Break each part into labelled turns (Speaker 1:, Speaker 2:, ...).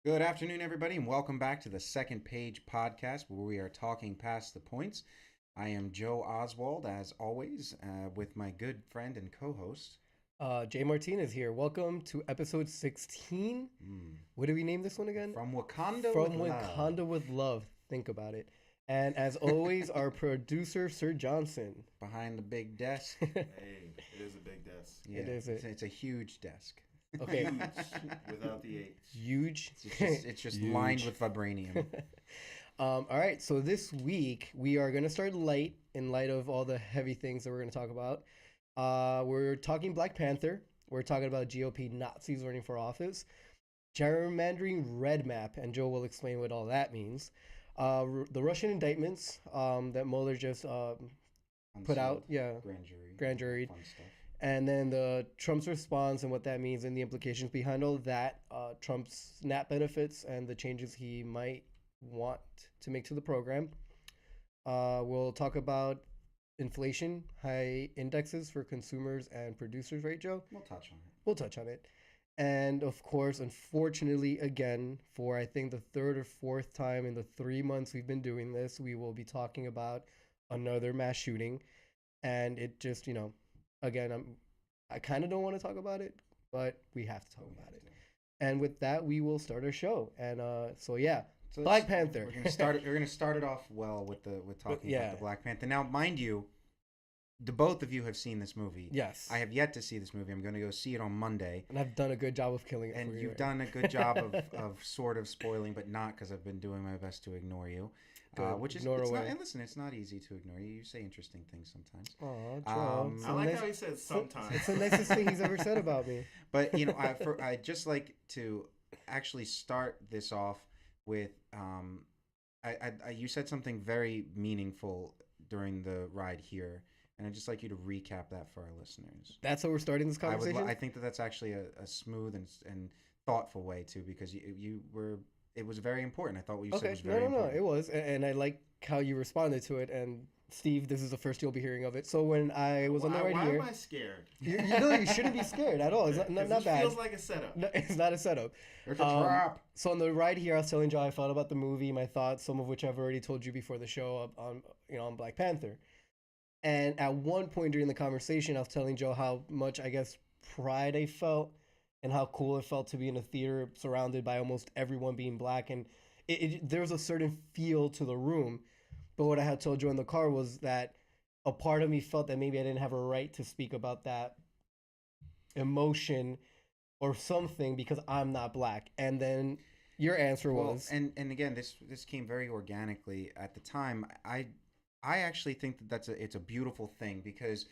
Speaker 1: Good afternoon, everybody, and welcome back to the Second Page podcast where we are talking past the points. I am Joe Oswald, as always, with my good friend and co host.
Speaker 2: Jay Martinez here. Welcome to episode 16. What do we name this one again?
Speaker 1: From Wakanda with
Speaker 2: From
Speaker 1: Love.
Speaker 2: Wakanda with Love. Think about it. And as always, our producer, Sir Johnson.
Speaker 1: Behind the big desk.
Speaker 3: Hey, it is a big desk.
Speaker 1: Yeah,
Speaker 2: It is
Speaker 1: it's a huge desk.
Speaker 2: Okay.
Speaker 3: Huge, without the H.
Speaker 2: Huge.
Speaker 1: It's just lined with vibranium.
Speaker 2: All right, so this week we are going to start light in light of all the heavy things that we're going to talk about. We're talking Black Panther. We're talking about GOP Nazis running for office. Gerrymandering red map, and Joe will explain what all that means. The Russian indictments that Mueller just put out, yeah, grand jury,
Speaker 1: Fun stuff.
Speaker 2: and then the Trump's response and what that means and the implications behind all that, Trump's SNAP benefits and the changes he might want to make to the program. We'll talk about inflation, high indexes for consumers and producers, right, Joe?
Speaker 1: We'll touch on it.
Speaker 2: We'll touch on it. And of course, unfortunately, again, for I think the third or fourth time in the 3 months we've been doing this, we will be talking about another mass shooting. And it just, again, I kind of don't want to talk about it, but we have to talk about it. And with that, we will start our show. And so yeah,
Speaker 1: So
Speaker 2: Black Panther.
Speaker 1: We're gonna start. We're gonna start it off well with talking
Speaker 2: yeah.
Speaker 1: about the Black Panther. Now, mind you, the both of you have seen this movie.
Speaker 2: Yes.
Speaker 1: I have yet to see this movie. I'm going to go see it on Monday.
Speaker 2: And I've done a good job of killing it.
Speaker 1: And
Speaker 2: for
Speaker 1: you've
Speaker 2: you.
Speaker 1: done a good job of sort of spoiling, but not, because I've been doing my best to ignore you. Which is
Speaker 2: Ignore
Speaker 1: it's
Speaker 2: away.
Speaker 1: not, and listen, it's not easy to ignore you. You say interesting things sometimes.
Speaker 2: Aw, Joe.
Speaker 1: Um,
Speaker 3: I like how he said sometimes.
Speaker 2: It's the nicest thing he's ever said about me.
Speaker 1: But I just like to actually start this off with you said something very meaningful during the ride here, and I'd just like you to recap that for our listeners.
Speaker 2: That's how we're starting this conversation.
Speaker 1: I think that's actually a smooth and thoughtful way too, because you were, it was very important. I thought what you said was very important.
Speaker 2: It was, and I like how you responded to it. And Steve, this is the first you'll be hearing of it. So when I was on the right
Speaker 3: why
Speaker 2: here,
Speaker 3: am I scared?
Speaker 2: you shouldn't be scared at all. It's not
Speaker 3: It
Speaker 2: bad.
Speaker 3: feels like a setup.
Speaker 2: No, it's not a setup.
Speaker 1: It's a trap.
Speaker 2: So on the ride here, I was telling Joe I thought about the movie, my thoughts, some of which I've already told you before the show on Black Panther. And at one point during the conversation, I was telling Joe how much, I guess, pride I felt and how cool it felt to be in a theater surrounded by almost everyone being black. And there was a certain feel to the room. But what I had told Joe in the car was that a part of me felt that maybe I didn't have a right to speak about that emotion or something because I'm not black. And then your answer was,
Speaker 1: and again, this came very organically at the time. I actually think that it's a beautiful thing, because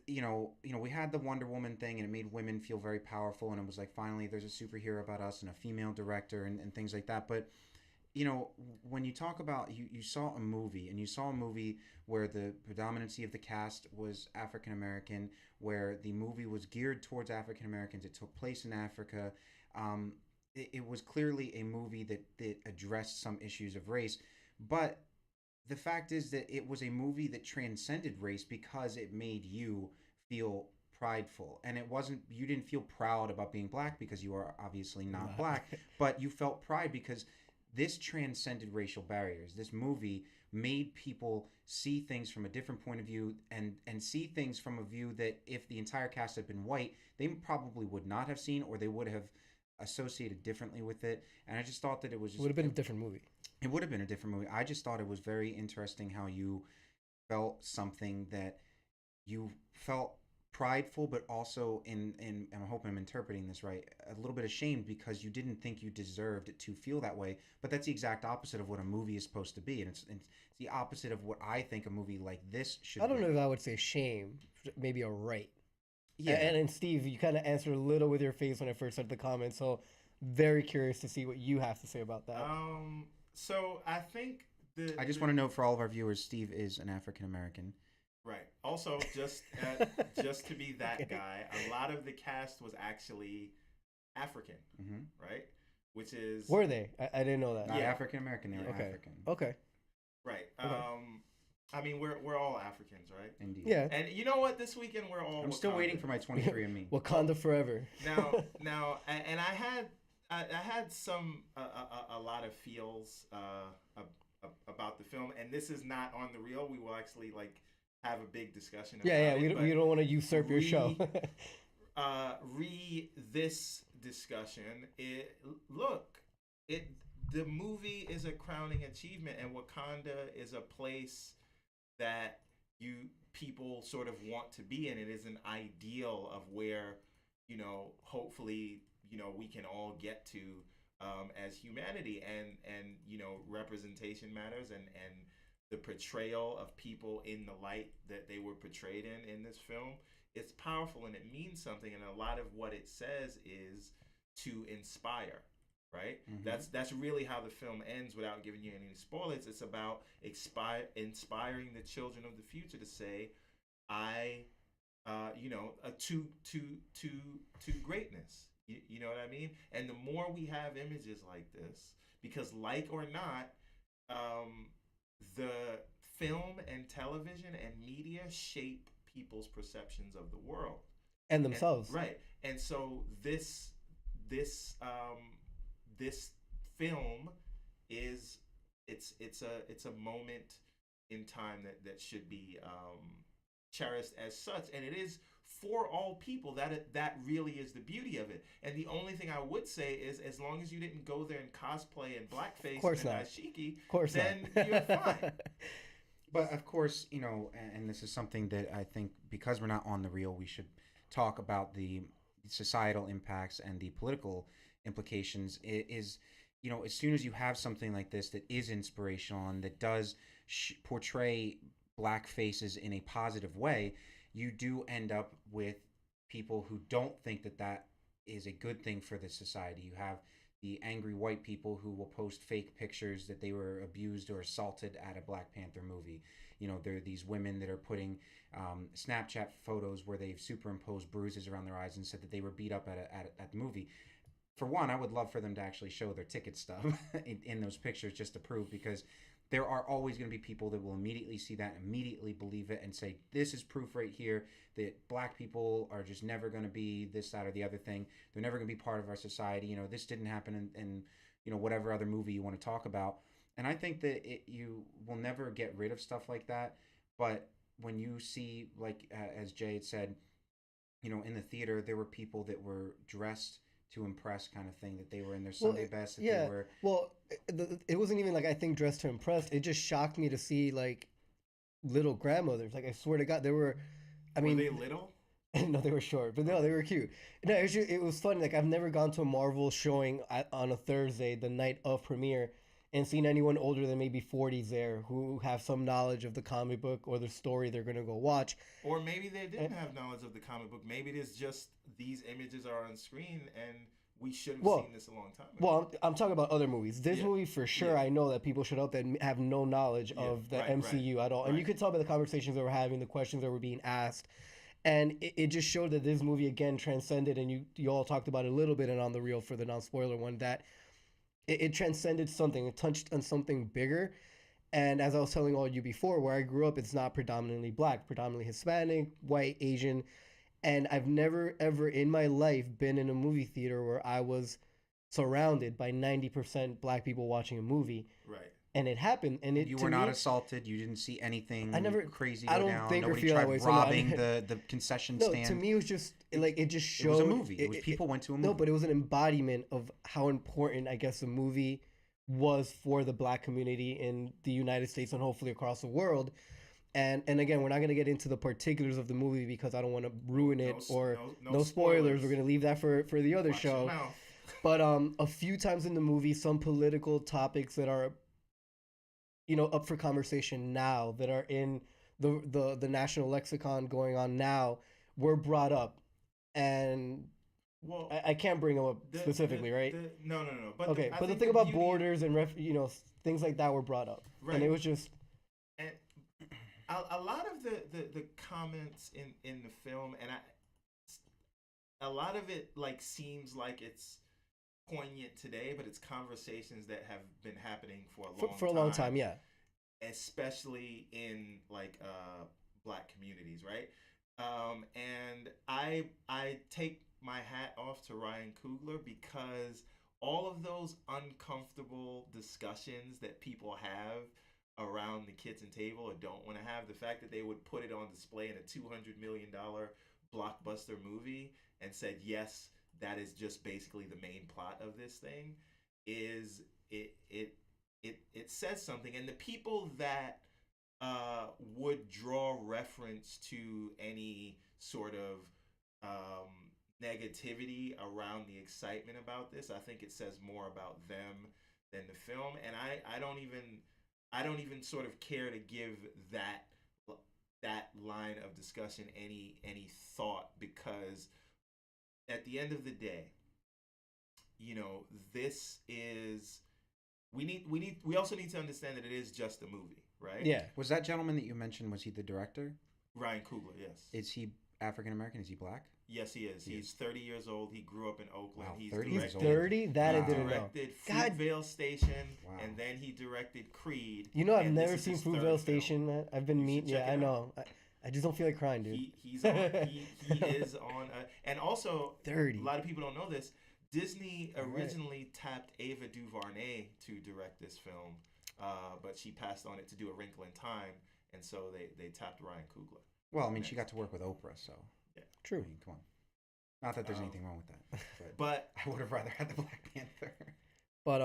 Speaker 1: we had the Wonder Woman thing, and it made women feel very powerful, and it was like, finally there's a superhero about us and a female director and things like that. But when you talk about, you saw a movie, and you saw a movie where the predominancy of the cast was African American, where the movie was geared towards African Americans, it took place in Africa. It was clearly a movie that addressed some issues of race, but the fact is that it was a movie that transcended race because it made you feel prideful. And you didn't feel proud about being black, because you are obviously not black, but you felt pride because this transcended racial barriers. This movie made people see things from a different point of view, and see things from a view that if the entire cast had been white, they probably would not have seen, or they would have associated differently with it. And I just thought that it was just,
Speaker 2: it would have been a different movie.
Speaker 1: It would have been a different movie. I just thought it was very interesting how you felt something that you felt prideful, but also and I hope I'm interpreting this right, a little bit ashamed, because you didn't think you deserved to feel that way. But that's the exact opposite of what a movie is supposed to be, and it's the opposite of what I think a movie like this should be.
Speaker 2: I don't know if I would say shame, maybe a right.
Speaker 1: Yeah.
Speaker 2: And Steve, you kind of answered a little with your face when I first started the comment, so very curious to see what you have to say about that.
Speaker 3: So I think
Speaker 1: I just want to note for all of our viewers, Steve is an African American.
Speaker 3: Right. Also, just to be that guy, a lot of the cast was actually African, right? Which is
Speaker 2: Were they? I didn't know that.
Speaker 1: Not African American. They were African.
Speaker 2: Okay.
Speaker 3: Right.
Speaker 2: Okay.
Speaker 3: I mean, we're all Africans, right?
Speaker 1: Indeed.
Speaker 2: Yeah.
Speaker 3: And you know what? This weekend we're all.
Speaker 1: I'm still waiting for my 23andMe.
Speaker 2: Wakanda forever.
Speaker 3: Now, and I had I had some a lot of feels about the film, and this is not on the reel. We will actually like have a big discussion
Speaker 2: Yeah,
Speaker 3: about
Speaker 2: yeah.
Speaker 3: it.
Speaker 2: We
Speaker 3: But
Speaker 2: don't want to usurp your show.
Speaker 3: this discussion, look, it the movie is a crowning achievement, and Wakanda is a place that you people sort of want to be in. It is an ideal of where, hopefully, we can all get to, as humanity, and representation matters, and the portrayal of people in the light that they were portrayed in this film, it's powerful and it means something. And a lot of what it says is to inspire, right?
Speaker 1: Mm-hmm.
Speaker 3: That's really how the film ends without giving you any spoilers. It's about inspiring the children of the future to say, I, to greatness. You know what I mean? And the more we have images like this, because like or not, the film and television and media shape people's perceptions of the world
Speaker 2: And themselves.
Speaker 3: right. And so this film is it's a moment in time that should be cherished as such, and it is for all people. That really is the beauty of it. And the only thing I would say is, as long as you didn't go there and cosplay and blackface
Speaker 2: Of course
Speaker 3: and
Speaker 2: not.
Speaker 3: dashiki,
Speaker 2: Of course
Speaker 3: then
Speaker 2: not.
Speaker 3: you're fine.
Speaker 1: But of course, and this is something that I think, because we're not on the reel, we should talk about the societal impacts and the political implications. It is, as soon as you have something like this that is inspirational and that does portray black faces in a positive way, you do end up with people who don't think that that is a good thing for the society. You have the angry white people who will post fake pictures that they were abused or assaulted at a Black Panther movie. There are these women that are putting Snapchat photos where they've superimposed bruises around their eyes and said that they were beat up at the movie. For one, I would love for them to actually show their ticket stub in those pictures just to prove, because there are always going to be people that will immediately see that, immediately believe it, and say, this is proof right here that black people are just never going to be this, that, or the other thing. They're never going to be part of our society. This didn't happen in whatever other movie you want to talk about. And I think that you will never get rid of stuff like that. But when you see, like, as Jay had said, in the theater, there were people that were dressed to impress, kind of thing, that they were in their Sunday best, that
Speaker 2: yeah.
Speaker 1: they were...
Speaker 2: Well, it wasn't even like, I think, dressed to impress. It just shocked me to see, like, little grandmothers. Like, I swear to God, there were...
Speaker 3: Were they little?
Speaker 2: No, they were short, but no, they were cute. No, it was funny. Like, I've never gone to a Marvel showing on a Thursday, the night of premiere, and seen anyone older than maybe 40s there who have some knowledge of the comic book or the story they're going to go watch.
Speaker 3: Or maybe they didn't have knowledge of the comic book. Maybe it is just these images are on screen and we should have seen this a long time ago.
Speaker 2: Well, I'm talking about other movies. This movie, for sure, I know that people showed up that have no knowledge of the MCU at all. And you could tell by the conversations that we're having, the questions that were being asked. And it just showed that this movie, again, transcended, and you all talked about it a little bit and on the reel for the non-spoiler one, that it transcended something. It touched on something bigger. And as I was telling all you before, where I grew up, it's not predominantly black, predominantly Hispanic, white, Asian. And I've never, ever in my life been in a movie theater where I was surrounded by 90% black people watching a movie.
Speaker 3: Right.
Speaker 2: And it happened. And
Speaker 1: you were not assaulted. You didn't see anything crazy go down.
Speaker 2: I don't think
Speaker 1: Nobody
Speaker 2: or feel
Speaker 1: tried
Speaker 2: that way.
Speaker 1: robbing the concession stand.
Speaker 2: No, to me, it was just like, it just showed.
Speaker 1: It was a movie. It was people went to a movie.
Speaker 2: No, but it was an embodiment of how important, I guess, the movie was for the black community in the United States and hopefully across the world. And again, we're not going to get into the particulars of the movie because I don't want to ruin it, no spoilers. We're going to leave that for the other show. But a few times in the movie, some political topics that are up for conversation now, that are in the national lexicon going on now, were brought up. And well, I can't bring them up specifically, right?
Speaker 3: No. But
Speaker 2: okay, but the thing about borders and things like that were brought up,
Speaker 3: right.
Speaker 2: And it was just.
Speaker 3: And a lot of the comments in the film, and a lot of it seems like it's poignant today, but it's conversations that have been happening for a long time,
Speaker 2: yeah.
Speaker 3: Especially in black communities, right? And I take my hat off to Ryan Coogler, because all of those uncomfortable discussions that people have around the kitchen table or don't want to have, the fact that they would put it on display in a $200 million blockbuster movie and said, yes, that is just basically the main plot of this thing, is it says something. And the people that would draw reference to any sort of negativity around the excitement about this, I think it says more about them than the film. And I don't even sort of care to give that line of discussion any thought, because at the end of the day, you know, this is we also need to understand that it is just a movie, right?
Speaker 2: Yeah.
Speaker 1: Was that gentleman that you mentioned, was he the director?
Speaker 3: Ryan Coogler, yes.
Speaker 1: Is he African American? Is he black?
Speaker 3: Yes, he is. He's 30 years old. He grew up in Oakland.
Speaker 1: Wow,
Speaker 3: He's
Speaker 1: 30
Speaker 2: He's
Speaker 1: years old.
Speaker 2: 30? That I
Speaker 1: Wow.
Speaker 2: didn't know.
Speaker 3: directed
Speaker 2: God.
Speaker 3: Fruitvale Station,
Speaker 1: Wow.
Speaker 3: and then he directed Creed.
Speaker 2: You know, I've
Speaker 3: and this
Speaker 2: never
Speaker 3: is
Speaker 2: seen
Speaker 3: his third
Speaker 2: Fruitvale
Speaker 3: film.
Speaker 2: Station, man. I've been
Speaker 3: You should
Speaker 2: meeting.
Speaker 3: check
Speaker 2: Yeah, I
Speaker 3: it
Speaker 2: know. I just don't feel like crying, dude.
Speaker 3: He's on. He is on. And also,
Speaker 2: 30.
Speaker 3: a lot of people don't know this. Disney
Speaker 2: All right.
Speaker 3: originally tapped Ava DuVernay to direct this film, but she passed on it to do A Wrinkle in Time, and so they tapped Ryan Coogler.
Speaker 1: Well, I mean, she got to work with Oprah, so. I
Speaker 2: True.
Speaker 1: mean, come on. Not that there's anything wrong with that, but
Speaker 3: But
Speaker 1: I would have rather had the Black Panther.
Speaker 2: But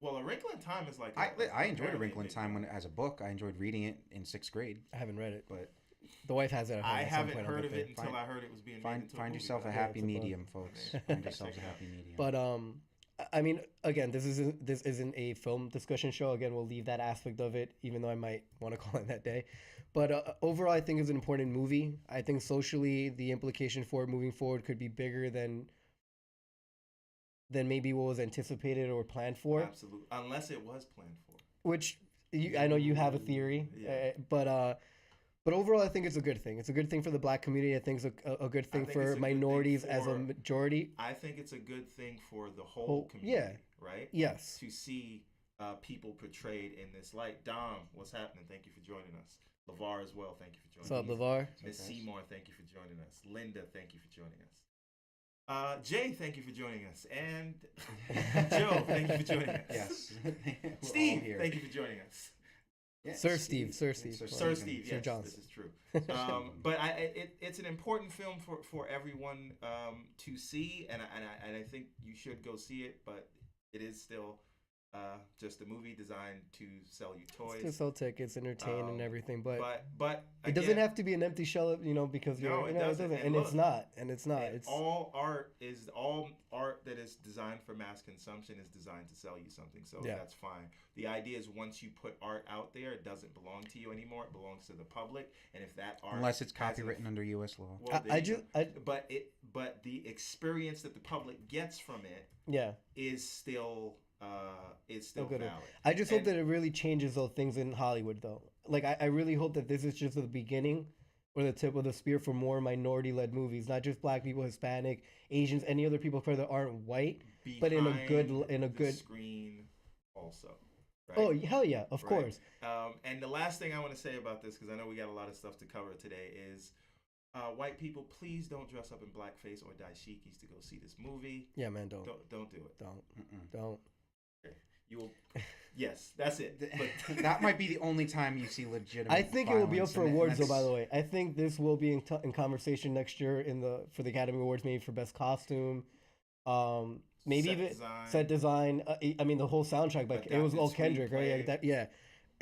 Speaker 3: well, A Wrinkle in Time is like
Speaker 1: I enjoyed A
Speaker 3: apparently
Speaker 1: Wrinkle in
Speaker 3: big
Speaker 1: Time
Speaker 3: deal.
Speaker 1: when as a book. I enjoyed reading it in 6th grade,
Speaker 2: I haven't read it.
Speaker 1: but
Speaker 2: The wife has it at home.
Speaker 3: I
Speaker 2: at some
Speaker 3: haven't
Speaker 2: point,
Speaker 3: heard
Speaker 2: I'll
Speaker 3: of
Speaker 2: get
Speaker 3: it
Speaker 2: there.
Speaker 3: until I heard it was being made
Speaker 1: find
Speaker 3: into
Speaker 1: find
Speaker 3: movie.
Speaker 1: yourself a
Speaker 3: But
Speaker 2: Yeah,
Speaker 1: happy
Speaker 2: it's a book.
Speaker 1: medium, folks.
Speaker 3: Yeah.
Speaker 1: Find yourselves a
Speaker 3: Check it out.
Speaker 1: happy medium.
Speaker 2: But I mean, again, this isn't a film discussion show. Again, we'll leave that aspect of it, even though I might want to call it that day. But overall, I think it's an important movie. I think socially, the implication for it moving forward could be bigger than maybe what was anticipated or planned for.
Speaker 3: Absolutely, unless it was planned for.
Speaker 2: Which I know you have a theory,
Speaker 3: Yeah.
Speaker 2: but overall, I think it's a good thing. It's a good thing for the Black community. I think it's a good thing
Speaker 3: think
Speaker 2: for
Speaker 3: it's a good thing
Speaker 2: minorities as a
Speaker 3: for-
Speaker 2: majority.
Speaker 3: I think it's a good thing for the whole
Speaker 2: Whole-
Speaker 3: community,
Speaker 2: yeah.
Speaker 3: right?
Speaker 2: Yes.
Speaker 3: To see people portrayed in this light. Dom, what's happening? Thank you for joining us. LeVar as well. Thank you for
Speaker 2: What's
Speaker 3: joining
Speaker 2: up,
Speaker 3: us.
Speaker 2: LeVar?
Speaker 3: Miss
Speaker 1: Okay.
Speaker 3: Seymour, thank you for joining us. Linda, thank you for joining us. Jay, thank you for joining us. And Joe, thank you for joining us.
Speaker 1: Yes. We're all
Speaker 3: Steve,
Speaker 1: here.
Speaker 3: thank you for joining us.
Speaker 1: Yeah,
Speaker 2: Sir Steve.
Speaker 3: Sir
Speaker 1: Stephen.
Speaker 3: Steve,
Speaker 2: Sir
Speaker 3: yes,
Speaker 2: Johnson.
Speaker 3: this is true. But it's an important film for everyone to see, and I think you should go see it. But it is still just a movie designed to sell you toys.
Speaker 2: To sell tickets, entertain, and everything, but
Speaker 3: But
Speaker 2: it doesn't
Speaker 3: again,
Speaker 2: have to be an empty shell, because you're,
Speaker 3: No, it doesn't. And
Speaker 2: and
Speaker 3: look,
Speaker 2: it's not, it's
Speaker 3: all art that is designed for mass consumption is designed to sell you something, so
Speaker 2: Yeah.
Speaker 3: that's fine. The idea is once you put art out there, it doesn't belong to you anymore. It belongs to the public, and if that art
Speaker 1: Unless it's
Speaker 3: has
Speaker 1: copywritten under U.S. law.
Speaker 3: well, there
Speaker 2: I
Speaker 3: you
Speaker 2: just
Speaker 3: go. But the experience that the public gets from it
Speaker 2: yeah.
Speaker 3: is still
Speaker 2: good.
Speaker 3: valid.
Speaker 2: I just hope
Speaker 3: And-
Speaker 2: that it really changes those things in Hollywood, though. Like, I really hope that this is just the beginning or the tip of the spear for more minority-led movies, not just Black people, Hispanic, Asians, any other people of color that aren't white, but in a
Speaker 3: behind
Speaker 2: good
Speaker 3: the screen also. Right?
Speaker 2: Oh, hell yeah, of
Speaker 3: Right.
Speaker 2: course.
Speaker 3: And the last thing I want to say about this, because I know we got a lot of stuff to cover today, is white people, please don't dress up in blackface or dashikis to go see this movie.
Speaker 2: Yeah, man, don't
Speaker 3: Don't do it.
Speaker 2: don't.
Speaker 3: You will. Yes, that's it. But
Speaker 1: That might be the only time you see legitimate.
Speaker 2: I think it will be up
Speaker 1: violence,
Speaker 2: for
Speaker 1: and
Speaker 2: awards, though.
Speaker 1: that's-
Speaker 2: By the way, I think this will be in conversation next year for the Academy Awards, maybe for best costume, maybe
Speaker 3: Set
Speaker 2: even
Speaker 3: design.
Speaker 2: set design. I mean, the whole soundtrack, like it was all
Speaker 3: Adapted
Speaker 2: Kendrick, right?
Speaker 3: screenplay.
Speaker 2: Yeah,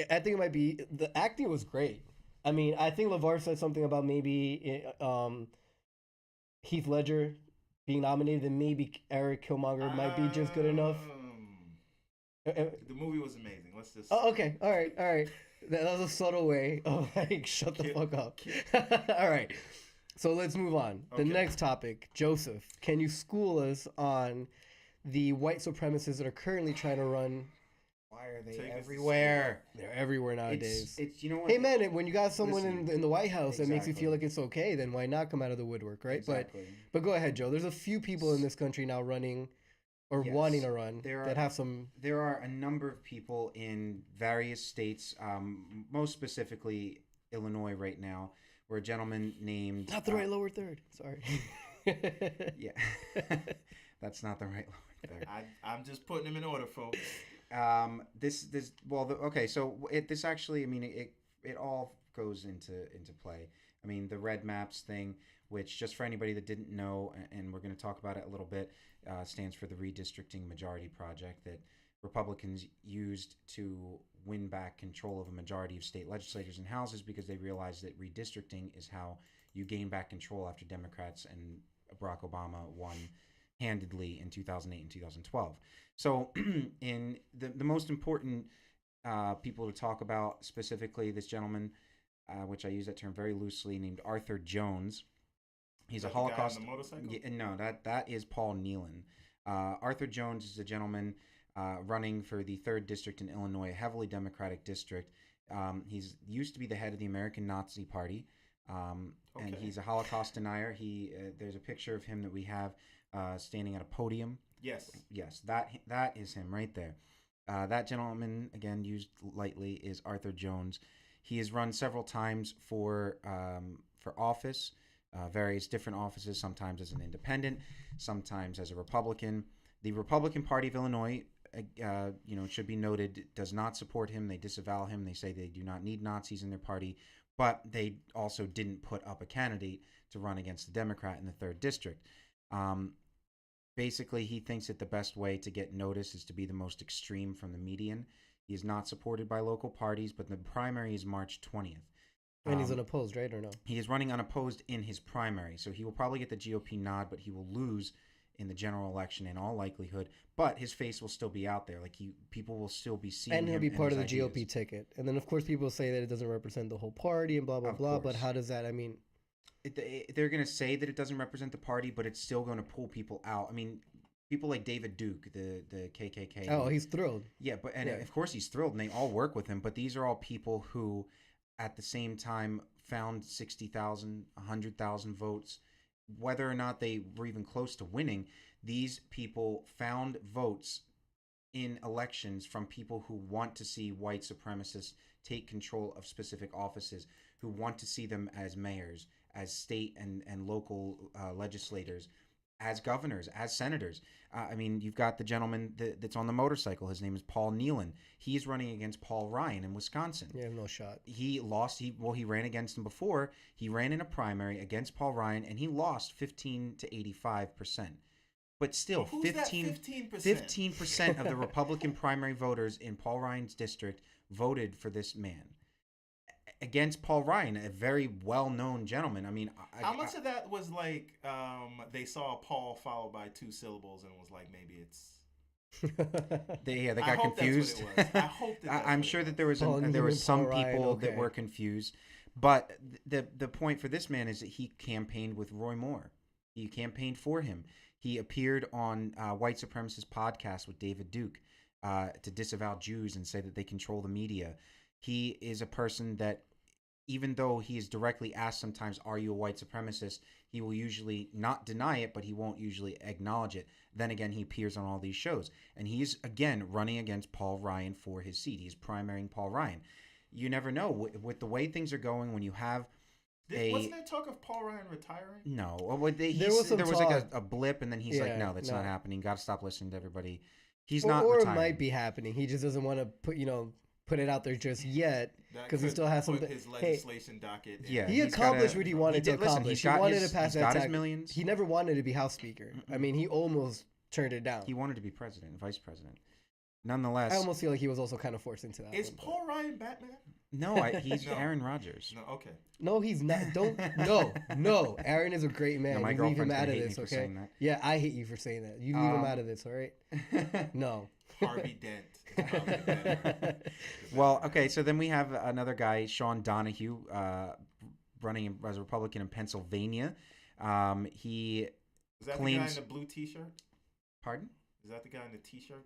Speaker 2: I think it might be. The acting was great. I mean, I think LeVar said something about maybe Heath Ledger being nominated, and maybe Eric Killmonger might be just good enough.
Speaker 3: The movie was amazing. Let's just.
Speaker 2: Oh, okay. All right. That was a subtle way of like, shut the fuck up. All right. So let's move on. The
Speaker 3: Okay.
Speaker 2: next topic, Joseph, can you school us on the white supremacists that are currently trying to run?
Speaker 1: Why are they
Speaker 3: Take us to
Speaker 1: everywhere?
Speaker 2: They're everywhere nowadays.
Speaker 1: It's you know what?
Speaker 2: Hey man, when you got someone
Speaker 1: Listen,
Speaker 2: in the White House that makes you feel
Speaker 1: exactly.
Speaker 2: like it's okay, then why not come out of the woodwork, right?
Speaker 1: Exactly.
Speaker 2: But go ahead, Joe. There's a few people in this country now running or
Speaker 1: Yes.
Speaker 2: wanting to run
Speaker 1: There
Speaker 2: that
Speaker 1: are-
Speaker 2: have some.
Speaker 1: There are a number of people in various states, most specifically Illinois right now, where a gentleman named
Speaker 2: Not the right lower third. Sorry.
Speaker 1: yeah. That's not the right Lloyd there.
Speaker 3: I'm just putting them in order, folks.
Speaker 1: Okay, so this actually, I mean, it all goes into play. I mean, the red maps thing, which just for anybody that didn't know, and we're going to talk about it a little bit, stands for the Redistricting Majority Project that Republicans used to win back control of a majority of state legislators and houses because they realized that redistricting is how you gain back control after Democrats and Barack Obama won handedly in 2008 and 2012. So, in the most important people to talk about, specifically this gentleman, which I use that term very loosely, named Arthur Jones. He's a Holocaust.
Speaker 3: Guy on the motorcycle?
Speaker 1: Yeah, no, that is Paul Nealon. Arthur Jones is a gentleman running for the 3rd District in Illinois, a heavily Democratic district. He's used to be the head of the American Nazi Party, and he's a Holocaust denier. There's a picture of him that we have standing at a podium.
Speaker 3: Yes,
Speaker 1: that is him right there. That gentleman, again used lightly, is Arthur Jones. He has run several times for office, various different offices, sometimes as an independent, sometimes as a Republican. The Republican Party of Illinois, it should be noted, does not support him. They disavow him. They say they do not need Nazis in their party, but they also didn't put up a candidate to run against the Democrat in the 3rd District. Basically, he thinks that the best way to get noticed is to be the most extreme from the median. He is not supported by local parties, but the primary is March 20th.
Speaker 2: And he's unopposed, right, or no?
Speaker 1: He is running unopposed in his primary, so he will probably get the GOP nod, but he will lose in the general election in all likelihood. But his face will still be out there. Like people will still be seeing him.
Speaker 2: And he'll be part of the
Speaker 1: ideas.
Speaker 2: GOP ticket. And then, of course, people say that it doesn't represent the whole party and blah, blah, blah. But how does that, I mean...
Speaker 1: They're going to say that it doesn't represent the party, but it's still going to pull people out. I mean... People like David Duke, the KKK.
Speaker 2: Oh, he's thrilled.
Speaker 1: Yeah, of course he's thrilled, and they all work with him. But these are all people who, at the same time, found 60,000, 100,000 votes. Whether or not they were even close to winning, these people found votes in elections from people who want to see white supremacists take control of specific offices, who want to see them as mayors, as state and local legislators, as governors, as senators. I mean, you've got the gentleman that's on the motorcycle. His name is Paul Nealon. He's running against Paul Ryan in Wisconsin.
Speaker 2: You have no shot.
Speaker 1: He lost. He ran against him before. He ran in a primary against Paul Ryan, and he lost 15 to 85%. But still, 15% of the Republican primary voters in Paul Ryan's district voted for this man. Against Paul Ryan, a very well-known gentleman. I mean,
Speaker 3: how much of that was like they saw Paul followed by 2 syllables and was like, maybe it's.
Speaker 1: They got confused.
Speaker 3: I hope that.
Speaker 1: I'm sure that there was some people that were confused, but the point for this man is that he campaigned with Roy Moore. He campaigned for him. He appeared on White Supremacist podcast with David Duke to disavow Jews and say that they control the media. He is a person that, even though he is directly asked sometimes, are you a white supremacist, he will usually not deny it, but he won't usually acknowledge it. Then again, he appears on all these shows. And he's, again, running against Paul Ryan for his seat. He's primarying Paul Ryan. You never know. With the way things are going, when you have
Speaker 3: wasn't there talk of Paul Ryan retiring?
Speaker 1: No. Well, there was like a blip, and then he's like, no, that's not happening. Got to stop listening to everybody. He's not retiring.
Speaker 2: Or it might be happening. He just doesn't want to put it out there just yet because he still has something.
Speaker 3: His legislation docket.
Speaker 1: Yeah,
Speaker 2: he accomplished what he wanted to accomplish. He wanted to pass that tax.
Speaker 1: Millions.
Speaker 2: He never wanted to be House Speaker. I mean, he almost turned it down.
Speaker 1: He wanted to be president, vice president. Nonetheless,
Speaker 2: I almost feel like he was also kind of forced into that.
Speaker 3: Is Paul Ryan Batman?
Speaker 1: No, he's Aaron Rodgers.
Speaker 3: No, okay.
Speaker 2: No, he's not. No. Aaron is a great man.
Speaker 1: No,
Speaker 2: you leave him out of this, okay? Yeah, I hate you for saying that. You leave him out of this, all right? No.
Speaker 3: Harvey Dent.
Speaker 1: Well, okay, so then we have another guy, Sean Donahue, running as a Republican in Pennsylvania. He
Speaker 3: Is that
Speaker 1: claims...
Speaker 3: the guy in the blue T-shirt?
Speaker 1: Pardon?
Speaker 3: Is that the guy in the T-shirt?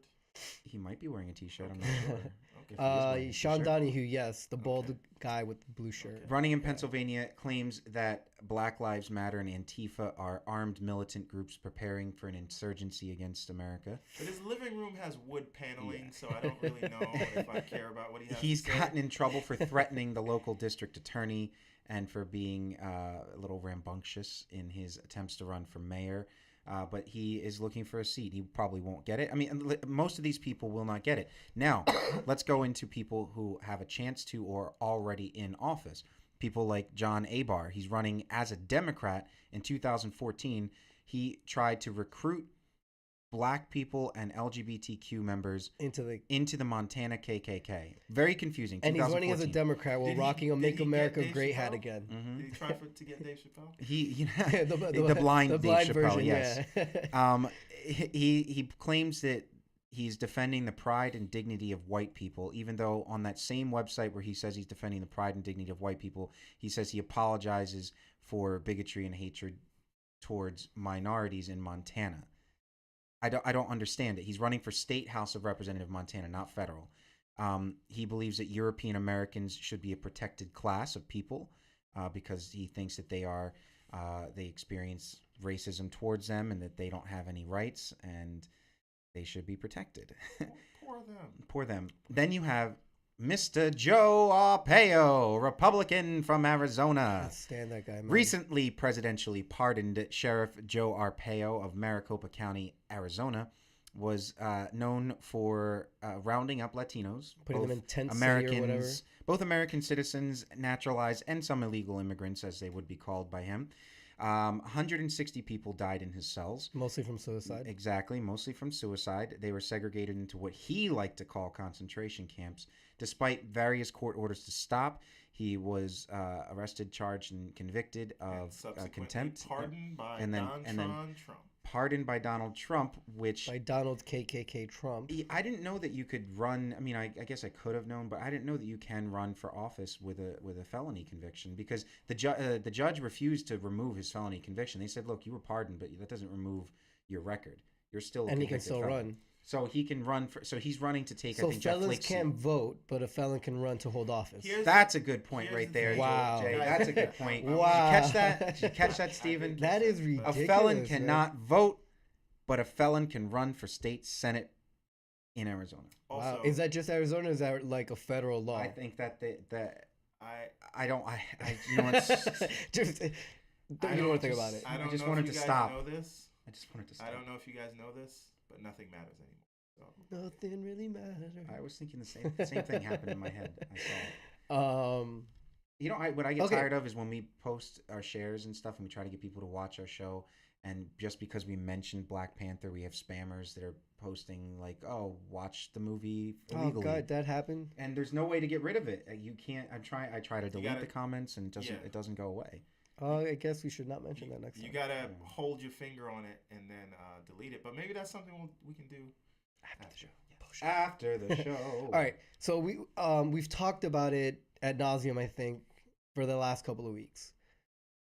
Speaker 1: He might be wearing a T-shirt.
Speaker 3: Okay.
Speaker 1: I'm not sure.
Speaker 2: Sean Donahue, yes, the bald guy with the blue shirt.
Speaker 3: Okay.
Speaker 1: Running in Pennsylvania, claims that Black Lives Matter and Antifa are armed militant groups preparing for an insurgency against America.
Speaker 3: But his living room has wood paneling, so I don't really know if I care about what he has
Speaker 1: He's
Speaker 3: to say.
Speaker 1: gotten in trouble for threatening the local district attorney and for being a little rambunctious in his attempts to run for mayor. But he is looking for a seat. He probably won't get it. I mean, most of these people will not get it. Now, let's go into people who have a chance to or already in office. People like John Abar. He's running as a Democrat in 2014. He tried to recruit Black people and LGBTQ members into the Montana KKK. Very confusing.
Speaker 2: And he's running as a Democrat while rocking a "Make America Great" hat again.
Speaker 1: Mm-hmm.
Speaker 3: Did he try to get Dave Chappelle?
Speaker 1: The blind Dave Chappelle,
Speaker 2: version,
Speaker 1: yes.
Speaker 2: Yeah.
Speaker 1: He claims that he's defending the pride and dignity of white people, even though on that same website where he says he's defending the pride and dignity of white people, he says he apologizes for bigotry and hatred towards minorities in Montana. I don't understand it. He's running for State House of Representative Montana, not federal. He believes that European Americans should be a protected class of people because he thinks that they experience racism towards them and that they don't have any rights and they should be protected. Poor them. Then you have Mr. Joe Arpaio, Republican from Arizona.
Speaker 2: Can't stand that guy, man.
Speaker 1: Recently presidentially pardoned Sheriff Joe Arpaio of Maricopa County, Arizona, was known for rounding up Latinos,
Speaker 2: putting them in tent
Speaker 1: Americans,
Speaker 2: city or whatever.
Speaker 1: both American citizens, naturalized, and some illegal immigrants, as they would be called by him. 160 people died in his cells.
Speaker 2: Mostly from suicide.
Speaker 1: Exactly, mostly from suicide. They were segregated into what he liked to call concentration camps. Despite various court orders to stop, he was arrested, charged, and convicted of contempt.
Speaker 3: Pardoned by Trump.
Speaker 1: Pardoned by Donald Trump, which...
Speaker 2: By Donald KKK Trump.
Speaker 1: I didn't know that you could run... I mean, I guess I could have known, but I didn't know that you can run for office with a felony conviction because the judge refused to remove his felony conviction. They said, look, you were pardoned, but that doesn't remove your record. You're still a
Speaker 2: and he can
Speaker 1: convicted
Speaker 2: still
Speaker 1: felon.
Speaker 2: run.
Speaker 1: So he can run for... So he's running to take,
Speaker 2: so
Speaker 1: I think, Jeff
Speaker 2: felons
Speaker 1: Flake's
Speaker 2: can't
Speaker 1: seat.
Speaker 2: vote, but a felon can run to hold office.
Speaker 1: That's a good point right there,
Speaker 2: wow.
Speaker 1: Jay. That's a good point.
Speaker 2: Wow.
Speaker 1: Did you catch that, Stephen?
Speaker 2: That is ridiculous.
Speaker 1: A felon cannot vote, but a felon can run for state senate in Arizona.
Speaker 2: Also, wow.
Speaker 3: Also,
Speaker 2: is that just Arizona or is that like a federal law?
Speaker 1: I think that I you know what?
Speaker 2: you don't want to think about it.
Speaker 1: I just wanted to stop.
Speaker 3: Know this.
Speaker 1: I just wanted to stop.
Speaker 3: I don't know if you guys know this, but nothing matters anymore. So.
Speaker 2: Nothing really matters.
Speaker 1: I was thinking the same thing happened in my head. I saw it. You know, what I get tired of is when we post our shares and stuff and we try to get people to watch our show, and just because we mentioned Black Panther, we have spammers that are posting like, "Oh, watch the movie illegally."
Speaker 2: Oh God, that happened.
Speaker 1: And there's no way to get rid of it. You can't. I try to delete the comments, and it doesn't go away.
Speaker 2: I guess we should not mention that next time.
Speaker 3: You gotta hold your finger on it and then delete it. But maybe that's something we can do after the show.
Speaker 1: After the show.
Speaker 2: All right. So we've talked about it ad nauseum, I think, for the last couple of weeks,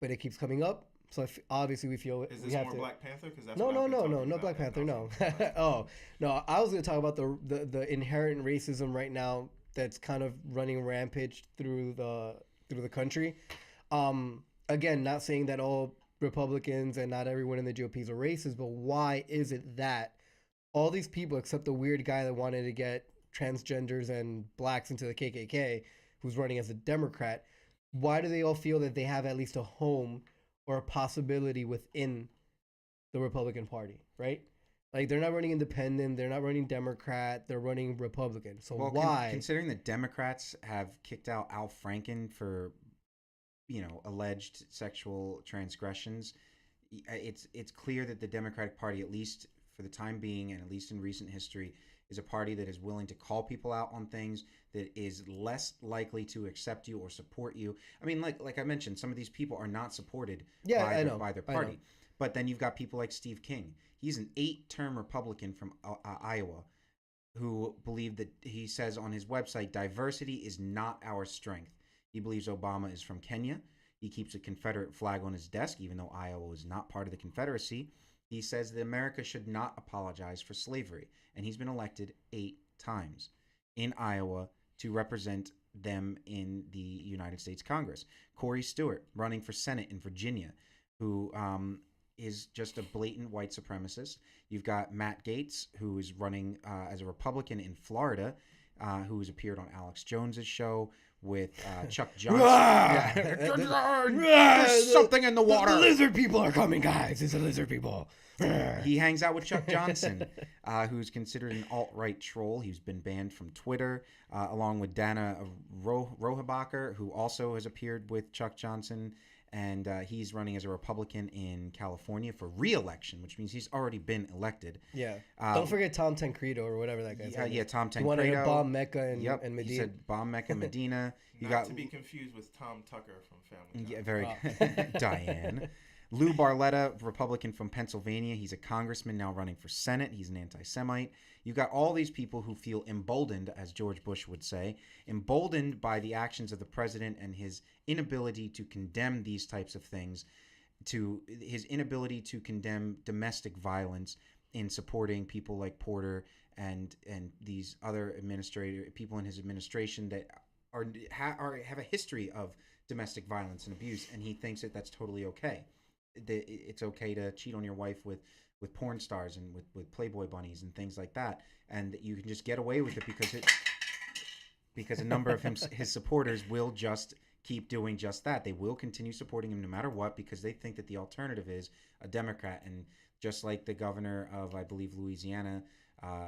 Speaker 2: but it keeps coming up. So obviously we feel
Speaker 3: is
Speaker 2: we
Speaker 3: this
Speaker 2: have
Speaker 3: more
Speaker 2: to.
Speaker 3: Black Panther? Because
Speaker 2: No Black Panther. No. Oh no, I was going to talk about the inherent racism right now that's kind of running rampage through the country. Again, not saying that all Republicans and not everyone in the GOP is a racist, but why is it that all these people, except the weird guy that wanted to get transgenders and blacks into the KKK, who's running as a Democrat, why do they all feel that they have at least a home or a possibility within the Republican Party, right? Like, they're not running independent, they're not running Democrat, they're running Republican. So why?
Speaker 1: Considering the Democrats have kicked out Al Franken for, alleged sexual transgressions, it's clear that the Democratic Party, at least for the time being and at least in recent history, is a party that is willing to call people out on things, that is less likely to accept you or support you. I mean, like I mentioned, some of these people are not supported by their party. But then you've got people like Steve King. He's an 8-term Republican from Iowa who believed that, he says on his website, diversity is not our strength. He believes Obama is from Kenya. He keeps a Confederate flag on his desk, even though Iowa is not part of the Confederacy. He says that America should not apologize for slavery. And he's been elected 8 times in Iowa to represent them in the United States Congress. Corey Stewart, running for Senate in Virginia, who is just a blatant white supremacist. You've got Matt Gaetz, who is running as a Republican in Florida, who has appeared on Alex Jones's show, with Chuck Johnson. There's something in the water.
Speaker 2: The lizard people are coming, guys. It's the lizard people.
Speaker 1: He hangs out with Chuck Johnson, who's considered an alt-right troll. He's been banned from Twitter, along with Dana Rohrabacher, who also has appeared with Chuck Johnson. And he's running as a Republican in California for re-election, which means he's already been elected.
Speaker 2: Yeah. Don't forget Tom Tancredo or whatever that guy's name is.
Speaker 1: Yeah, Tom Tancredo.
Speaker 2: He wanted to bomb Mecca and Medina.
Speaker 1: He said bomb Mecca and Medina.
Speaker 3: Not to be confused with Tom Tucker from Family Guy.
Speaker 1: Yeah, very Diane. Lou Barletta, Republican from Pennsylvania. He's a congressman now running for Senate. He's an anti-Semite. You've got all these people who feel emboldened, as George Bush would say, emboldened by the actions of the president and his inability to condemn these types of things, to his inability to condemn domestic violence in supporting people like Porter and these other people in his administration that have a history of domestic violence and abuse, and he thinks that that's totally okay. It's okay to cheat on your wife with porn stars and with Playboy bunnies and things like that, and that you can just get away with it because a number of his supporters will just keep doing just that. They will continue supporting him no matter what, because they think that the alternative is a Democrat. And just like the governor of, I believe, Louisiana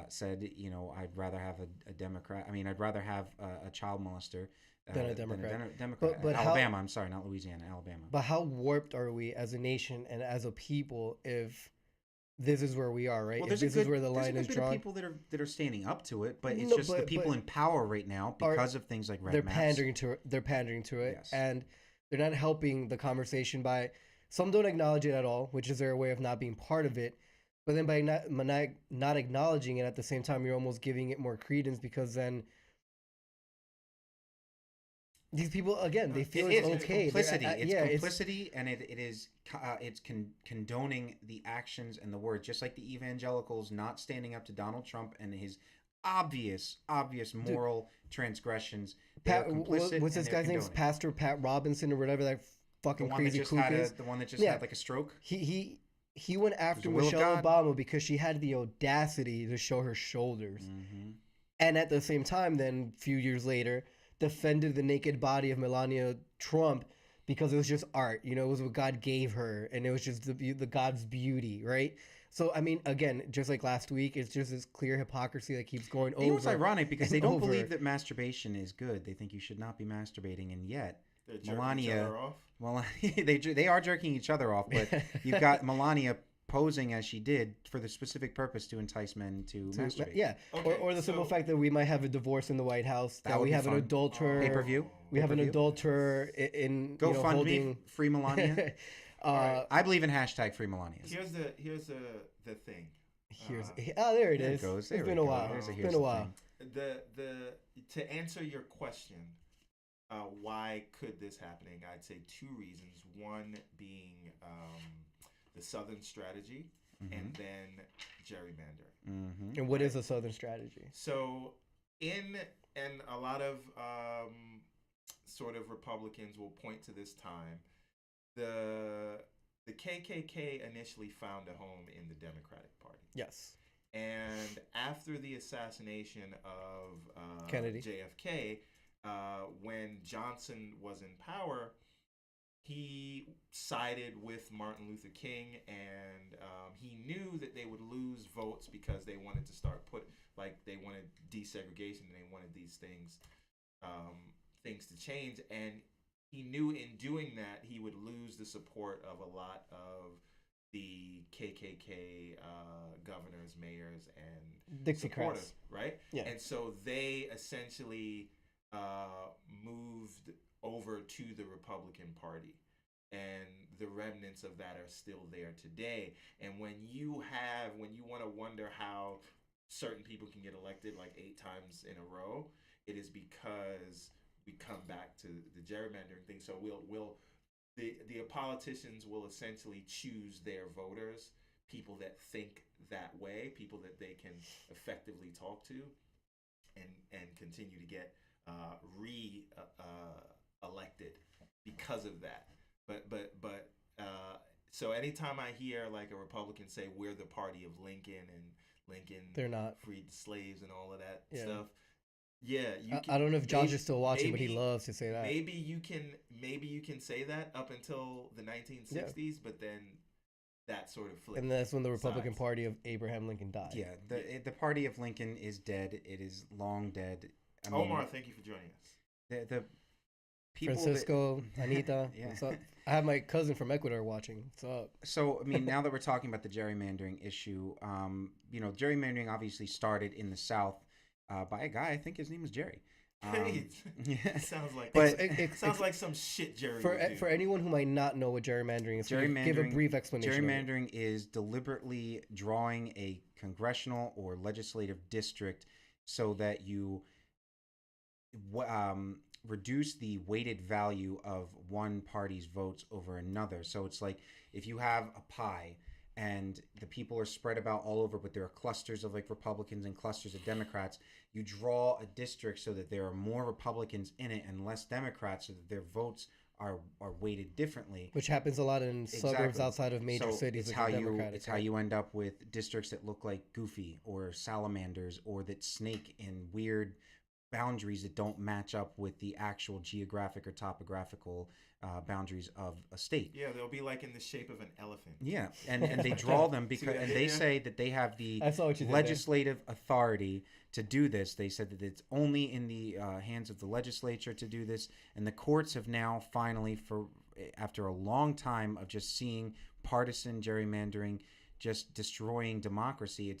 Speaker 1: said, I'd rather have a Democrat. I mean, I'd rather have a child molester
Speaker 2: than a Democrat.
Speaker 1: Democrat.
Speaker 2: But
Speaker 1: Alabama, I'm sorry, not Louisiana, Alabama.
Speaker 2: But how warped are we as a nation and as a people if this is where we are, right?
Speaker 1: Well,
Speaker 2: if this is where the line is drawn.
Speaker 1: There's people that are standing up to it, but it's the people in power right now because of things like red maps.
Speaker 2: They're pandering to it,
Speaker 1: yes.
Speaker 2: And they're not helping the conversation by. Some don't acknowledge it at all, which is their way of not being part of it. But then by not acknowledging it at the same time, you're almost giving it more credence, because then these people, again, they feel it's okay.
Speaker 1: Complicity. Complicity, and it's condoning the actions and the words, just like the evangelicals not standing up to Donald Trump and his obvious moral transgressions.
Speaker 2: What's this guy's name? Pastor Pat Robinson or whatever that fucking crazy kook is.
Speaker 1: The one that just had like a stroke.
Speaker 2: He went after Michelle Obama because she had the audacity to show her shoulders, and at the same time, then a few years later, defended the naked body of Melania Trump because it was just art. It was what God gave her, and it was just the God's beauty, right? So, I mean, again, just like last week, it's just this clear hypocrisy that keeps going over.
Speaker 1: It's ironic because they don't believe that masturbation is good. They think you should not be masturbating, and yet Melania, they are jerking each other off, but you've got Melania posing as she did for the specific purpose to entice men to masturbate.
Speaker 2: Yeah, okay, or the simple fact that we might have a divorce in the White House, that we have an adulterer.
Speaker 1: Pay-per-view.
Speaker 2: We have an adulterer in
Speaker 1: GoFundMe, free Melania.
Speaker 3: Right.
Speaker 1: I believe in hashtag free Melania.
Speaker 3: Here's the thing.
Speaker 2: There it is.
Speaker 1: Goes.
Speaker 2: It's been a while. It's been a while.
Speaker 3: To answer your question, why could this happening? I'd say two reasons. One being the Southern strategy, and then gerrymandering.
Speaker 2: And what is a Southern strategy?
Speaker 3: So, and a lot of sort of Republicans will point to this time. The KKK initially found a home in the Democratic Party.
Speaker 2: Yes.
Speaker 3: And after the assassination of
Speaker 2: Kennedy,
Speaker 3: JFK, when Johnson was in power, he sided with Martin Luther King, and he knew that they would lose votes because they wanted to they wanted desegregation, and they wanted these things to change, and he knew in doing that he would lose the support of a lot of the KKK governors, mayors, and
Speaker 2: Dixiecrats,
Speaker 3: right?
Speaker 2: Yeah.
Speaker 3: And so they essentially moved over to the Republican Party, and the remnants of that are still there today. And when you want to wonder how certain people can get elected like 8 times in a row, it is because we come back to the gerrymandering thing. So the politicians will essentially choose their voters, people that think that way, people that they can effectively talk to, and continue to get elected because of that. But so anytime I hear like a Republican say we're the party of Lincoln, and Lincoln
Speaker 2: they're not,
Speaker 3: freed slaves and all of that
Speaker 2: yeah.
Speaker 3: stuff, Yeah, you can.
Speaker 2: I don't know if Josh
Speaker 3: maybe,
Speaker 2: is still watching, but he
Speaker 3: maybe
Speaker 2: loves to say that.
Speaker 3: maybe you can say that up until the
Speaker 2: Yeah.
Speaker 3: 1960s, but then that sort of
Speaker 2: And
Speaker 3: flipped
Speaker 2: that's when the Republican
Speaker 3: sides.
Speaker 2: Party of Abraham Lincoln died.
Speaker 1: Yeah,
Speaker 3: Yeah.
Speaker 1: the party of Lincoln is dead. It is long dead. I mean,
Speaker 3: Omar, thank you for joining us.
Speaker 1: the people that
Speaker 2: Francisco, Anita,
Speaker 1: yeah.
Speaker 2: what's up? I have my cousin from Ecuador watching. What's up?
Speaker 1: So, I mean, now that we're talking about the gerrymandering issue, gerrymandering obviously started in the South by a guy. I think his name was Jerry.
Speaker 3: Hey,
Speaker 1: Yeah,
Speaker 3: sounds like
Speaker 1: but
Speaker 3: sounds like some shit Jerry
Speaker 2: for
Speaker 3: would do.
Speaker 2: for anyone who might not know what gerrymandering is, give a
Speaker 1: gerrymandering
Speaker 2: brief explanation.
Speaker 1: gerrymandering is deliberately drawing a congressional or legislative district so that you reduce the weighted value of one party's votes over another. So it's like if you have a pie and the people are spread about all over, but there are clusters of like Republicans and clusters of Democrats, you draw a district so that there are more Republicans in it and less Democrats so that their votes are weighted differently.
Speaker 2: Which happens a lot in suburbs
Speaker 1: Exactly.
Speaker 2: outside of major
Speaker 1: So
Speaker 2: cities.
Speaker 1: it's
Speaker 2: Which
Speaker 1: how
Speaker 2: are
Speaker 1: you
Speaker 2: Democratic,
Speaker 1: it's how you end up with districts that look like Goofy or salamanders or that snake in weird boundaries that don't match up with the actual geographic or topographical boundaries of a state.
Speaker 3: Yeah, they'll be like in the shape of an elephant.
Speaker 1: Yeah, and they draw them because and they say that they have the
Speaker 2: I saw what you did
Speaker 1: legislative authority to do this. They said that it's only in the hands of the legislature to do this, and the courts have now finally, for after a long time of just seeing partisan gerrymandering, just destroying democracy.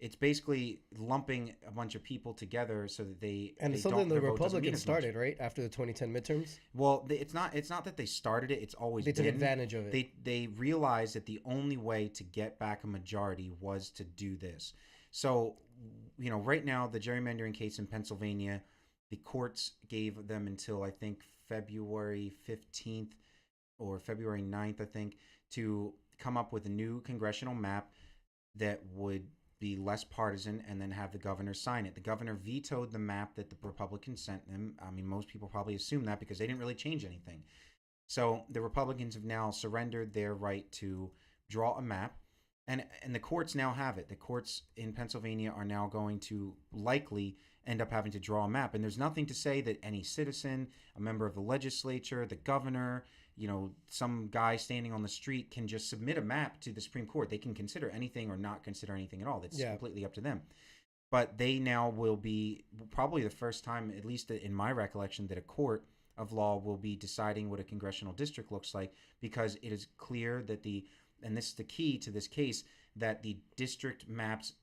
Speaker 1: It's basically lumping a bunch of people together so that
Speaker 2: and
Speaker 1: they
Speaker 2: it's something
Speaker 1: don't,
Speaker 2: the
Speaker 1: their vote doesn't mean
Speaker 2: Republicans
Speaker 1: as much.
Speaker 2: started right after the 2010 midterms.
Speaker 1: Well, it's not that they started it. It's always
Speaker 2: They took
Speaker 1: been.
Speaker 2: advantage of it.
Speaker 1: They realized that the only way to get back a majority was to do this. So, right now the gerrymandering case in Pennsylvania, the courts gave them until I think February 15th or February 9th, I think, to come up with a new congressional map that would be less partisan and then have the governor sign it. The governor vetoed the map that the Republicans sent him. I mean, most people probably assume that because they didn't really change anything. So the Republicans have now surrendered their right to draw a map, and the courts now have it. The courts in Pennsylvania are now going to likely end up having to draw a map, and there's nothing to say that any citizen, a member of the legislature, the governor, some guy standing on the street can just submit a map to the Supreme Court. They can consider anything or not consider anything at all. That's completely up to them. But they now will be probably the first time, at least in my recollection, that a court of law will be deciding what a congressional district looks like, because it is clear that and this is the key to this case, that the district maps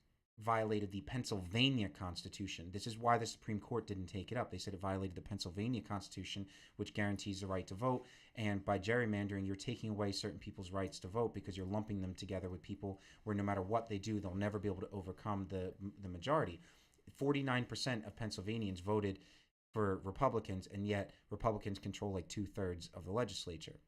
Speaker 1: violated the Pennsylvania Constitution. This is why the Supreme Court didn't take it up. They said it violated the Pennsylvania Constitution, which guarantees the right to vote. And by gerrymandering, you're taking away certain people's rights to vote because you're lumping them together with people where no matter what they do, they'll never be able to overcome the majority. 49% of Pennsylvanians voted for Republicans, and yet Republicans control like 2/3 of the legislature.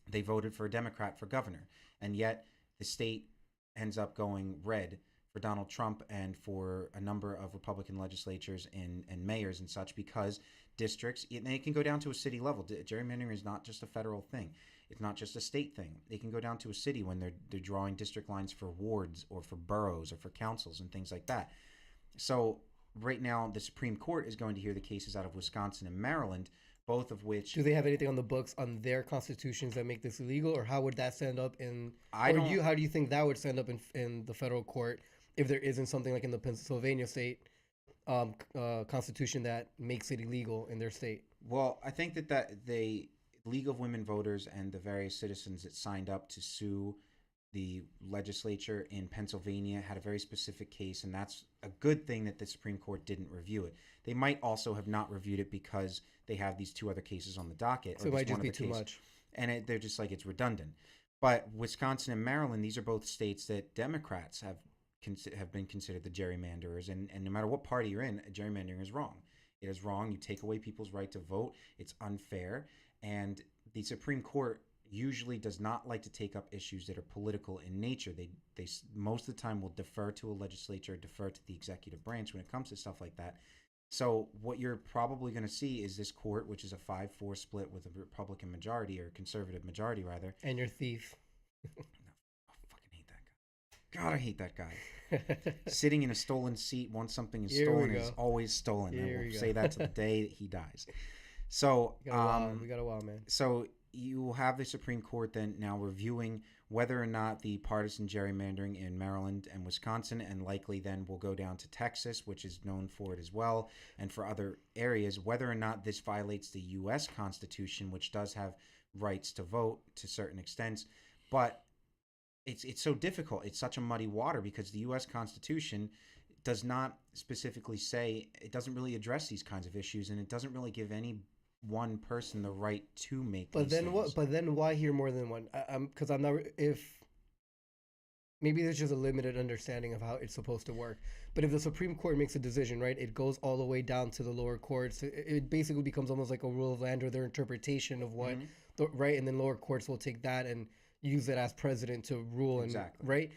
Speaker 1: They voted for a Democrat for governor, and yet the state ends up going red for Donald Trump and for a number of Republican legislatures and mayors and such, because districts, and it can go down to a city level. Gerrymandering is not just a federal thing. It's not just a state thing. They can go down to a city when they're drawing district lines for wards or for boroughs or for councils and things like that. So right now, the Supreme Court is going to hear the cases out of Wisconsin and Maryland, both of which...
Speaker 2: Do they have anything on the books on their constitutions that make this illegal, or how would that stand up how do you think that would stand up in the federal court if there isn't something like in the Pennsylvania state constitution that makes it illegal in their state?
Speaker 1: Well, I think that the League of Women Voters and the various citizens that signed up to sue the legislature in Pennsylvania had a very specific case, and that's a good thing that the Supreme Court didn't review it. They might also have not reviewed it because they have these two other cases on the docket.
Speaker 2: So it might just be too much.
Speaker 1: And they're just like, it's redundant. But Wisconsin and Maryland, these are both states that Democrats have been considered the gerrymanderers, and no matter what party you're in, gerrymandering is wrong. It is wrong. You take away people's right to vote. It's unfair, and the Supreme Court usually does not like to take up issues that are political in nature. They most of the time will defer to a legislature, defer to the executive branch when it comes to stuff like that. So what you're probably going to see is this court, which is a 5-4 split with a Republican majority, or conservative majority rather.
Speaker 2: And your thief.
Speaker 1: No, I fucking hate that guy. God, I hate that guy. Sitting in a stolen seat once something is
Speaker 2: Here we
Speaker 1: stolen is
Speaker 2: go.
Speaker 1: always stolen.
Speaker 2: Here
Speaker 1: I
Speaker 2: we
Speaker 1: will
Speaker 2: go.
Speaker 1: say that to the day that he dies. So,
Speaker 2: We got a while, man.
Speaker 1: so you will have the Supreme Court then now reviewing whether or not the partisan gerrymandering in Maryland and Wisconsin, and likely then will go down to Texas, which is known for it as well, and for other areas, whether or not this violates the U.S. Constitution, which does have rights to vote to certain extents. But it's so difficult. It's such a muddy water because the U.S. Constitution does not specifically say, it doesn't really address these kinds of issues, and it doesn't really give any one person the right to make
Speaker 2: But
Speaker 1: these
Speaker 2: then
Speaker 1: things.
Speaker 2: what? But then why hear more than one? Because I'm not. If maybe there's just a limited understanding of how it's supposed to work. But if the Supreme Court makes a decision, right, it goes all the way down to the lower courts. It basically becomes almost like a rule of land or their interpretation of what, right, and then lower courts will take that and use it as precedent to rule, and
Speaker 1: Exactly.
Speaker 2: right.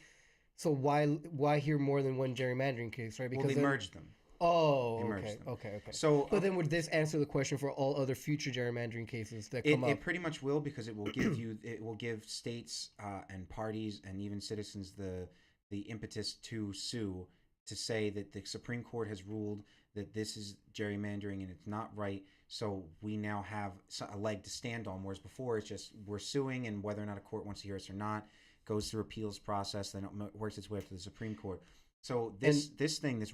Speaker 2: So why hear more than one gerrymandering case, right?
Speaker 1: Well,
Speaker 2: Because
Speaker 1: they
Speaker 2: then,
Speaker 1: merged them.
Speaker 2: oh,
Speaker 1: They merged
Speaker 2: okay,
Speaker 1: them.
Speaker 2: okay.
Speaker 1: So,
Speaker 2: But then would this answer the question for all other future gerrymandering cases that
Speaker 1: it,
Speaker 2: come up?
Speaker 1: it pretty much will, because it will give it will give states and parties and even citizens the impetus to sue, to say that the Supreme Court has ruled that this is gerrymandering and it's not right. So we now have a leg to stand on. Whereas before, it's just we're suing, and whether or not a court wants to hear us or not goes through appeals process, then it works its way up to the Supreme Court. So this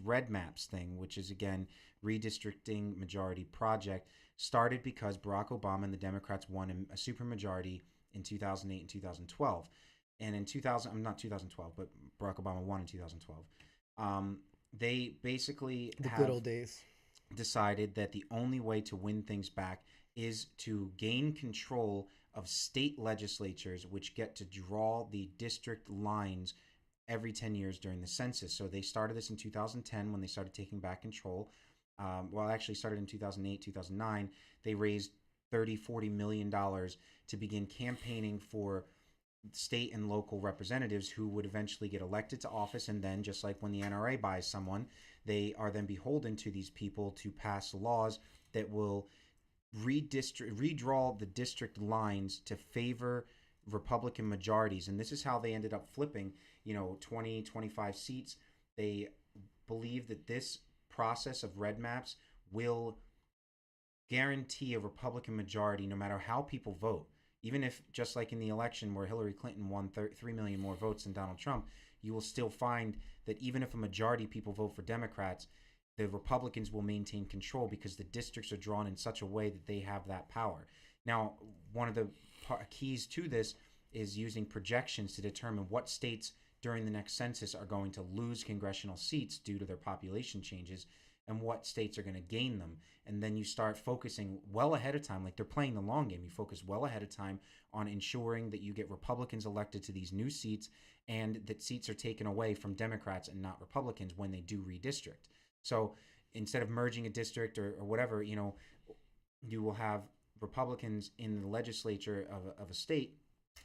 Speaker 1: red maps thing, which is again redistricting majority project, started because Barack Obama and the Democrats won a supermajority in 2008 and 2012. And in 2000, I'm not 2012, but Barack Obama won in 2012. They basically
Speaker 2: The good old days.
Speaker 1: decided that the only way to win things back is to gain control of state legislatures, which get to draw the district lines every 10 years during the census. So they started this in 2010 when they started taking back control. Well, actually started in 2008, 2009. They raised $30-40 million to begin campaigning for state and local representatives who would eventually get elected to office. And then, just like when the NRA buys someone, they are then beholden to these people to pass laws that will redraw the district lines to favor Republican majorities. And this is how they ended up flipping, 20, 25 seats. They believe that this process of red maps will guarantee a Republican majority no matter how people vote. Even if, just like in the election where Hillary Clinton won 3 million more votes than Donald Trump, you will still find that even if a majority of people vote for Democrats, the Republicans will maintain control because the districts are drawn in such a way that they have that power. Now, one of the keys to this is using projections to determine what states during the next census are going to lose congressional seats due to their population changes, and what states are going to gain them. And then you start focusing well ahead of time, like they're playing the long game. You focus well ahead of time on ensuring that you get Republicans elected to these new seats, and that seats are taken away from Democrats and not Republicans when they do redistrict. So instead of merging a district or whatever, you will have Republicans in the legislature of a state.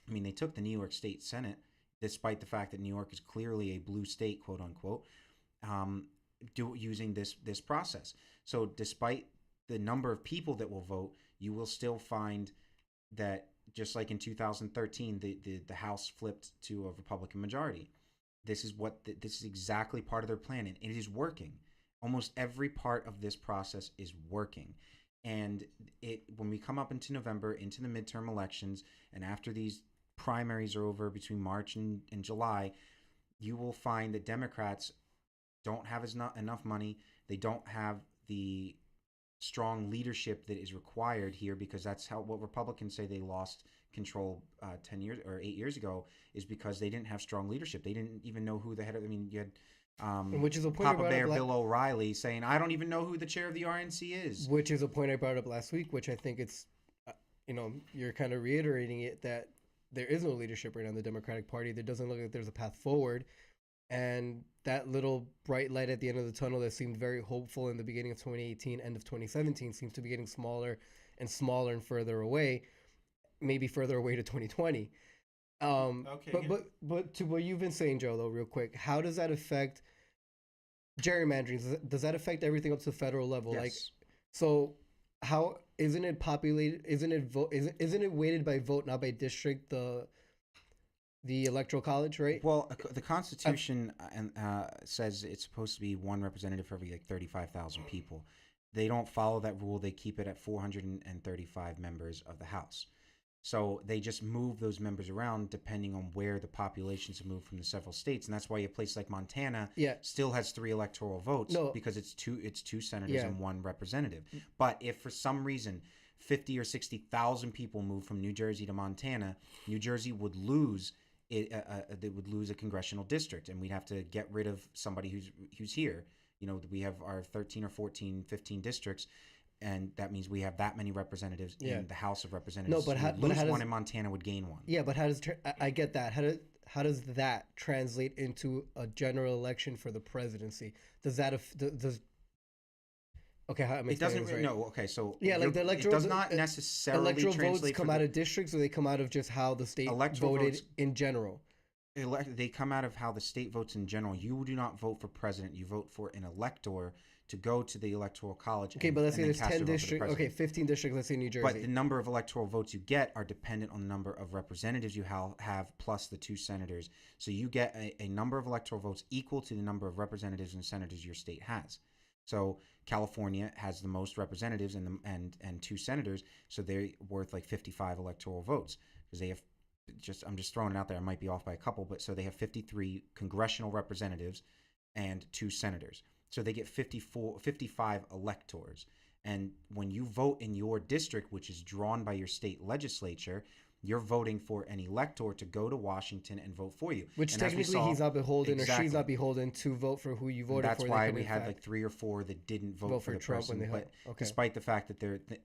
Speaker 1: I mean, they took the New York State Senate, despite the fact that New York is clearly a blue state, quote unquote, using this process. So despite the number of people that will vote, you will still find that, just like in 2013, the House flipped to a Republican majority. This is exactly part of their plan, and it is working. Almost every part of this process is working. And when we come up into November, into the midterm elections, and after these primaries are over between March and July, you will find that Democrats don't have enough money. They don't have the strong leadership that is required here, because that's what Republicans say they lost control 10 years or 8 years ago, is because they didn't have strong leadership. They didn't even know who the head of, you had
Speaker 2: which is a point
Speaker 1: Papa Bear Bill O'Reilly saying, I don't even know who the chair of the RNC is.
Speaker 2: Which is a point I brought up last week, which I think it's, you're kind of reiterating it, that there is no leadership right now in the Democratic Party. There doesn't look like there's a path forward. And that little bright light at the end of the tunnel that seemed very hopeful in the beginning of 2018, end of 2017, seems to be getting smaller and smaller and further away, maybe further away to 2020. But to what you've been saying, Joe, though, real quick, how does that affect gerrymandering? Does that affect everything up to the federal level?
Speaker 1: Yes.
Speaker 2: Like, so how isn't it populated? Isn't it weighted by vote, not by district? The the electoral college, right?
Speaker 1: Well, the Constitution says it's supposed to be one representative for every like 35,000 people. They don't follow that rule. They keep it at 435 members of the House. So they just move those members around depending on where the populations have moved from the several states, and that's why a place like Montana still has 3 electoral votes because it's two senators and 1 representative. But if for some reason 50 or 60,000 people move from New Jersey to Montana, New Jersey would lose they would lose a congressional district, and we'd have to get rid of somebody who's here. We have our 13 or 14, 15 districts. And that means we have that many representatives in the House of Representatives.
Speaker 2: No, but
Speaker 1: lose one in Montana would gain one.
Speaker 2: Yeah, but how does I get that? How does that translate into a general election for the presidency? Does that okay? How am I
Speaker 1: it doesn't.
Speaker 2: Right?
Speaker 1: No. Okay. So
Speaker 2: like the electoral.
Speaker 1: It does not necessarily
Speaker 2: electoral
Speaker 1: translate
Speaker 2: votes come out of districts, or they come out of just how the state voted votes, in general.
Speaker 1: They come out of how the state votes in general. You do not vote for president. You vote for an elector to go to the electoral college.
Speaker 2: Okay, but let's say there's 10 districts. Okay, 15 districts. Let's say New Jersey.
Speaker 1: But the number of electoral votes you get are dependent on the number of representatives you have plus the 2 senators. So you get a number of electoral votes equal to the number of representatives and senators your state has. So California has the most representatives and 2 senators, so they're worth like 55 electoral votes because they have I'm just throwing it out there. I might be off by a couple, but so they have 53 congressional representatives and 2 senators. So they get 55 electors. And when you vote in your district, which is drawn by your state legislature, you're voting for an elector to go to Washington and vote for you.
Speaker 2: Which
Speaker 1: and
Speaker 2: technically he's not beholden or she's not beholden to vote for who you voted for.
Speaker 1: That's why we had like 3 or 4 that didn't vote for the Trump person. Despite the fact that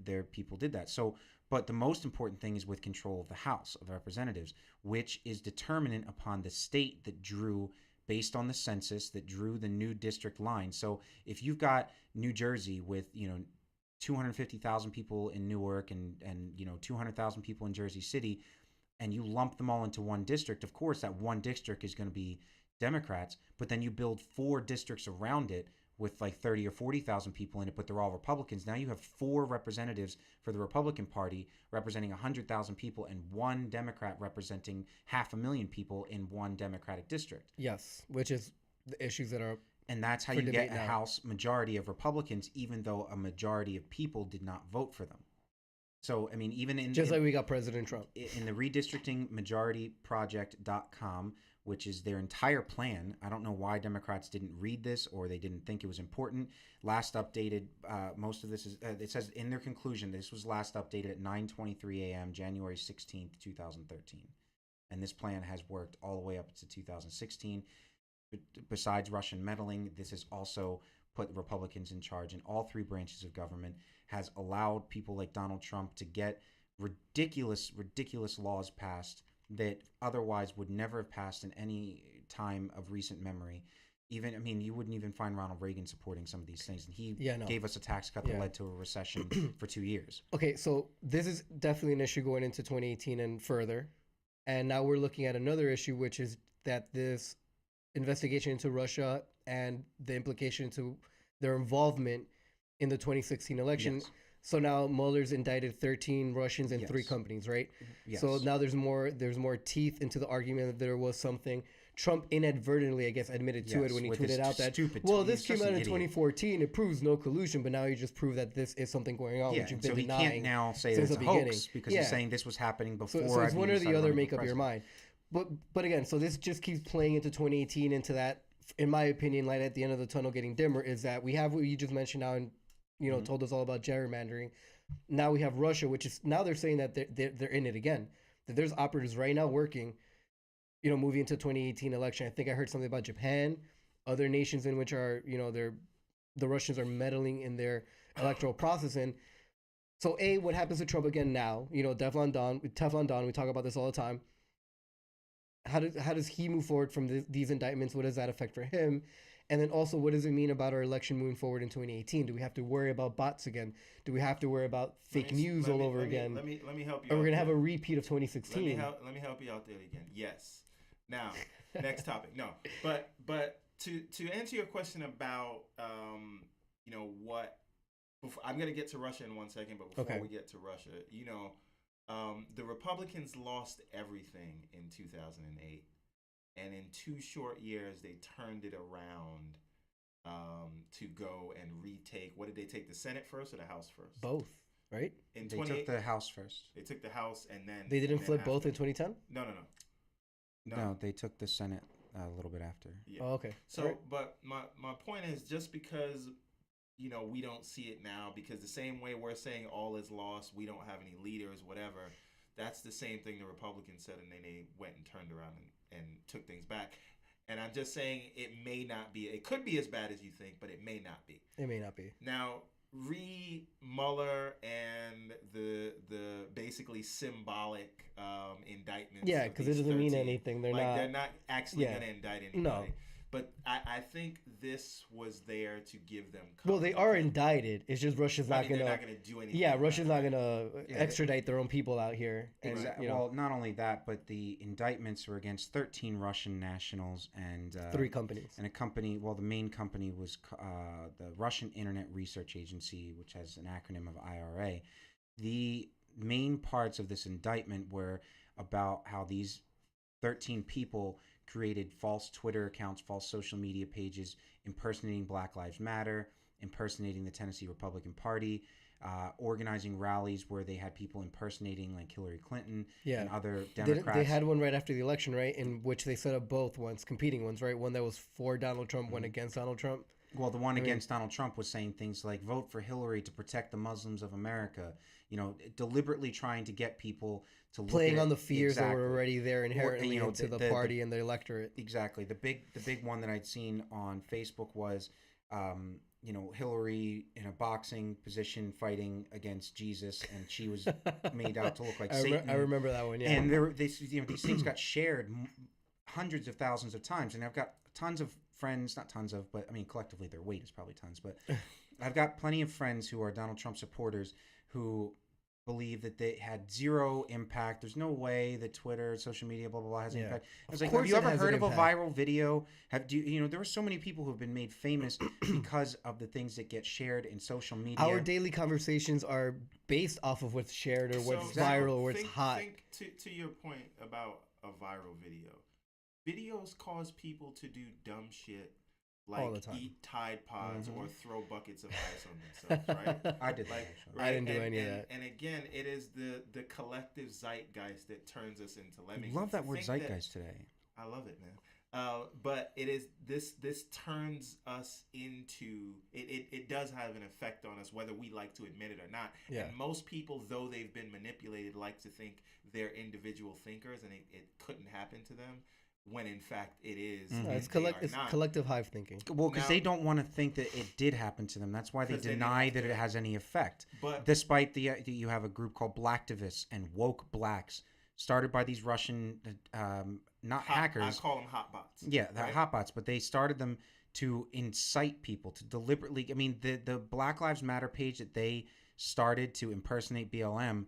Speaker 1: their people did that. So, but the most important thing is with control of the House of Representatives, which is determinant upon the state that drew based on the census that drew the new district line. So if you've got New Jersey with 250,000 people in Newark and 200,000 people in Jersey City, and you lump them all into one district, of course that one district is going to be Democrats, but then you build 4 districts around it with like 30 or 40,000 people in it, but they're all Republicans. Now you have 4 representatives for the Republican Party representing 100,000 people and 1 Democrat representing 500,000 people in 1 Democratic district.
Speaker 2: Yes, which is the issues that are.
Speaker 1: And that's how you get a House majority of Republicans, even though a majority of people did not vote for them. So, I mean, even
Speaker 2: like we got President Trump.
Speaker 1: In the redistrictingmajorityproject.com, which is their entire plan. I don't know why Democrats didn't read this or they didn't think it was important. Last updated, most of this is, it says in their conclusion, this was last updated at 9:23 a.m., January 16th, 2013. And this plan has worked all the way up to 2016. Besides Russian meddling, this has also put Republicans in charge in all 3 branches of government, has allowed people like Donald Trump to get ridiculous laws passed that otherwise would never have passed in any time of recent memory. Even, I mean, you wouldn't even find Ronald Reagan supporting some of these things. And he gave us a tax cut that led to a recession for 2 years.
Speaker 2: Okay, so this is definitely an issue going into 2018 and further. And now we're looking at another issue, which is that this investigation into Russia and the implication to their involvement in the 2016 election. Yes. So now Mueller's indicted 13 Russians and 3 companies, right? Yes. So now there's more teeth into the argument that there was something. Trump inadvertently, I guess, admitted to it when he tweeted out that, this came out in 2014. It proves no collusion, but now you just prove that this is something going on, which you've been denying.
Speaker 1: So he can't now say it's a hoax because he's saying this was happening before.
Speaker 2: So it's one or the other, make up your mind. But again, so this just keeps playing into 2018, into that, in my opinion, light at the end of the tunnel getting dimmer, is that we have what you just mentioned now and told us all about gerrymandering. Now we have Russia, which is, now they're saying that they're in it again. That there's operatives right now working, moving into 2018 election. I think I heard something about Japan, other nations in which are, the Russians are meddling in their electoral processing. So what happens to Trump again now? Teflon Don, we talk about this all the time. How does he move forward from these indictments? What does that affect for him? And then also, what does it mean about our election moving forward in 2018? Do we have to worry about bots again? Do we have to worry about fake news all over again?
Speaker 3: Let me help you.
Speaker 2: Are we gonna have a repeat of 2016?
Speaker 3: Let me help you out there again. Yes. Now, next topic. No, but to answer your question about what. I'm gonna get to Russia in 1 second, but before we get to Russia, The Republicans lost everything in 2008, and in 2 short years they turned it around to go and retake. What did they take? The Senate first or the House first?
Speaker 2: Both, right?
Speaker 3: In
Speaker 1: They took the House first.
Speaker 3: They took the House, and then
Speaker 2: They didn't
Speaker 3: and then
Speaker 2: flip both
Speaker 3: after-
Speaker 2: in 2010.
Speaker 3: No.
Speaker 1: No, they took the Senate a little bit after.
Speaker 3: Yeah.
Speaker 2: Oh, okay.
Speaker 3: So,
Speaker 2: Alright.
Speaker 3: but my point is, just because we don't see it now, because the same way we're saying all is lost, we don't have any leaders, whatever. That's the same thing the Republicans said, and then they went and turned around and took things back. And I'm just saying it may not be. It could be as bad as you think, but it may not be.
Speaker 2: It may not be.
Speaker 3: Now, Mueller and the basically symbolic indictments.
Speaker 2: Yeah, because it doesn't mean anything. They're not
Speaker 3: actually going to indict anybody.
Speaker 2: No.
Speaker 3: But I think this was there to give them.
Speaker 2: Well, they are indicted. It's just Russia's not
Speaker 3: they're
Speaker 2: gonna.
Speaker 3: not going to do anything.
Speaker 2: Yeah, Russia's not gonna
Speaker 1: Yeah,
Speaker 2: extradite their own people out here. And,
Speaker 1: Exactly. Well, not only that, but the indictments were against 13 Russian nationals and
Speaker 2: 3 companies.
Speaker 1: And a company. Well, the main company was the Russian Internet Research Agency, which has an acronym of IRA. The main parts of this indictment were about how these 13 people created false Twitter accounts, false social media pages, impersonating Black Lives Matter, impersonating the Tennessee Republican Party, organizing rallies where they had people impersonating like Hillary Clinton and other Democrats.
Speaker 2: They had one right after the election, right, in which they set up both ones, competing ones, right? One that was for Donald Trump, one against Donald Trump.
Speaker 1: Well, the one against Donald Trump was saying things like "vote for Hillary to protect the Muslims of America." Deliberately trying to get people to
Speaker 2: playing
Speaker 1: look
Speaker 2: on the fears that were already there inherently
Speaker 1: Or,
Speaker 2: into the party and the electorate.
Speaker 1: Exactly. The big one that I'd seen on Facebook was, Hillary in a boxing position fighting against Jesus, and she was made out to look like Satan.
Speaker 2: I remember that one. Yeah.
Speaker 1: And these things got shared hundreds of thousands of times, and I've got tons of friends, not tons of, but I mean collectively their weight is probably tons, but I've got plenty of friends who are Donald Trump supporters who believe that they had zero impact. There's no way that Twitter, social media, blah blah blah has impact. I was like, have you ever heard of a viral video? There were so many people who have been made famous because of the things that get shared in social media.
Speaker 2: Our daily conversations are based off of what's shared or what's viral or what's hot.
Speaker 3: Think to your point about a viral video. Videos cause people to do dumb shit like
Speaker 2: all the time.
Speaker 3: Eat Tide Pods or throw buckets of ice on themselves, right?
Speaker 1: I did
Speaker 3: like,
Speaker 1: that.
Speaker 3: Right?
Speaker 2: I didn't do any of that.
Speaker 3: And again, it is the collective zeitgeist that turns us into lemmings.
Speaker 1: I love that word zeitgeist today.
Speaker 3: I love it, man. But it is this turns us into it does have an effect on us whether we like to admit it or not.
Speaker 2: Yeah.
Speaker 3: And most people, though they've been manipulated, like to think they're individual thinkers and it couldn't happen to them. When in fact it is.
Speaker 2: It's collective hive thinking.
Speaker 1: Well, because they don't want to think that it did happen to them. That's why they deny that it has any effect.
Speaker 3: But
Speaker 1: despite you have a group called Blacktivists and woke blacks, started by these Russian hackers.
Speaker 3: I call them hotbots.
Speaker 1: Yeah, they're hotbots, but they started them to incite people to deliberately. I mean, the Black Lives Matter page that they started to impersonate BLM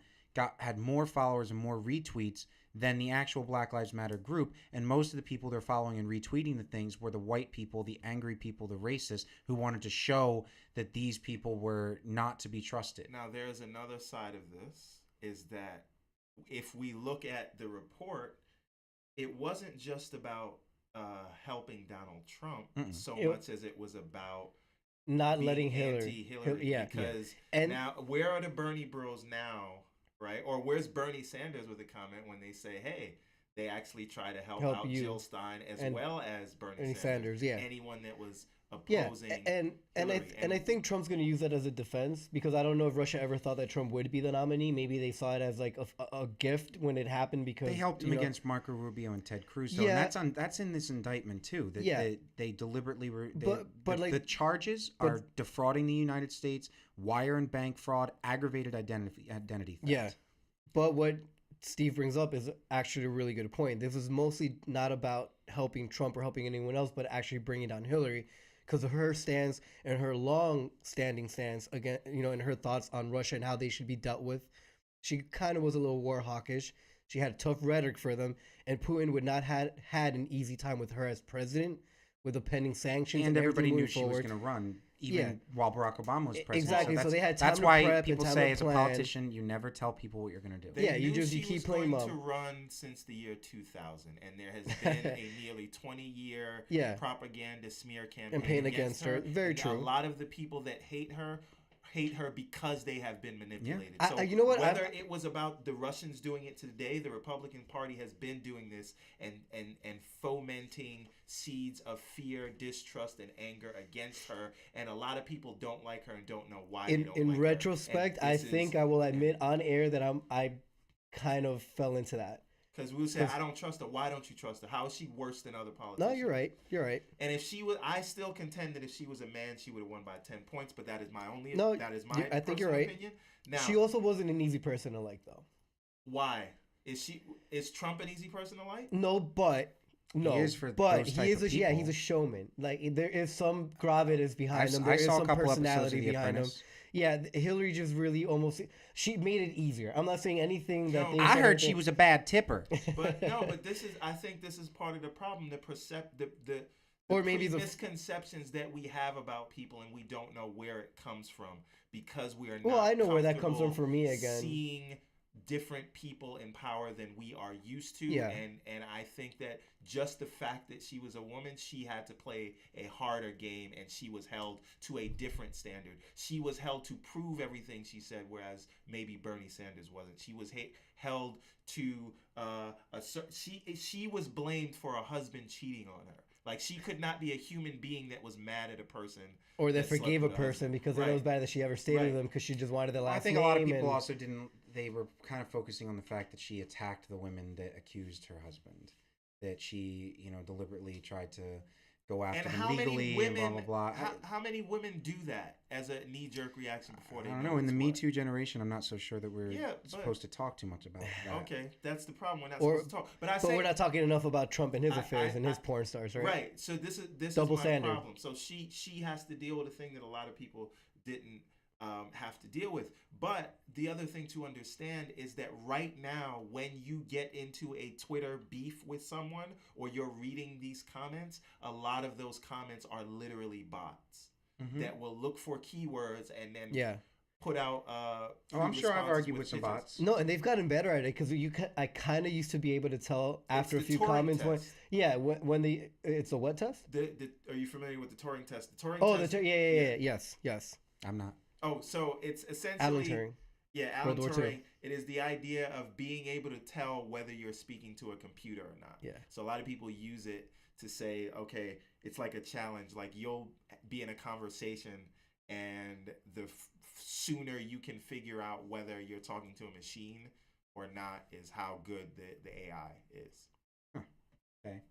Speaker 1: had more followers and more retweets than the actual Black Lives Matter group. And most of the people they're following and retweeting the things were the white people, the angry people, the racists who wanted to show that these people were not to be trusted.
Speaker 3: Now, there's another side of this, is that if we look at the report, it wasn't just about helping Donald Trump so much as it was about
Speaker 2: not letting
Speaker 3: Hillary.
Speaker 2: Yeah.
Speaker 3: Because
Speaker 2: and
Speaker 3: now, where are the Bernie bros now? Right? Or where's Bernie Sanders with a comment when they say, hey, they actually try to help out
Speaker 2: you.
Speaker 3: Jill Stein as well as Bernie
Speaker 2: Sanders. Yeah.
Speaker 3: Anyone that was opposing
Speaker 2: and I think Trump's going to use that as a defense, because I don't know if Russia ever thought that Trump would be the nominee. Maybe they saw it as like a gift when it happened, because
Speaker 1: they helped him against Marco Rubio and Ted Cruz.
Speaker 2: Yeah.
Speaker 1: And that's in this indictment too. They deliberately the charges are defrauding the United States, wire and bank fraud, aggravated identity theft.
Speaker 2: Yeah, but what Steve brings up is actually a really good point. This is mostly not about helping Trump or helping anyone else, but actually bringing down Hillary, because of her stance and her long-standing stance again, and her thoughts on Russia and how they should be dealt with. She kind of was a little war hawkish. She had tough rhetoric for them, and Putin would not had an easy time with her as president, with the pending sanctions.
Speaker 1: And everybody knew
Speaker 2: she
Speaker 1: was going to run, even while Barack Obama was president.
Speaker 2: Exactly. So they had time
Speaker 1: that's
Speaker 2: to
Speaker 1: why
Speaker 2: prep
Speaker 1: people
Speaker 2: and time
Speaker 1: say
Speaker 2: to
Speaker 1: as a
Speaker 2: plan.
Speaker 1: politician, you never tell people what you're going to do.
Speaker 3: They
Speaker 2: you
Speaker 3: knew
Speaker 2: keep
Speaker 3: was
Speaker 2: playing
Speaker 3: going
Speaker 2: mom.
Speaker 3: to run since the year 2000, and there has been a nearly 20-year propaganda smear campaign
Speaker 2: against her. Very
Speaker 3: and
Speaker 2: true.
Speaker 3: A lot of the people that hate her because they have been manipulated.
Speaker 2: Yeah.
Speaker 3: So
Speaker 2: you know what?
Speaker 3: Whether it was about the Russians doing it today, the Republican Party has been doing this and fomenting seeds of fear, distrust, and anger against her. And a lot of people don't like her and don't know why.
Speaker 2: In retrospect, I think I will admit on air that I kind of fell into that.
Speaker 3: Because we would say, I don't trust her. Why don't you trust her? How is she worse than other politicians?
Speaker 2: No, you're right. You're right.
Speaker 3: And if she was, I still contend that if she was a man, she would have won by 10 points. But that is my only.
Speaker 2: No,
Speaker 3: that is my.
Speaker 2: I think you're right.
Speaker 3: Opinion. Now,
Speaker 2: she also wasn't an easy person to like, though.
Speaker 3: Why is Trump an easy person to like?
Speaker 2: No, but. No,
Speaker 1: he is for
Speaker 2: but
Speaker 1: those type of people.
Speaker 2: he's a showman. Like there is some gravitas behind him. There is
Speaker 1: saw
Speaker 2: some
Speaker 1: a couple
Speaker 2: personality
Speaker 1: episodes of The
Speaker 2: behind him.
Speaker 1: Apprentice.
Speaker 2: Yeah, Hillary just really she made it easier. I'm not saying anything that they
Speaker 1: I heard she was a bad tipper.
Speaker 3: But I think this is part of the problem. The
Speaker 2: or maybe the
Speaker 3: misconceptions that we have about people, and we don't know where it comes from because we are not.
Speaker 2: Well, I know where that comes from for me again.
Speaker 3: Seeing different people in power than we are used to, and I think that just the fact that she was a woman, she had to play a harder game, and she was held to a different standard. She was held to prove everything she said, whereas maybe Bernie Sanders wasn't. She was held to she was blamed for a husband cheating on her. Like, she could not be a human being that was mad at a person.
Speaker 2: Or that forgave a person because it was bad that she ever stayed with them because she just wanted the last name.
Speaker 1: I think a lot of people also didn't, they were kind of focusing on the fact that she attacked the women that accused her husband. That she, deliberately tried to go after them legally and blah, blah, blah.
Speaker 3: How many women do that as a knee-jerk reaction before they
Speaker 1: I don't know. In the Me Too generation, I'm not so sure that we're supposed to talk too much about that.
Speaker 3: Okay, that's the problem. We're not supposed to talk. But
Speaker 2: we're not talking enough about Trump and his affairs and his porn stars, right?
Speaker 3: Right. So this is
Speaker 2: double
Speaker 3: my
Speaker 2: standard.
Speaker 3: problem. So she has to deal with a thing that a lot of people didn't have to deal with. But the other thing to understand is that right now, when you get into a Twitter beef with someone or you're reading these comments, a lot of those comments are literally bots that will look for keywords and then put out.
Speaker 1: I'm sure I've argued with some bots.
Speaker 2: No, and they've gotten better at it because I kind of used to be able to tell after a few
Speaker 3: Turing
Speaker 2: comments
Speaker 3: test.
Speaker 2: when it's a what test?
Speaker 3: Are you familiar with the Turing test? The Turing test.
Speaker 2: Yes.
Speaker 1: I'm not.
Speaker 3: Oh, so it's essentially
Speaker 2: Alan Turing.
Speaker 3: Yeah, Alan
Speaker 2: World
Speaker 3: Turing. It is the idea of being able to tell whether you're speaking to a computer or not.
Speaker 2: Yeah.
Speaker 3: So a lot of people use it to say, okay, it's like a challenge. Like, you'll be in a conversation, and the sooner you can figure out whether you're talking to a machine or not is how good the AI is.
Speaker 1: Huh. Okay.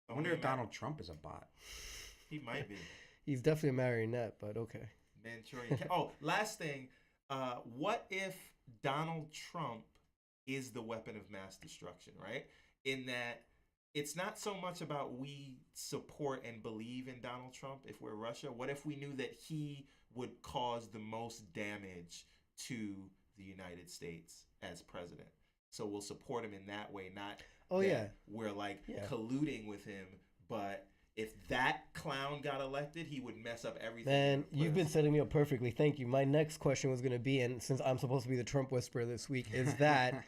Speaker 1: I wonder if Donald Trump is a bot.
Speaker 3: He might be.
Speaker 2: He's definitely a marionette, but okay.
Speaker 3: Manchurian. Last thing. What if Donald Trump is the weapon of mass destruction, right? In that it's not so much about we support and believe in Donald Trump if we're Russia. What if we knew that he would cause the most damage to the United States as president? So we'll support him in that way, not we're like colluding with him, but if that clown got elected, he would mess up everything.
Speaker 2: Man, you've been setting me up perfectly. Thank you. My next question was going to be, and since I'm supposed to be the Trump whisperer this week, is that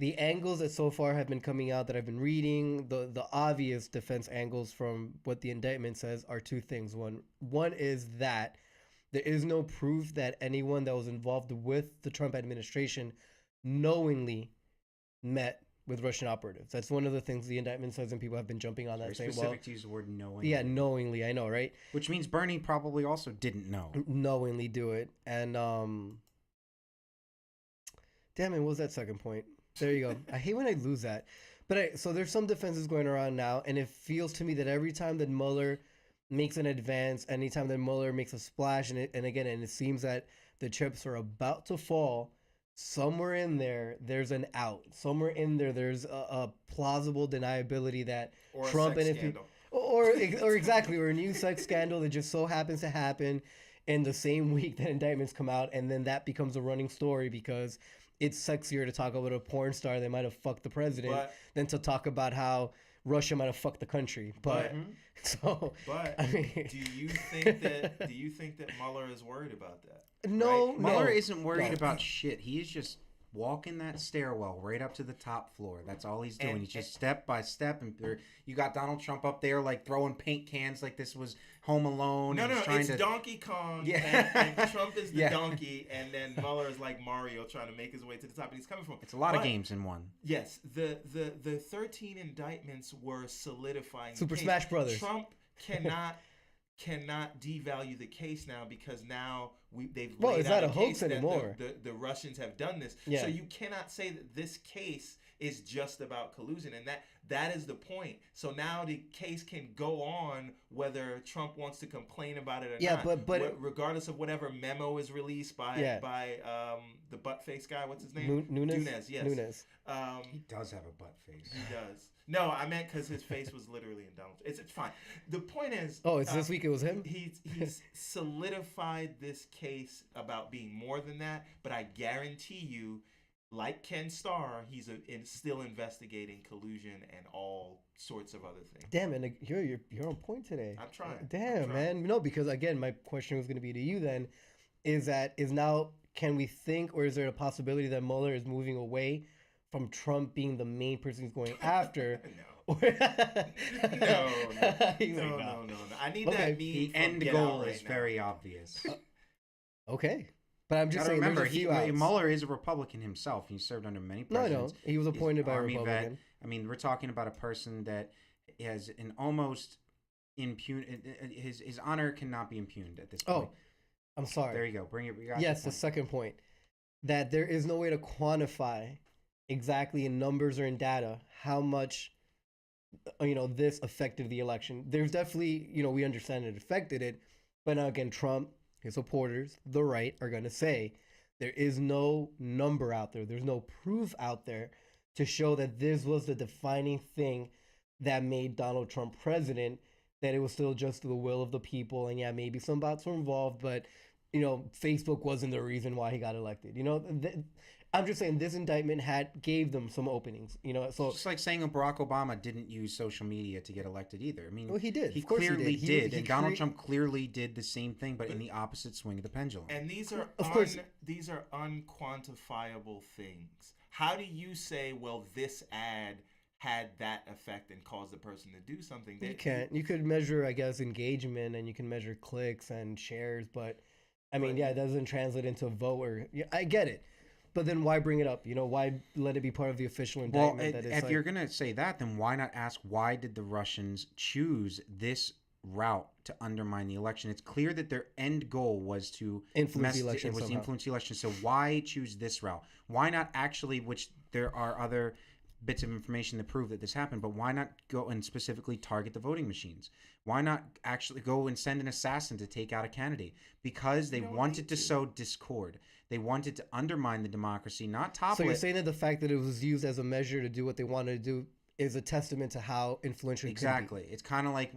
Speaker 2: the angles that so far have been coming out that I've been reading, the obvious defense angles from what the indictment says are two things. One is that there is no proof that anyone that was involved with the Trump administration knowingly met with Russian operatives. That's one of the things the indictment says, and people have been jumping on that.
Speaker 1: Very specific to use the word knowingly.
Speaker 2: Yeah, knowingly. I know, right?
Speaker 1: Which means Bernie probably also didn't know.
Speaker 2: Knowingly do it. And, damn it, what was that second point? There you go. I hate when I lose that. But so there's some defenses going around now, and it feels to me that every time that Mueller makes an advance, anytime that Mueller makes a splash, and it seems that the chips are about to fall, somewhere in there, there's an out. Somewhere in there, there's a plausible deniability that
Speaker 3: or
Speaker 2: Trump
Speaker 3: a sex
Speaker 2: and
Speaker 3: scandal.
Speaker 2: or exactly, or a new sex scandal that just so happens to happen in the same week that indictments come out, and then that becomes a running story because it's sexier to talk about a porn star that might have fucked the president than to talk about how Russia might have fucked the country. But so,
Speaker 3: But
Speaker 2: I mean,
Speaker 3: do you think that Mueller is worried about that?
Speaker 2: no,
Speaker 3: Right?
Speaker 1: Mueller
Speaker 2: no,
Speaker 1: isn't worried
Speaker 2: no.
Speaker 1: about shit. He is just walking that stairwell right up to the top floor. That's all he's doing.
Speaker 3: And-
Speaker 1: He's just step by step, and you got Donald Trump up there like throwing paint cans like this was Home Alone.
Speaker 3: No,
Speaker 1: and
Speaker 3: no,
Speaker 1: he's trying
Speaker 3: it's
Speaker 1: to...
Speaker 3: Donkey Kong,
Speaker 1: Yeah.
Speaker 3: and Trump is the
Speaker 1: Yeah.
Speaker 3: donkey, and then Mueller is like Mario trying to make his way to the top, and he's coming from.
Speaker 1: It's a lot of
Speaker 3: But,
Speaker 1: games in one.
Speaker 3: Yes, the 13 indictments were solidifying. the
Speaker 2: Super
Speaker 3: case.
Speaker 2: Smash Brothers.
Speaker 3: Trump cannot devalue the case now because now they've
Speaker 2: Well,
Speaker 3: laid
Speaker 2: it's
Speaker 3: out
Speaker 2: not a
Speaker 3: case
Speaker 2: hoax
Speaker 3: that
Speaker 2: anymore.
Speaker 3: The Russians have done this.
Speaker 2: Yeah.
Speaker 3: So you cannot say that this case is just about collusion, and that is the point. So now the case can go on whether Trump wants to complain about it or
Speaker 2: Yeah,
Speaker 3: not.
Speaker 2: but
Speaker 3: regardless of whatever memo is released by the butt face guy, what's his name?
Speaker 2: Nunes.
Speaker 3: Yes.
Speaker 2: Nunes.
Speaker 1: He does have a butt face.
Speaker 3: He does. No, I meant because his face was literally in Donald. It's fine. The point is.
Speaker 2: Oh, it's this week. It was him.
Speaker 3: He's solidified this case about being more than that, but I guarantee you, like Ken Starr, he's still investigating collusion and all sorts of other things.
Speaker 2: Damn, and you're on point today.
Speaker 3: I'm trying.
Speaker 2: Damn,
Speaker 3: I'm trying.
Speaker 2: man. No, because again, my question was going to be to you then, is now can we think, or is there a possibility that Mueller is moving away from Trump being the main person he's going after?
Speaker 3: No.
Speaker 2: no.
Speaker 3: No. I need
Speaker 2: Okay.
Speaker 3: that meme.
Speaker 1: The
Speaker 3: from
Speaker 1: end
Speaker 3: Get
Speaker 1: goal
Speaker 3: Out
Speaker 1: is
Speaker 3: right
Speaker 1: very obvious.
Speaker 2: Okay. But I'm just
Speaker 1: Gotta
Speaker 2: saying,
Speaker 1: remember,
Speaker 2: there's a few outs.
Speaker 1: Mueller is a Republican himself. He served under many
Speaker 2: No, I
Speaker 1: presidents.
Speaker 2: know. He was
Speaker 1: He's
Speaker 2: appointed by a
Speaker 1: Army
Speaker 2: Republican.
Speaker 1: vet. I mean, we're talking about a person that has an almost his honor cannot be impugned at this point.
Speaker 2: Oh, I'm sorry.
Speaker 1: There you go. Bring it. We got
Speaker 2: Yes, the second point, that there is no way to quantify exactly in numbers or in data how much this affected the election. There's definitely, we understand it affected it, but now again, Trump, his supporters, the right, are going to say there is no number out there, there's no proof out there to show that this was the defining thing that made Donald Trump president, that it was still just the will of the people, and yeah, maybe some bots were involved, but Facebook wasn't the reason why he got elected. I'm just saying this indictment gave them some openings. So
Speaker 1: just like saying Barack Obama didn't use social media to get elected either. I mean,
Speaker 2: well, he did.
Speaker 1: He
Speaker 2: Of course
Speaker 1: clearly
Speaker 2: he did.
Speaker 1: and Donald Trump clearly did the same thing, but in the opposite swing of the pendulum.
Speaker 3: And these are these are unquantifiable things. How do you say, well, this ad had that effect and caused the person to do something?
Speaker 2: You can't. You could measure, I guess, engagement, and you can measure clicks and shares, but I mean, it doesn't translate into a vote. I get it. But then why bring it up? Why let it be part of the official indictment?
Speaker 1: Well, if you're going to say that, then why not ask why did the Russians choose this route to undermine the election? It's clear that their end goal was to
Speaker 2: influence the election.
Speaker 1: It was
Speaker 2: somehow.
Speaker 1: influence the election. So why choose this route? Why not actually, which there are other bits of information that prove that this happened, but why not go and specifically target the voting machines? Why not actually go and send an assassin to take out a candidate? Because they wanted to sow discord. They wanted to undermine the democracy, not topple it.
Speaker 2: So you're saying that the fact that it was used as a measure to do what they wanted to do is a testament to how influential it could be.
Speaker 1: It's kind of like,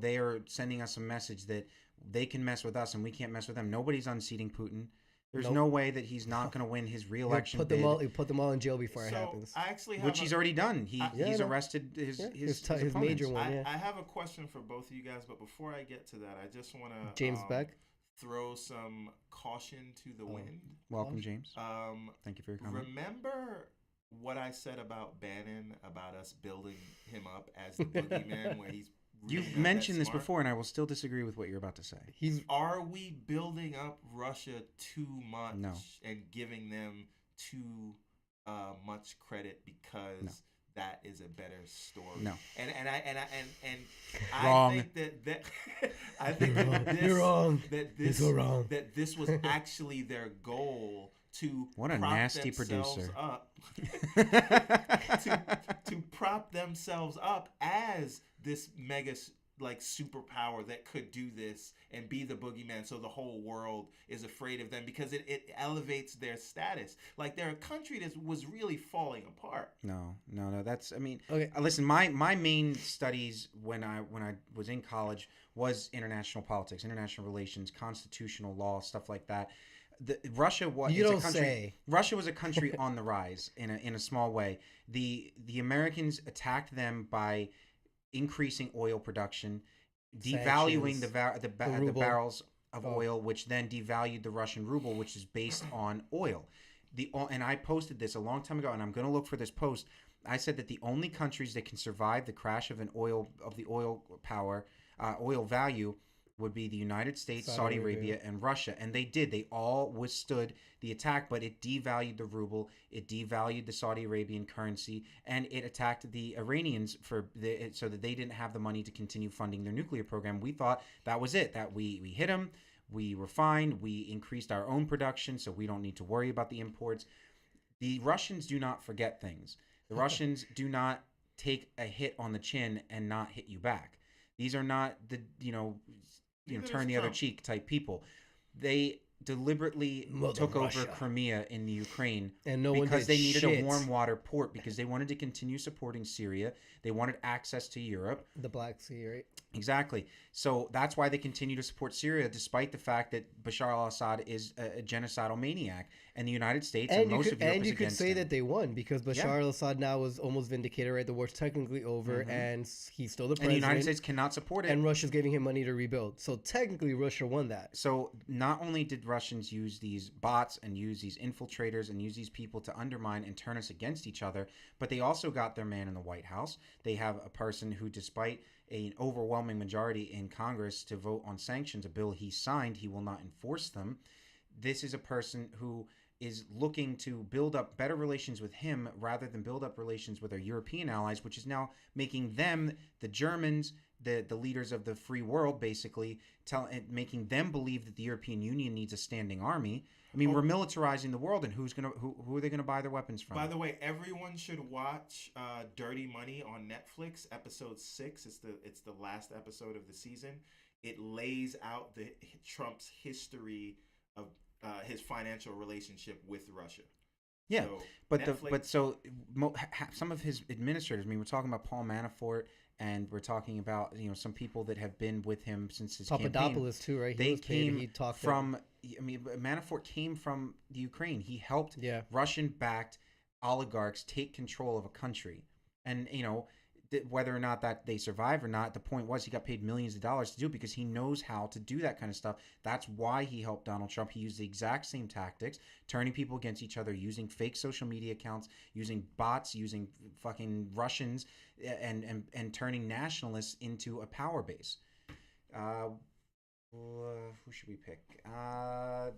Speaker 1: they are sending us a message that they can mess with us and we can't mess with them. Nobody's unseating Putin. There's no way that he's not going to win his re-election bid.
Speaker 2: He'll put them all in jail before it happens.
Speaker 3: I actually have
Speaker 1: which he's already done. He's arrested his
Speaker 2: major one.
Speaker 3: I have a question for both of you guys, but before I get to that, I just want to
Speaker 2: James Beck,
Speaker 3: throw some caution to the wind.
Speaker 1: Welcome, James. Thank you for your comment.
Speaker 3: Remember what I said about Bannon, about us building him up as the boogeyman, where he's really
Speaker 1: You've mentioned this before, and I will still disagree with what you're about to say.
Speaker 3: Are we building up Russia too much and giving them too much credit because that is a better story?
Speaker 1: No.
Speaker 3: And
Speaker 1: Wrong.
Speaker 3: I think that I think that this,
Speaker 2: you're wrong.
Speaker 3: You're so wrong. That this was actually their goal to
Speaker 1: what a nasty producer
Speaker 3: up, to prop themselves up as this mega superpower that could do this and be the boogeyman, so the whole world is afraid of them because it elevates their status. Like, they're a country that was really falling apart.
Speaker 1: No. That's,
Speaker 2: okay.
Speaker 1: Listen, my main studies when I was in college was international politics, international relations, constitutional law, stuff like that. Russia was
Speaker 2: You
Speaker 1: it's a
Speaker 2: don't
Speaker 1: country.
Speaker 2: say.
Speaker 1: Russia was a country on the rise in a small way. The Americans attacked them by increasing oil production, devaluing
Speaker 2: Sanctions, the
Speaker 1: the
Speaker 2: ruble.
Speaker 1: barrels of
Speaker 2: Oh.
Speaker 1: oil, which then devalued the Russian ruble, which is based on oil. And I posted this a long time ago, and I'm going to look for this post. I said that the only countries that can survive the crash of the oil value would be the United States, Saudi Arabia, and Russia. And they did. They all withstood the attack, but it devalued the ruble, it devalued the Saudi Arabian currency, and it attacked the Iranians so that they didn't have the money to continue funding their nuclear program. We thought that was it, that we hit them, we were fine, we increased our own production, so we don't need to worry about the imports. The Russians do not forget things. The Russians do not take a hit on the chin and not hit you back. These are not the turn the other cheek type people. They deliberately took over Crimea in the Ukraine because they needed a warm water port, because they wanted to continue supporting Syria. They wanted access to Europe.
Speaker 2: The Black Sea, right?
Speaker 1: Exactly. So that's why they continue to support Syria, despite the fact that Bashar al-Assad is a genocidal maniac, and the United States and most of Europe is against him. And you could
Speaker 2: say that they won, because Bashar al-Assad now is almost vindicated, right? The war's technically over, and he's still the president.
Speaker 1: And the United States cannot support it.
Speaker 2: And Russia's giving him money to rebuild. So technically, Russia won that.
Speaker 1: So not only did Russians use these bots and use these infiltrators and use these people to undermine and turn us against each other, but they also got their man in the White House. They have a person who, despite an overwhelming majority in Congress to vote on sanctions, a bill he signed, he will not enforce them. This is a person who is looking to build up better relations with him rather than build up relations with our European allies, which is now making them, the Germans, the leaders of the free world, basically, making them believe that the European Union needs a standing army. I mean, we're militarizing the world, and who are they gonna buy their weapons from?
Speaker 3: By the way, everyone should watch Dirty Money on Netflix, episode 6. It's the last episode of the season. It lays out Trump's history of his financial relationship with Russia.
Speaker 1: Yeah, so some of his administrators. I mean, we're talking about Paul Manafort, and we're talking about some people that have been with him since his
Speaker 2: Papadopoulos too, right?
Speaker 1: Manafort came from the Ukraine. He helped Russian-backed oligarchs take control of a country, and whether or not that they survive or not, the point was he got paid millions of dollars to do it because he knows how to do that kind of stuff. That's why he helped Donald Trump. He used the exact same tactics, turning people against each other, using fake social media accounts, using bots, using fucking Russians, and turning nationalists into a power base. Who should we pick? The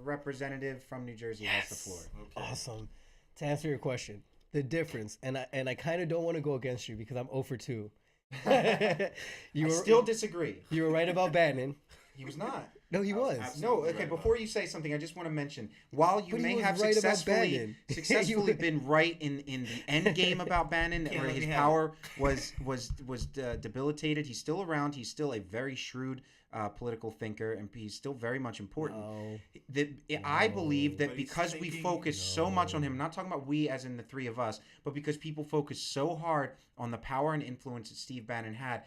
Speaker 1: representative from New Jersey has the floor.
Speaker 2: Okay. Awesome. To answer your question, the difference, and I kind of don't want to go against you because I'm 0 for 2.
Speaker 1: I still disagree.
Speaker 2: You were right about Bannon.
Speaker 1: He was not.
Speaker 2: No, he was.
Speaker 1: No, okay, before you say something, I just want to mention, while you may have successfully been right in the end game about Bannon, where his power was debilitated, he's still around. He's still a very shrewd political thinker, and he's still very much important. I believe that because we focus so much on him, I'm not talking about we as in the three of us, but because people focus so hard on the power and influence that Steve Bannon had,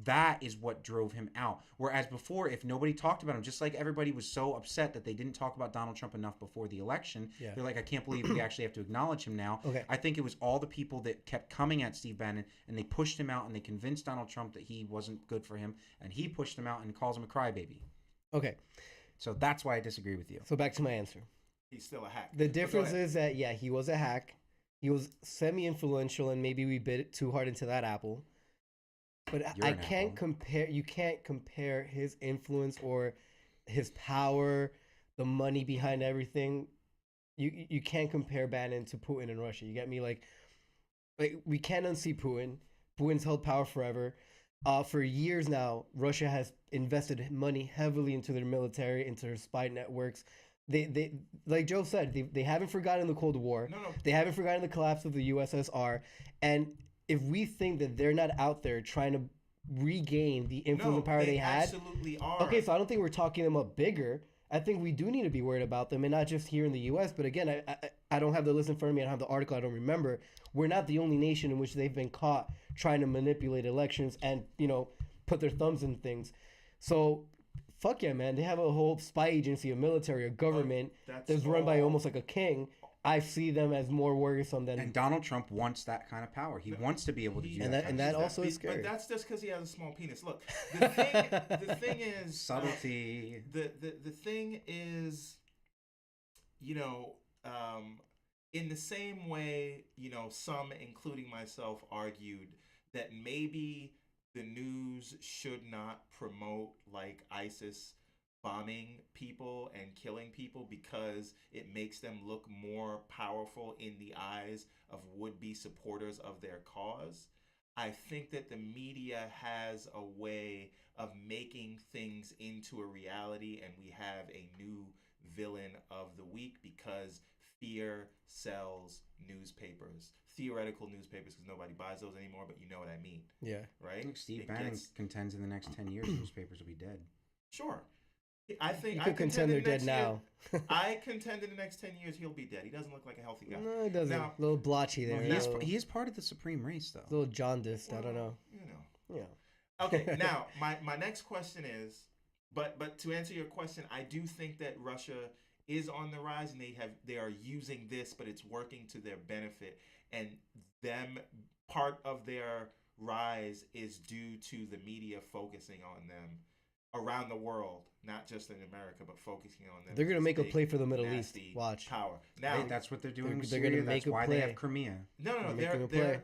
Speaker 1: that is what drove him out. Whereas before, if nobody talked about him, just like everybody was so upset that they didn't talk about Donald Trump enough before the election, they're like, I can't believe we actually have to acknowledge him now. I think it was all the people that kept coming at Steve Bannon, and they pushed him out, and they convinced Donald Trump that he wasn't good for him, and he pushed him out and calls him a crybaby.
Speaker 2: Okay.
Speaker 1: So that's why I disagree with you.
Speaker 2: So back to my answer.
Speaker 3: He's still a hack.
Speaker 2: The difference is that, he was a hack. He was semi-influential, and maybe we bit too hard into that apple. But I can't compare. You can't compare his influence or his power, the money behind everything. You can't compare Bannon to Putin in Russia. You get me? Like we can't unsee Putin. Putin's held power forever. For years now, Russia has invested money heavily into their military, into their spy networks. They like Joe said, they haven't forgotten the Cold War.
Speaker 3: No.
Speaker 2: They haven't forgotten the collapse of the USSR. And if we think that they're not out there trying to regain the influence and power they had,
Speaker 3: absolutely are.
Speaker 2: Okay, so I don't think we're talking them up bigger. I think we do need to be worried about them, and not just here in the U.S. But again, I don't have the list in front of me. I don't have the article. I don't remember. We're not the only nation in which they've been caught trying to manipulate elections and put their thumbs in things. So fuck yeah, man. They have a whole spy agency, a military, a government that's run by almost like a king. I see them as more worrisome than.
Speaker 1: And Donald Trump wants that kind of power. He wants to be able to do
Speaker 2: and
Speaker 1: that.
Speaker 2: And that also is scary.
Speaker 3: But that's just because he has a small penis. Look, the thing is
Speaker 1: subtlety.
Speaker 3: The thing is, you know, in the same way, you know, some, including myself, argued that maybe the news should not promote like ISIS bombing people and killing people because it makes them look more powerful in the eyes of would-be supporters of their cause. I think that the media has a way of making things into a reality, and we have a new villain of the week because fear sells newspapers, theoretical newspapers, because nobody buys those anymore, but you know what I mean.
Speaker 2: Yeah.
Speaker 3: Right?
Speaker 1: Steve Bannon contends in the next 10 years newspapers will be dead.
Speaker 3: Sure. I think
Speaker 2: you could contend they're dead now.
Speaker 3: I contend in the next 10 years he'll be dead. He doesn't look like a healthy guy.
Speaker 2: No, he doesn't. A little blotchy there.
Speaker 1: He is part of the supreme race, though.
Speaker 2: A little jaundiced. I don't know.
Speaker 3: You know.
Speaker 2: Yeah.
Speaker 3: Okay. Now, my next question is, but to answer your question, I do think that Russia is on the rise, and they are using this, but it's working to their benefit, and them part of their rise is due to the media focusing on them around the world, not just in America, but focusing on them.
Speaker 2: They're gonna make a play for the Middle East. Watch.
Speaker 3: Power. Now
Speaker 1: that's what they're doing.
Speaker 2: They're gonna make a play.
Speaker 1: That's why they have Crimea.
Speaker 3: No,
Speaker 2: they're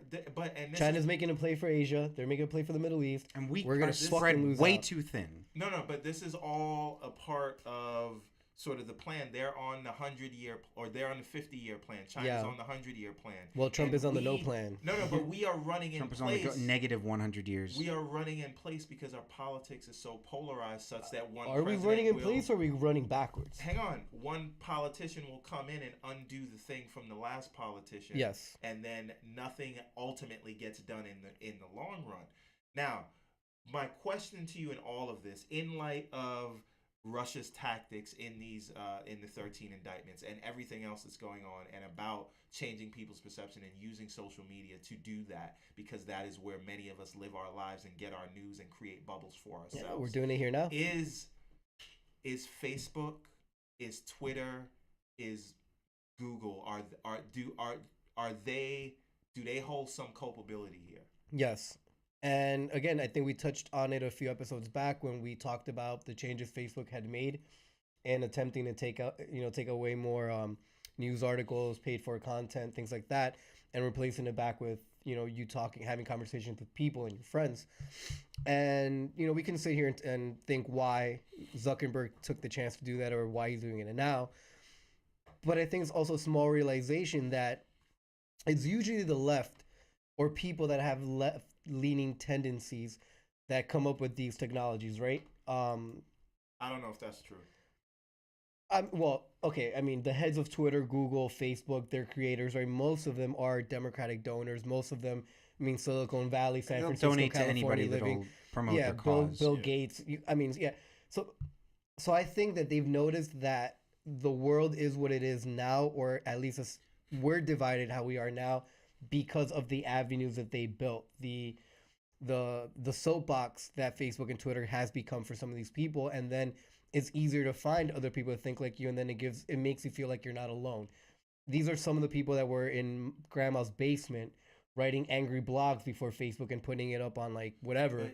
Speaker 2: China's making a play for Asia. They're making a play for the Middle East,
Speaker 1: and we're
Speaker 2: gonna
Speaker 1: spread way too thin.
Speaker 3: No, but this is all a part of sort of the plan. They're on the 100-year, or they're on the 50-year plan. China's on the 100-year plan.
Speaker 2: Well, Trump is on the no plan.
Speaker 3: No, but we are running in place.
Speaker 1: Trump is on the negative 100 years.
Speaker 3: We are running in place because our politics is so polarized such that one
Speaker 2: Are we running in place or are we running backwards?
Speaker 3: Hang on. One politician will come in and undo the thing from the last politician.
Speaker 2: Yes.
Speaker 3: And then nothing ultimately gets done in the long run. Now, my question to you in all of this, in light of Russia's tactics in these in the 13 indictments and everything else that's going on, and about changing people's perception and using social media to do that, because that is where many of us live our lives and get our news and create bubbles for ourselves.
Speaker 2: Yeah, we're doing it here now.
Speaker 3: Is Facebook, is Twitter, is Google, do they hold some culpability here?
Speaker 2: Yes. And again, I think we touched on it a few episodes back when we talked about the changes Facebook had made and attempting to take away more news articles, paid for content, things like that, and replacing it back with, you talking, having conversations with people and your friends. And, we can sit here and think why Zuckerberg took the chance to do that or why he's doing it now. But I think it's also a small realization that it's usually the left or people that have left-leaning tendencies that come up with these technologies, right?
Speaker 3: I don't know if that's true.
Speaker 2: Well, okay. I mean, the heads of Twitter, Google, Facebook, their creators, right? Most of them are Democratic donors. Most of them, Silicon Valley, San Francisco,
Speaker 1: donate
Speaker 2: California,
Speaker 1: to anybody that'll promote their cause.
Speaker 2: Bill Gates. So I think that they've noticed that the world is what it is now, or at least we're divided how we are now, because of the avenues that they built, the soapbox that Facebook and Twitter has become for some of these people, and then it's easier to find other people that think like you, and then it makes you feel like you're not alone. These are some of the people that were in grandma's basement writing angry blogs before Facebook and putting it up on like whatever.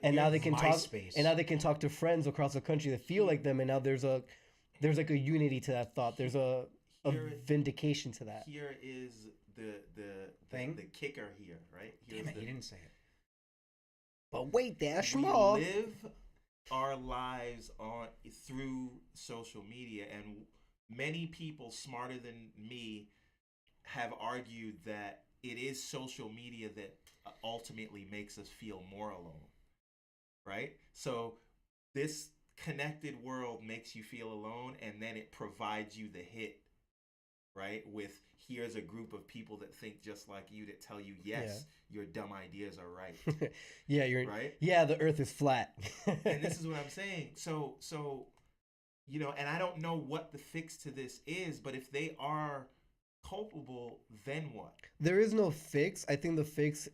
Speaker 2: Now they can
Speaker 1: MySpace.
Speaker 2: Now they can talk to friends across the country that feel like them, and now there's like a unity to that thought. There's a vindication to that.
Speaker 3: Here is the kicker here, right?
Speaker 1: Damn it, he didn't say it.
Speaker 2: But wait, they're
Speaker 3: we
Speaker 2: small.
Speaker 3: live our lives through social media, and many people smarter than me have argued that it is social media that ultimately makes us feel more alone, right? So this connected world makes you feel alone, and then it provides you the hit, right? With here's a group of people that think just like you, that tell you, yes, your dumb ideas are right.
Speaker 2: Yeah, you're
Speaker 3: right.
Speaker 2: Yeah, the earth is flat.
Speaker 3: And this is what I'm saying. So, and I don't know what the fix to this is, but if they are culpable, then what?
Speaker 2: There is no fix. I think the fix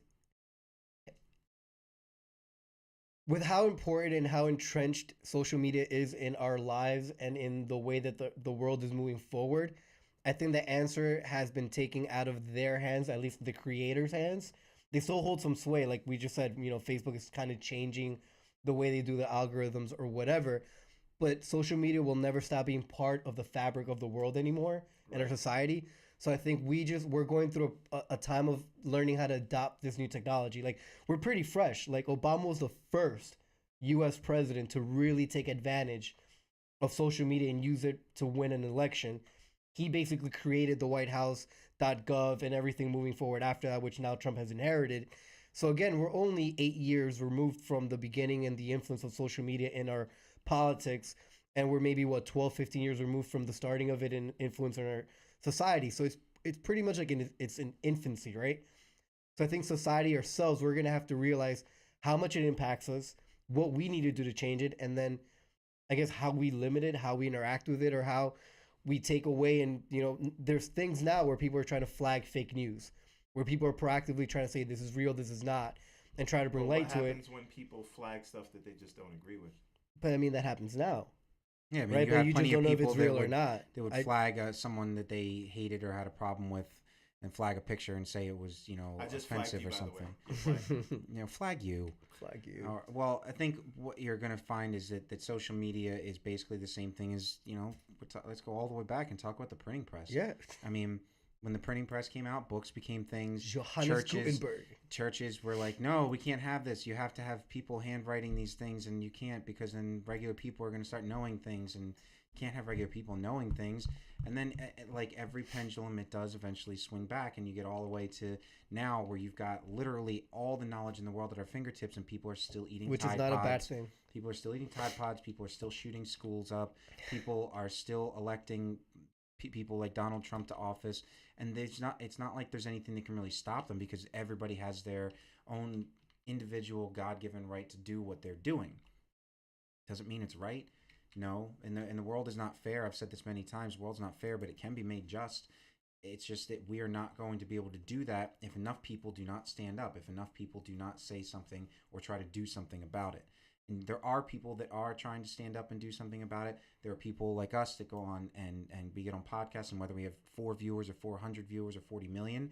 Speaker 2: with how important and how entrenched social media is in our lives and in the way that the world is moving forward, I think the answer has been taken out of their hands, at least the creators' hands. They still hold some sway. Like we just said, Facebook is kind of changing the way they do the algorithms or whatever. But social media will never stop being part of the fabric of the world anymore and our
Speaker 3: Right.
Speaker 2: society. So I think we're going through a time of learning how to adopt this new technology. Like we're pretty fresh. Like Obama was the first U.S. president to really take advantage of social media and use it to win an election. He basically created the White House.gov and everything moving forward after that, which now Trump has inherited. So again, we're only 8 years removed from the beginning and the influence of social media in our politics. And we're maybe 12, 15 years removed from the starting of it in influence in our society. So it's pretty much like it's an infancy, right? So I think society ourselves, we're gonna have to realize how much it impacts us, what we need to do to change it, and then I guess how we limit it, how we interact with it, or how we take away. And there's things now where people are trying to flag fake news, where people are proactively trying to say this is real, this is not, and try to bring
Speaker 3: But
Speaker 2: light
Speaker 3: what
Speaker 2: to it.
Speaker 3: happens when people flag stuff that they just don't agree with?
Speaker 2: But I mean that happens now,
Speaker 1: Yeah, I mean,
Speaker 2: right?
Speaker 1: you
Speaker 2: But
Speaker 1: have
Speaker 2: you just
Speaker 1: plenty of
Speaker 2: don't know if
Speaker 1: people
Speaker 2: it's real or not.
Speaker 1: that would
Speaker 2: I
Speaker 1: flag someone that they hated or had a problem with, and flag a picture and say it was
Speaker 3: I just flagged
Speaker 1: offensive
Speaker 3: you,
Speaker 1: or
Speaker 3: by the way.
Speaker 1: something.
Speaker 3: Just flagged
Speaker 1: Flag you.
Speaker 2: flag you.
Speaker 1: Well, I think what you're gonna find is that social media is basically the same thing as let's go all the way back and talk about the printing press.
Speaker 2: Yeah,
Speaker 1: I mean, when the printing press came out, books became things.
Speaker 2: Johannes Gutenberg.
Speaker 1: Churches were like, no, we can't have this. You have to have people handwriting these things, and you can't, because then regular people are going to start knowing things, and you can't have regular people knowing things. And then, like every pendulum, it does eventually swing back, and you get all the way to now, where you've got literally all the knowledge in the world at our fingertips, and people are still eating
Speaker 2: Which
Speaker 1: Tide
Speaker 2: is not
Speaker 1: Pods.
Speaker 2: a bad thing.
Speaker 1: People are still eating Tide Pods. People are still shooting schools up. People are still electing people like Donald Trump to office, and it's not like there's anything that can really stop them, because everybody has their own individual God-given right to do what they're doing. Doesn't mean it's right. No, and the world is not fair. I've said this many times. The world's not fair, but it can be made just. It's just that we are not going to be able to do that if enough people do not stand up, if enough people do not say something or try to do something about it. And there are people that are trying to stand up and do something about it. There are people like us that go on and we get on podcasts, and whether we have 4 viewers or 400 viewers or 40 million,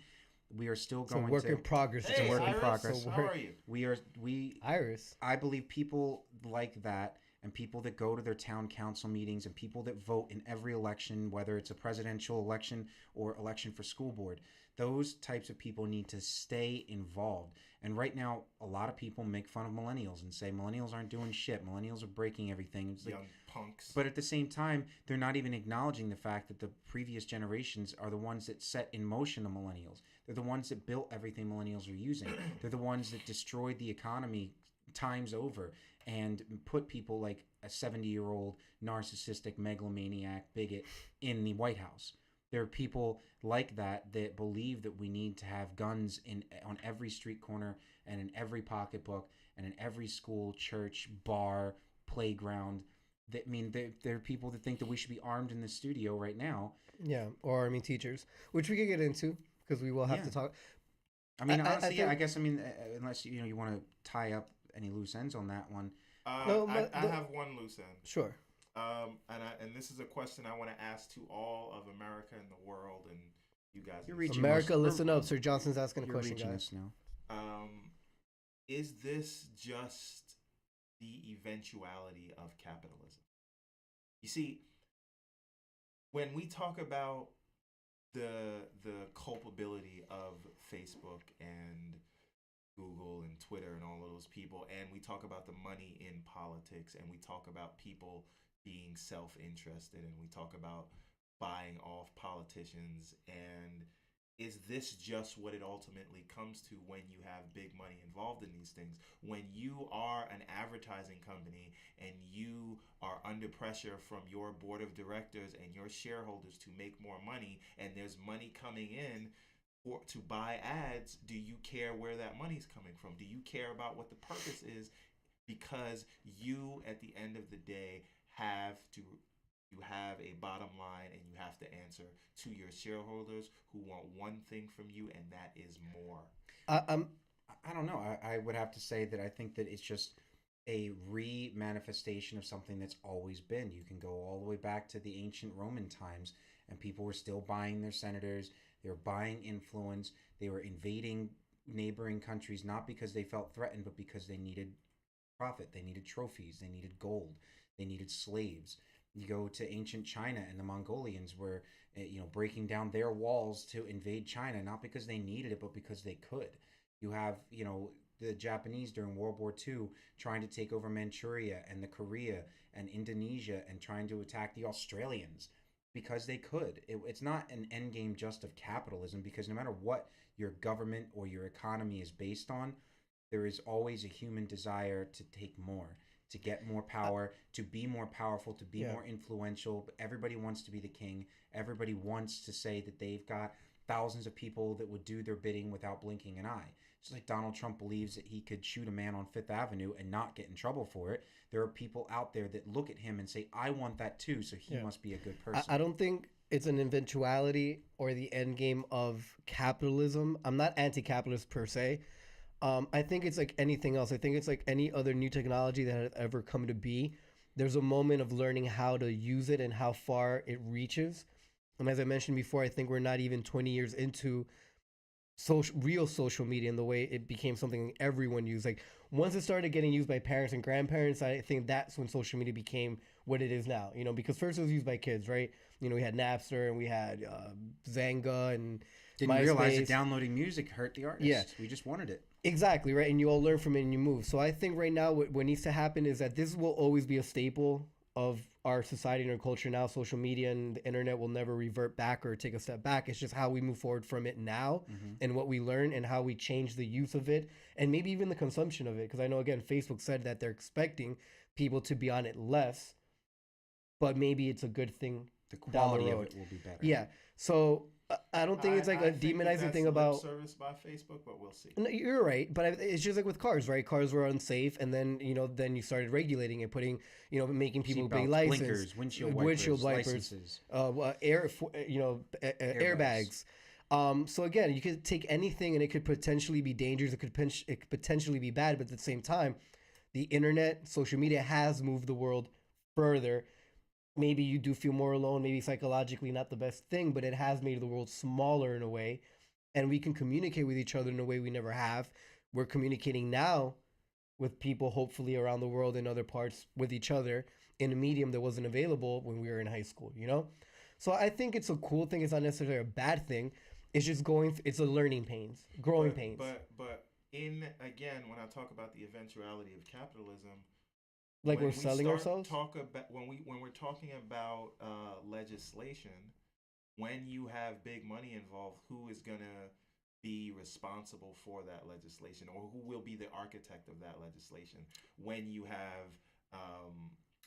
Speaker 1: we are still going to...
Speaker 2: It's a work in progress.
Speaker 3: Hey,
Speaker 1: It's a work in
Speaker 3: Iris,
Speaker 1: progress.
Speaker 3: how are you?
Speaker 2: Iris.
Speaker 1: I believe people like that, and people that go to their town council meetings, and people that vote in every election, whether it's a presidential election or election for school board, those types of people need to stay involved. And right now, a lot of people make fun of millennials and say millennials aren't doing shit. Millennials are breaking everything. It's like,
Speaker 3: Young punks.
Speaker 1: but at the same time, they're not even acknowledging the fact that the previous generations are the ones that set in motion the millennials. They're the ones that built everything millennials are using. They're the ones that destroyed the economy times over and put people like a 70-year-old narcissistic megalomaniac bigot in the White House. There are people like that that believe that we need to have guns on every street corner and in every pocketbook and in every school, church, bar, playground. That mean there are people that think that we should be armed in the studio right now.
Speaker 2: Yeah, or army teachers, which we could get into because we will have to talk.
Speaker 1: I mean, honestly, I guess, I mean, unless you want to tie up any loose ends on that one.
Speaker 2: No,
Speaker 3: I have one loose end.
Speaker 2: Sure.
Speaker 3: And this is a question I want to ask to all of America and the world, and you guys.
Speaker 1: You're reaching
Speaker 2: America, listen up. Sir Johnson's asking a question,
Speaker 1: reaching
Speaker 2: guys.
Speaker 1: us now.
Speaker 3: Is this just the eventuality of capitalism? You see, when we talk about the culpability of Facebook and Google and Twitter and all of those people, and we talk about the money in politics, and we talk about people being self-interested, and we talk about buying off politicians, and is this just what it ultimately comes to when you have big money involved in these things? When you are an advertising company and you are under pressure from your board of directors and your shareholders to make more money, and there's money coming in to buy ads, do you care where that money's coming from? Do you care about what the purpose is? Because you, at the end of the day, you have a bottom line, and you have to answer to your shareholders who want one thing from you, and that is more.
Speaker 1: I don't know. I would have to say that I think that it's just a re-manifestation of something that's always been. You can go all the way back to the ancient Roman times, and people were still buying their senators. They were buying influence. They were invading neighboring countries not because they felt threatened, but because they needed profit. They needed trophies. They needed gold. They needed slaves. You go to ancient China, and the Mongolians were, breaking down their walls to invade China, not because they needed it, but because they could. You have, the Japanese during World War II trying to take over Manchuria and the Korea and Indonesia and trying to attack the Australians because they could. It's not an end game just of capitalism, because no matter what your government or your economy is based on, there is always a human desire to take more, to get more power, to be more powerful, to be more influential. Everybody wants to be the king. Everybody wants to say that they've got thousands of people that would do their bidding without blinking an eye. Just like Donald Trump believes that he could shoot a man on Fifth Avenue and not get in trouble for it, there are people out there that look at him and say, I want that too, so he must be a good person.
Speaker 2: I don't think it's an eventuality or the end game of capitalism. I'm not anti-capitalist per se. I think it's like anything else. I think it's like any other new technology that has ever come to be. There's a moment of learning how to use it and how far it reaches. And as I mentioned before, I think we're not even 20 years into real social media in the way it became something everyone used. Like once it started getting used by parents and grandparents, I think that's when social media became what it is now. Because first it was used by kids, right? We had Napster and we had Zanga and
Speaker 1: didn't
Speaker 2: MySpace.
Speaker 1: Realize that downloading music hurt the artist. Yeah. We just wanted it.
Speaker 2: Exactly, right? And you all learn from it and you move. So I think right now what needs to happen is that this will always be a staple of our society and our culture now. Social media and the internet will never revert back or take a step back. It's just how we move forward from it now and what we learn and how we change the use of it and maybe even the consumption of it. Because I know, again, Facebook said that they're expecting people to be on it less, but maybe it's a good thing.
Speaker 1: The quality of it will be better.
Speaker 2: Yeah. So I don't think it's like a demonizing thing about
Speaker 3: service by Facebook, but we'll see.
Speaker 2: No, you're right, but it's just like with cars, right? Cars were unsafe, and then then you started regulating it, putting making people pay license,
Speaker 1: blinkers, windshield wipers, licenses,
Speaker 2: airbags. So again, you could take anything, and it could potentially be dangerous. It could potentially be bad, but at the same time, the internet, social media has moved the world further. Maybe you do feel more alone, maybe psychologically not the best thing, but it has made the world smaller in a way, and we can communicate with each other in a way we never have. We're communicating now with people, hopefully around the world in other parts, with each other in a medium that wasn't available when we were in high school, So I think it's a cool thing. It's not necessarily a bad thing. It's just it's a learning pains, growing pains.
Speaker 3: But again, when I talk about the eventuality of capitalism,
Speaker 2: like we're selling ourselves.
Speaker 3: When we're talking about legislation, when you have big money involved, who is gonna be responsible for that legislation, or who will be the architect of that legislation? When you have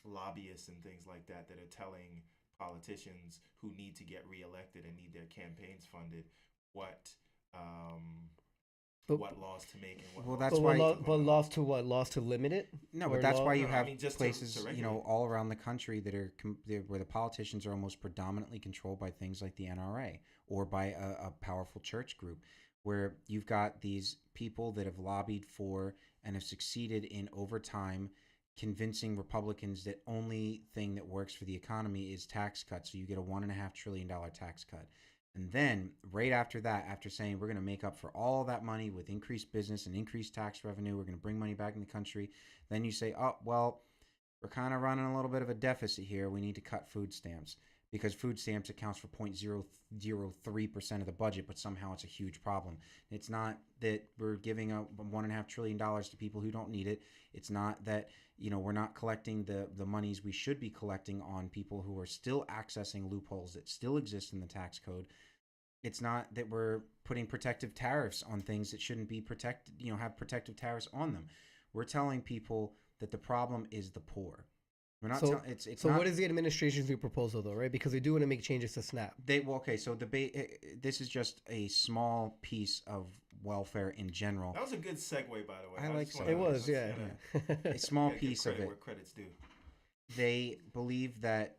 Speaker 3: lobbyists and things like that that are telling politicians who need to get reelected and need their campaigns funded what laws to make and what
Speaker 2: laws to what? Laws to limit it?
Speaker 1: No, but that's why you have places, all around the country that are where the politicians are almost predominantly controlled by things like the NRA or by a powerful church group, where you've got these people that have lobbied for and have succeeded in over time convincing Republicans that only thing that works for the economy is tax cuts. So you get a $1.5 trillion tax cut. And then right after that, after saying we're going to make up for all that money with increased business and increased tax revenue, we're going to bring money back in the country, then you say, oh, well, we're kind of running a little bit of a deficit here. We need to cut food stamps, because food stamps accounts for 0.003% of the budget, but somehow it's a huge problem. It's not that we're giving up $1.5 trillion to people who don't need it. It's not that we're not collecting the monies we should be collecting on people who are still accessing loopholes that still exist in the tax code. It's not that we're putting protective tariffs on things that shouldn't be protected, have protective tariffs on them. We're telling people that the problem is the poor. We're not.
Speaker 2: So what is the administration's new proposal, though, right? Because they do want to make changes to SNAP.
Speaker 1: So this is just a small piece of welfare in general.
Speaker 3: That was a good segue, by the way.
Speaker 1: I like
Speaker 2: it was, yeah.
Speaker 1: A small piece of it.
Speaker 3: Where credit's due.
Speaker 1: They believe that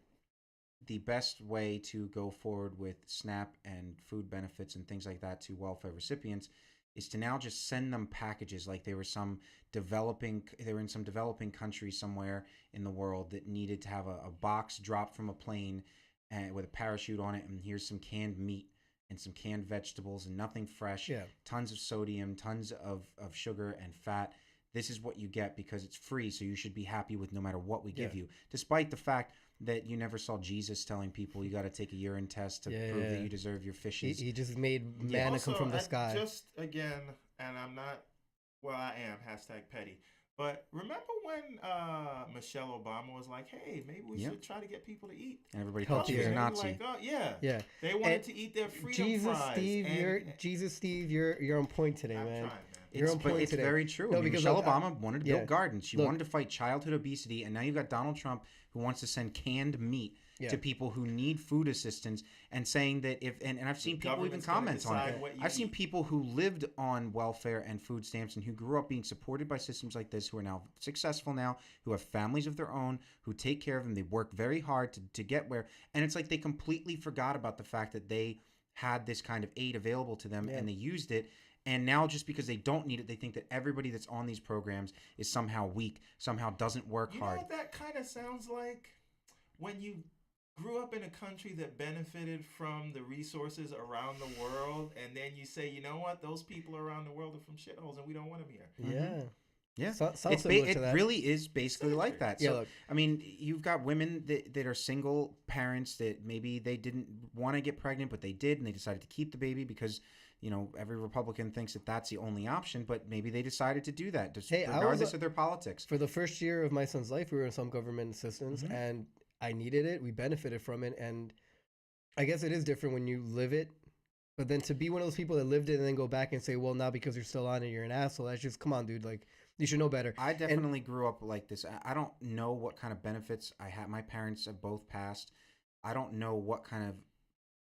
Speaker 1: the best way to go forward with SNAP and food benefits and things like that to welfare recipients is to now just send them packages like they were in some developing country somewhere in the world that needed to have a box dropped from a plane and with a parachute on it, and here's some canned meat and some canned vegetables and nothing fresh,
Speaker 2: Yeah.
Speaker 1: tons of sodium, tons of sugar and fat. This is what you get because it's free, so you should be happy with no matter what we give you, despite the fact that you never saw Jesus telling people you got to take a urine test to prove that you deserve your fishes.
Speaker 2: He just made manna come from the sky.
Speaker 3: Just again, and I'm not, well, I am, #petty. But remember when Michelle Obama was like, hey, maybe we should try to get people to eat?
Speaker 1: And everybody thought she was a Nazi.
Speaker 3: Like, oh, yeah. They wanted to eat their freedom fries.
Speaker 2: Steve, you're on point today, man.
Speaker 3: Trying, man.
Speaker 1: It's very true.
Speaker 2: No, because
Speaker 1: Michelle Obama wanted to build gardens. She wanted to fight childhood obesity, and now you've got Donald Trump who wants to send canned meat to people who need food assistance, and saying that and I've seen people even comment on it. I've seen people who lived on welfare and food stamps and who grew up being supported by systems like this, who are now successful now, who have families of their own, who take care of them. They work very hard to get where, and it's like they completely forgot about the fact that they had this kind of aid available to them and they used it. And now just because they don't need it, they think that everybody that's on these programs is somehow weak, somehow doesn't work hard.
Speaker 3: You know what that kind of sounds like? When you grew up in a country that benefited from the resources around the world, and then you say, you know what, those people around the world are from shitholes and we don't want them here.
Speaker 2: Yeah.
Speaker 1: Yeah,
Speaker 2: sounds similar to that.
Speaker 1: It really is basically like that.
Speaker 2: Yeah,
Speaker 1: So,
Speaker 2: look.
Speaker 1: I mean, you've got women that are single parents that maybe they didn't want to get pregnant, but they did, and they decided to keep the baby because, you know, every Republican thinks that that's the only option, but maybe they decided to do that, regardless of their politics.
Speaker 2: For the first year of my son's life, we were in some government assistance, and I needed it. We benefited from it, and I guess it is different when you live it. But then to be one of those people that lived it and then go back and say, well, now because you're still on it, you're an asshole. That's just, come on, dude. Like, you should know better.
Speaker 1: I definitely grew up like this. I don't know what kind of benefits I had. My parents have both passed. I don't know what kind of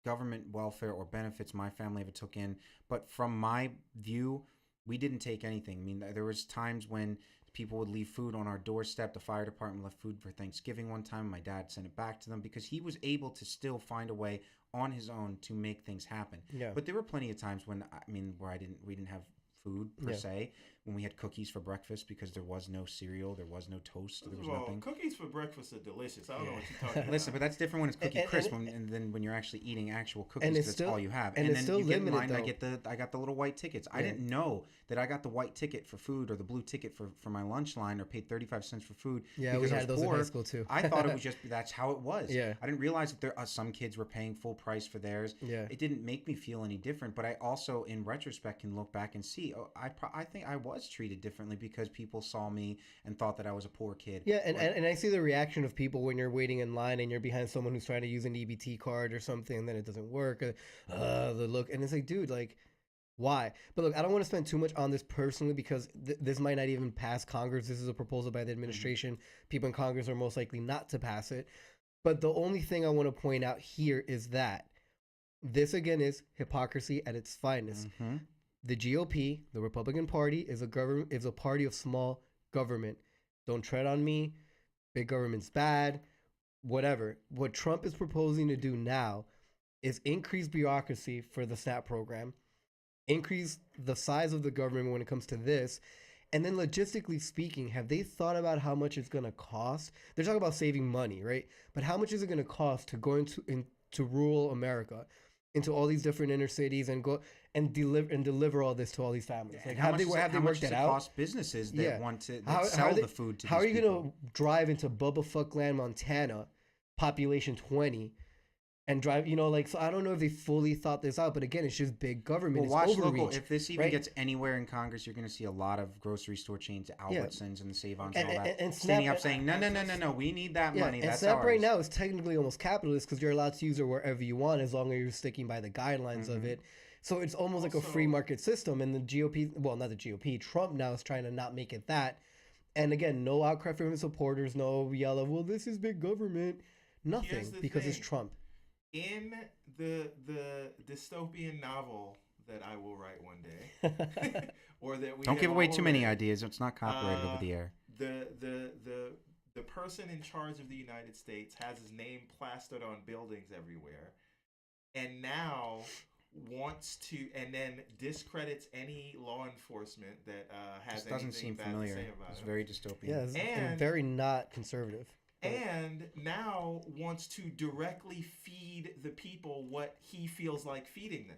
Speaker 1: government welfare or benefits my family ever took in. But from my view, we didn't take anything. I mean, there was times when people would leave food on our doorstep. The fire department left food for Thanksgiving one time. My dad sent it back to them because he was able to still find a way on his own to make things happen.
Speaker 2: Yeah.
Speaker 1: But there were plenty of times when, where we didn't have food per se, when we had cookies for breakfast because there was no cereal, there was no toast, there was nothing.
Speaker 3: Cookies for breakfast are delicious. I don't know what you're talking about.
Speaker 1: Listen, but that's different when it's cookie crisp, and then when you're actually eating actual cookies, that's
Speaker 2: still,
Speaker 1: all you have.
Speaker 2: And
Speaker 1: then
Speaker 2: it's still
Speaker 1: you get
Speaker 2: limited,
Speaker 1: mine. I got the little white tickets. I didn't know that I got the white ticket for food or the blue ticket for my lunch line, or paid 35 cents for food.
Speaker 2: Yeah, we had those in high school too.
Speaker 1: I thought it was just that's how it was.
Speaker 2: Yeah.
Speaker 1: I didn't realize that some kids were paying full price for theirs.
Speaker 2: Yeah.
Speaker 1: It didn't make me feel any different, but I also, in retrospect, can look back and see, I think I was treated differently because people saw me and thought that I was a poor kid.
Speaker 2: Yeah, and I see the reaction of people when you're waiting in line and you're behind someone who's trying to use an EBT card or something, and then it doesn't work. The look, and it's like, dude, like, why? But look, I don't want to spend too much on this personally because this might not even pass Congress. This is a proposal by the administration. People in Congress are most likely not to pass it. But the only thing I want to point out here is that this, again, is hypocrisy at its finest. The GOP, the Republican Party, is a party of small government. Don't tread on me. Big government's bad. Whatever. What Trump is proposing to do now is increase bureaucracy for the SNAP program, increase the size of the government when it comes to this, and then logistically speaking, have they thought about how much it's going to cost? They're talking about saving money, right? But how much is it going to cost to go into rural America, into all these different inner cities, and go and deliver all this to all these families? Like, have they worked that out?
Speaker 1: Cost businesses that want to sell the food to
Speaker 2: how
Speaker 1: these
Speaker 2: are you going to drive into Bubba Fuckland, Montana, population 20, and drive, so I don't know if they fully thought this out, but again, it's just big government.
Speaker 1: Well,
Speaker 2: it's
Speaker 1: watch
Speaker 2: overreach,
Speaker 1: local. If this even gets anywhere in Congress, you're going to see a lot of grocery store chains, Albertsons and the Save-Ons and all that,
Speaker 2: and
Speaker 1: standing up saying, no, we need that money.
Speaker 2: And
Speaker 1: that's
Speaker 2: SNAP
Speaker 1: ours.
Speaker 2: right now is technically almost capitalist because you're allowed to use it wherever you want as long as you're sticking by the guidelines of it. So it's almost like a free market system. And the GOP, well, not the GOP, Trump now is trying to not make it that. And again, no outcry from his supporters, no yell of, well, this is big government. Nothing, because it's Trump.
Speaker 3: In the dystopian novel that I will write one day, or that we
Speaker 1: don't give away too many ideas. It's not copyrighted over the air.
Speaker 3: The person in charge of the United States has his name plastered on buildings everywhere, and now wants to, and then discredits any law enforcement that has
Speaker 1: This doesn't seem
Speaker 3: anything bad
Speaker 1: familiar.
Speaker 3: to say about
Speaker 1: It's
Speaker 3: him.
Speaker 1: very dystopian.
Speaker 2: Yeah, it's
Speaker 3: And-
Speaker 2: very not conservative.
Speaker 3: And now wants to directly feed the people what he feels like feeding them.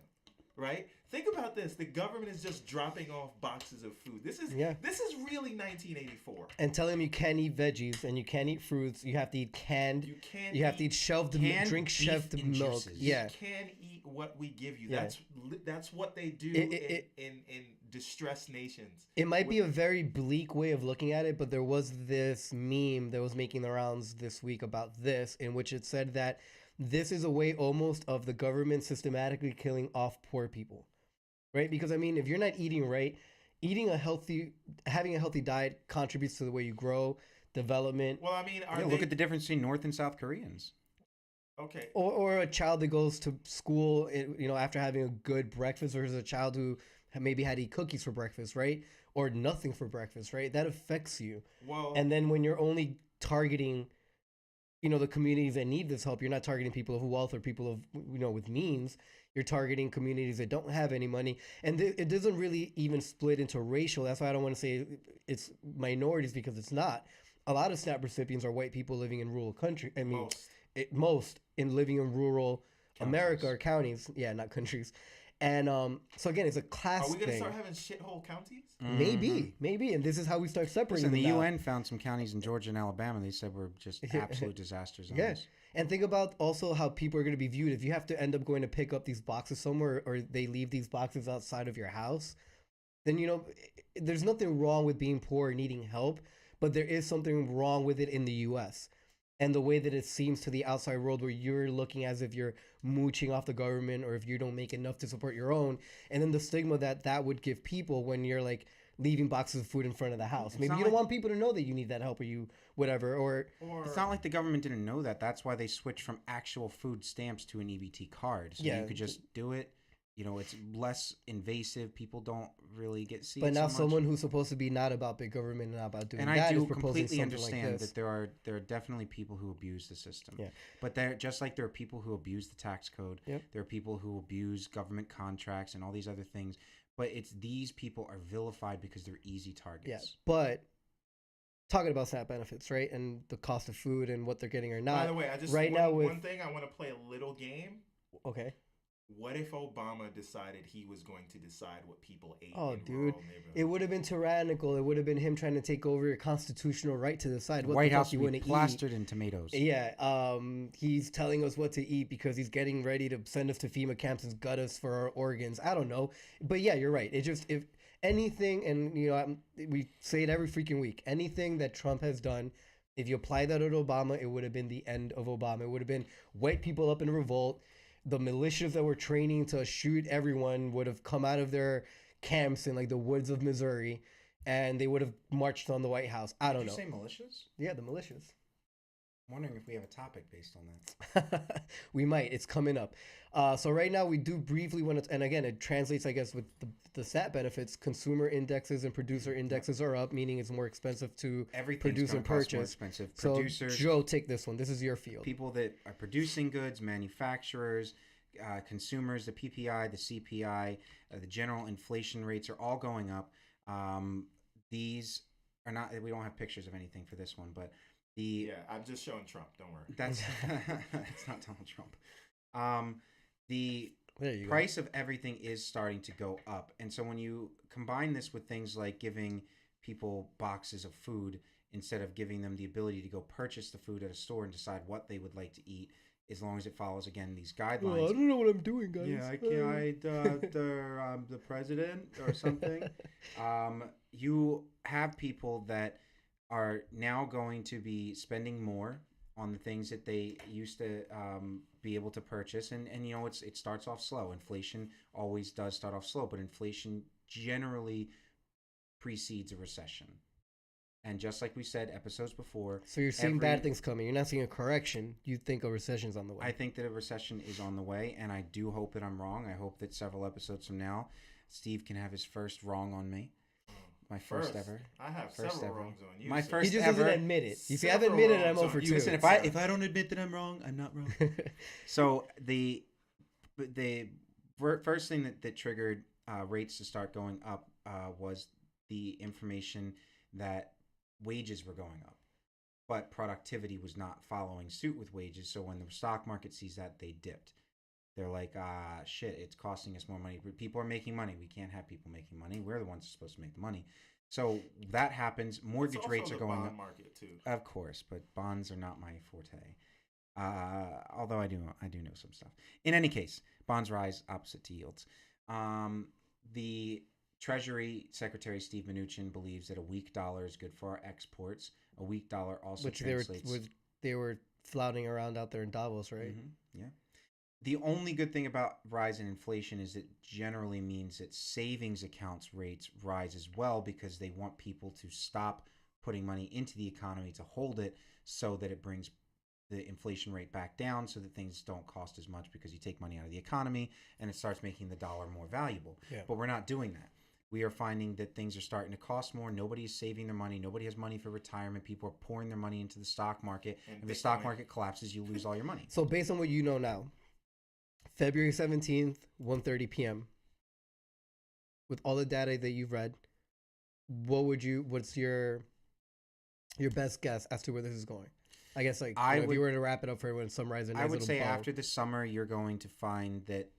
Speaker 3: Right? Think about this. The government is just dropping off boxes of food. This is really 1984.
Speaker 2: And telling them you can't eat veggies and you can't eat fruits. You have to eat canned. You have to eat shelved
Speaker 1: canned
Speaker 2: drink
Speaker 1: beef
Speaker 2: shelved
Speaker 1: and
Speaker 2: milk.
Speaker 1: juices.
Speaker 2: Yeah.
Speaker 3: You can eat what we give you.
Speaker 2: Yeah.
Speaker 3: That's what they do in distressed nations.
Speaker 2: It might be a very bleak way of looking at it, but there was this meme that was making the rounds this week about this, in which it said that this is a way almost of the government systematically killing off poor people, right? Because I mean, if you're not eating right, having a healthy diet contributes to the way you grow, development.
Speaker 3: Well, I mean,
Speaker 1: Look at the difference between North and South Koreans.
Speaker 3: Okay.
Speaker 2: Or a child that goes to school, after having a good breakfast, versus a child who maybe had to eat cookies for breakfast, right? Or nothing for breakfast, right? That affects you.
Speaker 3: Well,
Speaker 2: and then when you're only targeting, the communities that need this help, you're not targeting people of wealth or people of, with means. You're targeting communities that don't have any money. And it doesn't really even split into racial. That's why I don't want to say it's minorities, because it's not. A lot of SNAP recipients are white people living in rural country. I mean, most in living in rural America or counties. Yeah, not countries. And so again, it's a class thing.
Speaker 3: Are we gonna start having shithole counties?
Speaker 2: Maybe, and this is how we start separating.
Speaker 1: Listen, the
Speaker 2: them
Speaker 1: UN found some counties in Georgia and Alabama. They said were just absolute disasters.
Speaker 2: Yes, and think about also how people are going to be viewed if you have to end up going to pick up these boxes somewhere, or they leave these boxes outside of your house. Then there's nothing wrong with being poor and needing help, but there is something wrong with it in the U.S. and the way that it seems to the outside world, where you're looking as if you're mooching off the government, or if you don't make enough to support your own, and then the stigma that would give people when you're like leaving boxes of food in front of the house. Maybe you don't want people to know that you need that help, or you whatever. Or
Speaker 1: it's not like the government didn't know that. That's why they switched from actual food stamps to an EBT card, so you could just do it. It's less invasive. People don't really get see.
Speaker 2: But
Speaker 1: it
Speaker 2: now
Speaker 1: so
Speaker 2: someone who's supposed to be not about big government and not about doing
Speaker 1: and
Speaker 2: that
Speaker 1: I do
Speaker 2: is proposing
Speaker 1: completely
Speaker 2: something
Speaker 1: understand
Speaker 2: like this.
Speaker 1: that there are definitely people who abuse the system.
Speaker 2: Yeah.
Speaker 1: But just like there are people who abuse the tax code.
Speaker 2: Yep.
Speaker 1: There are people who abuse government contracts and all these other things. But these people are vilified because they're easy targets.
Speaker 2: Yeah. But talking about SNAP benefits, right, and the cost of food and what they're getting or not.
Speaker 3: By the way, one thing I want to play a little game.
Speaker 2: Okay.
Speaker 3: What if Obama decided he was going to decide what people ate?
Speaker 2: Oh,
Speaker 3: in
Speaker 2: dude,
Speaker 3: rural neighborhoods?
Speaker 2: it would have been tyrannical. It would have been him trying to take over your constitutional right to decide what
Speaker 1: White
Speaker 2: the
Speaker 1: House
Speaker 2: fuck you
Speaker 1: would
Speaker 2: want
Speaker 1: be
Speaker 2: to eat.
Speaker 1: plastered in tomatoes.
Speaker 2: Yeah, he's telling us what to eat because he's getting ready to send us to FEMA camps and gut us for our organs. I don't know, but yeah, you're right. It just, if anything, and we say it every freaking week, anything that Trump has done, if you apply that to Obama, it would have been the end of Obama. It would have been white people up in revolt. The militias that were training to shoot everyone would have come out of their camps in like the woods of Missouri, and they would have marched on the White House. I don't know.
Speaker 1: Did you say militias?
Speaker 2: Yeah, the militias.
Speaker 1: I'm wondering if we have a topic based on that.
Speaker 2: We might. It's coming up. So right now we do briefly want to, and again, it translates, I guess, with the SNAP benefits. Consumer indexes and producer indexes are up, meaning it's more expensive to produce and purchase.
Speaker 1: More expensive.
Speaker 2: So
Speaker 1: Producers,
Speaker 2: Joe, take this one. This is your field.
Speaker 1: people that are producing goods, manufacturers, consumers, the PPI, the CPI, the general inflation rates are all going up. These are not. We don't have pictures of anything for this one, but
Speaker 3: I'm just showing Trump. Don't worry.
Speaker 1: That's it's not Donald Trump. The
Speaker 2: There you
Speaker 1: price of everything is starting to go up, and so when you combine this with things like giving people boxes of food instead of giving them the ability to go purchase the food at a store and decide what they would like to eat, as long as it follows again these guidelines.
Speaker 2: Oh, I don't know what I'm doing, guys.
Speaker 1: Yeah, I'm the president or something. You have people that are now going to be spending more on the things that they used to be able to purchase, and it starts off slow. Inflation always does start off slow, but inflation generally precedes a recession. And just like we said episodes before,
Speaker 2: So you're seeing bad things coming. You're not seeing a correction. You think a recession's on the way.
Speaker 1: I think that a recession is on the way, and I do hope that I'm wrong. I hope that several episodes from now, Steve can have his first wrong on me. My first ever.
Speaker 3: I have
Speaker 1: First
Speaker 3: several
Speaker 1: ever.
Speaker 3: wrongs on you.
Speaker 1: My
Speaker 3: sir.
Speaker 1: first
Speaker 2: He just
Speaker 1: ever.
Speaker 2: doesn't admit it. You see, I've
Speaker 3: Several
Speaker 2: admitted I'm
Speaker 3: wrongs
Speaker 2: 0 for
Speaker 3: on
Speaker 2: 2.
Speaker 3: you.
Speaker 1: Listen, if I don't admit that I'm wrong, I'm not wrong. So the First thing that triggered rates to start going up was the information that wages were going up, but productivity was not following suit with wages. So when the stock market sees that, they dipped. They're like, shit, it's costing us more money. People are making money. We can't have people making money. We're the ones supposed to make the money. So that happens. Mortgage rates are going up.
Speaker 3: Market too.
Speaker 1: Of course, but bonds are not my forte. Although I do know some stuff. In any case, bonds rise opposite to yields. The Treasury Secretary Steve Mnuchin believes that a weak dollar is good for our exports. A weak dollar also translates.
Speaker 2: They were flouting around out there in Davos, right?
Speaker 1: Mm-hmm, yeah. The only good thing about rise in inflation is it generally means that savings accounts rates rise as well because they want people to stop putting money into the economy to hold it so that it brings the inflation rate back down so that things don't cost as much because you take money out of the economy and it starts making the dollar more valuable.
Speaker 2: Yeah.
Speaker 1: But we're not doing that. We are finding that things are starting to cost more. Nobody is saving their money. Nobody has money for retirement. People are pouring their money into the stock market. And if the stock market collapses, you lose all your money.
Speaker 2: So based on what you know now, February 17th, 1:30 p.m., with all the data that you've read, what's your best guess as to where this is going? I guess if you were to wrap it up for everyone, summarize it.
Speaker 1: I would say after the summer, you're going to find that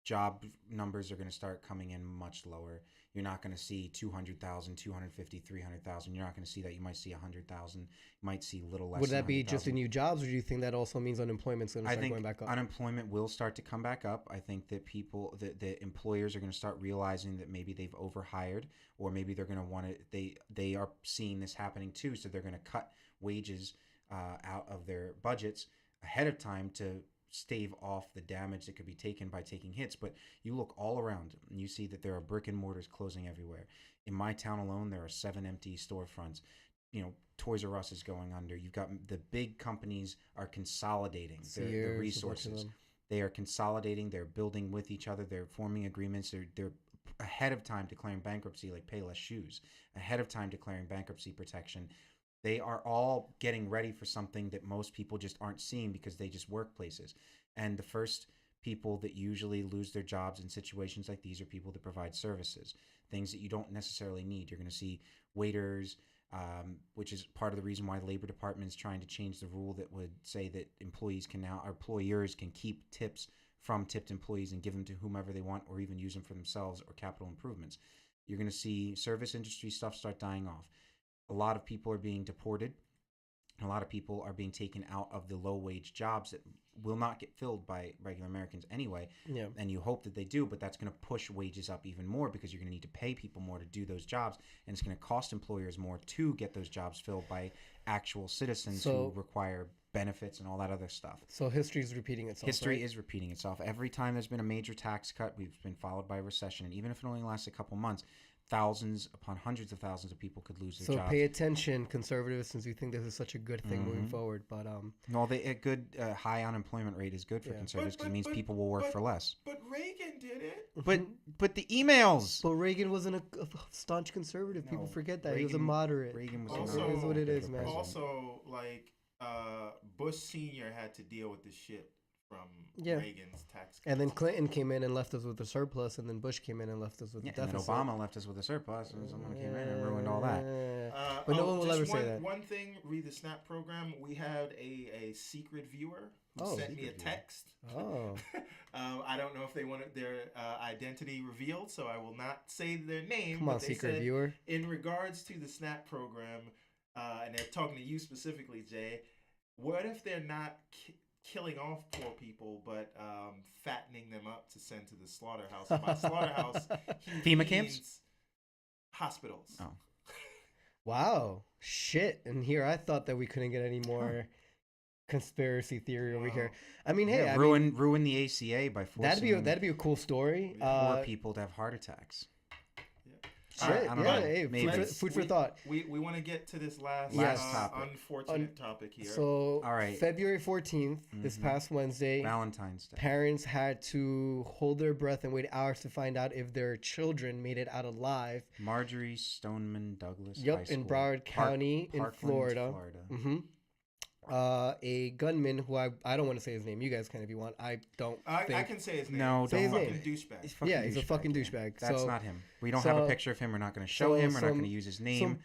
Speaker 1: job numbers are going to start coming in much lower. You're not going to see 200,000, 250, 300,000. You're not going to see that. You might see 100,000. You might see a little less.
Speaker 2: Would that be just in new jobs, or do you think that also means unemployment's going to start going back up?
Speaker 1: Unemployment will start to come back up. I think that the employers are going to start realizing that maybe they've overhired, or maybe they're going to want to. They are seeing this happening too, so they're going to cut wages out of their budgets ahead of time to stave off the damage that could be taken by taking hits. But you look all around and you see that there are brick and mortars closing everywhere. In my town alone, there are 7 empty storefronts. Toys R Us is going under. You've got the big companies are consolidating their resources. They are consolidating. They're building with each other. They're forming agreements. They're ahead of time declaring bankruptcy, like Payless Shoes, ahead of time declaring bankruptcy protection. They are all getting ready for something that most people just aren't seeing because they just work places. And the first people that usually lose their jobs in situations like these are people that provide services, things that you don't necessarily need. You're going to see waiters, which is part of the reason why the Labor Department is trying to change the rule that would say that employers can keep tips from tipped employees and give them to whomever they want, or even use them for themselves or capital improvements. You're going to see service industry stuff start dying off. A lot of people are being deported. A lot of people are being taken out of the low-wage jobs that will not get filled by regular Americans anyway.
Speaker 2: Yeah.
Speaker 1: And you hope that they do, but that's going to push wages up even more because you're going to need to pay people more to do those jobs, and it's going to cost employers more to get those jobs filled by actual citizens who require benefits and all that other stuff.
Speaker 2: So history is repeating itself.
Speaker 1: History is repeating itself. Every time there's been a major tax cut, we've been followed by a recession, and even if it only lasts a couple months, thousands upon hundreds of thousands of people could lose their jobs.
Speaker 2: So pay attention, conservatives, since you think this is such a good thing moving forward. But
Speaker 1: a good high unemployment rate is good for conservatives because it means people will work for less.
Speaker 3: But Reagan did it.
Speaker 1: But the emails.
Speaker 2: But Reagan wasn't a staunch conservative. People forget that he was a moderate.
Speaker 1: Reagan was
Speaker 3: also,
Speaker 2: it is what it is, man.
Speaker 3: Also, Bush Senior had to deal with this shit from Reagan's tax cuts.
Speaker 2: And then Clinton came in and left us with a surplus, and then Bush came in and left us with a deficit.
Speaker 1: And then Obama left us with a surplus, and someone came in and ruined all that.
Speaker 2: But no one will ever say that.
Speaker 3: One thing, read the Snap program. We had a secret viewer who sent me a text.
Speaker 2: Oh.
Speaker 3: I don't know if they wanted their identity revealed, so I will not say their name.
Speaker 2: Come on, secret viewer.
Speaker 3: In regards to the Snap program, and they're talking to you specifically, Jay, what if they're not killing off poor people, but fattening them up to send to the slaughterhouse? By slaughterhouse,
Speaker 1: FEMA camps?
Speaker 3: Hospitals.
Speaker 1: Oh.
Speaker 2: Wow. Shit. And here I thought that we couldn't get any more conspiracy theory over here. I mean, hey,
Speaker 1: ruin the ACA by forcing
Speaker 2: that'd be a cool story.
Speaker 1: Poor people to have heart attacks.
Speaker 2: Shit, food for thought.
Speaker 3: We want to get to this last topic. Unfortunate topic here.
Speaker 2: So, all right. February 14th, this past Wednesday,
Speaker 1: Valentine's Day,
Speaker 2: parents had to hold their breath and wait hours to find out if their children made it out alive.
Speaker 1: Marjorie Stoneman Douglas
Speaker 2: High School. In Broward County in Florida. Mm-hmm. a gunman who I don't want to say his name. You guys can if you want. I don't
Speaker 3: I
Speaker 2: think.
Speaker 3: can say his name.
Speaker 1: No,
Speaker 3: He's a
Speaker 2: Say his
Speaker 3: fucking
Speaker 2: name.
Speaker 3: douchebag.
Speaker 1: He's a fucking
Speaker 2: Yeah, he's a
Speaker 1: douchebag,
Speaker 2: fucking
Speaker 1: yeah.
Speaker 2: douchebag.
Speaker 1: That's
Speaker 2: So
Speaker 1: not him. We don't have a picture of him. We're not going to show him. We're not going to use his name.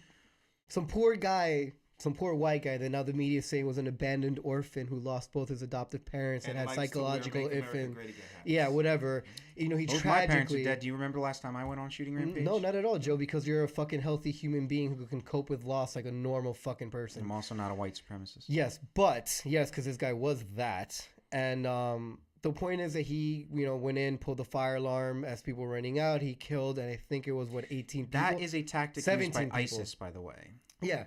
Speaker 2: Some poor guy, some poor white guy that now the media is saying was an abandoned orphan who lost both his adoptive parents and had
Speaker 3: likes to wear
Speaker 2: psychological
Speaker 3: Make America
Speaker 2: infant.
Speaker 3: Great Again hats.
Speaker 2: Yeah, whatever. You know, he
Speaker 1: Both my parents are
Speaker 2: tragically.
Speaker 1: dead. Do you remember the last time I went on shooting rampage?
Speaker 2: No, not at all, Joe. Because you're a fucking healthy human being who can cope with loss like a normal fucking person.
Speaker 1: I'm also not a white supremacist.
Speaker 2: Yes, because this guy was that, and the point is that he, went in, pulled the fire alarm as people were running out. He killed, and I think it was 18 people.
Speaker 1: That is a tactic used
Speaker 2: 17
Speaker 1: by
Speaker 2: people.
Speaker 1: ISIS, by the way.
Speaker 2: Yeah.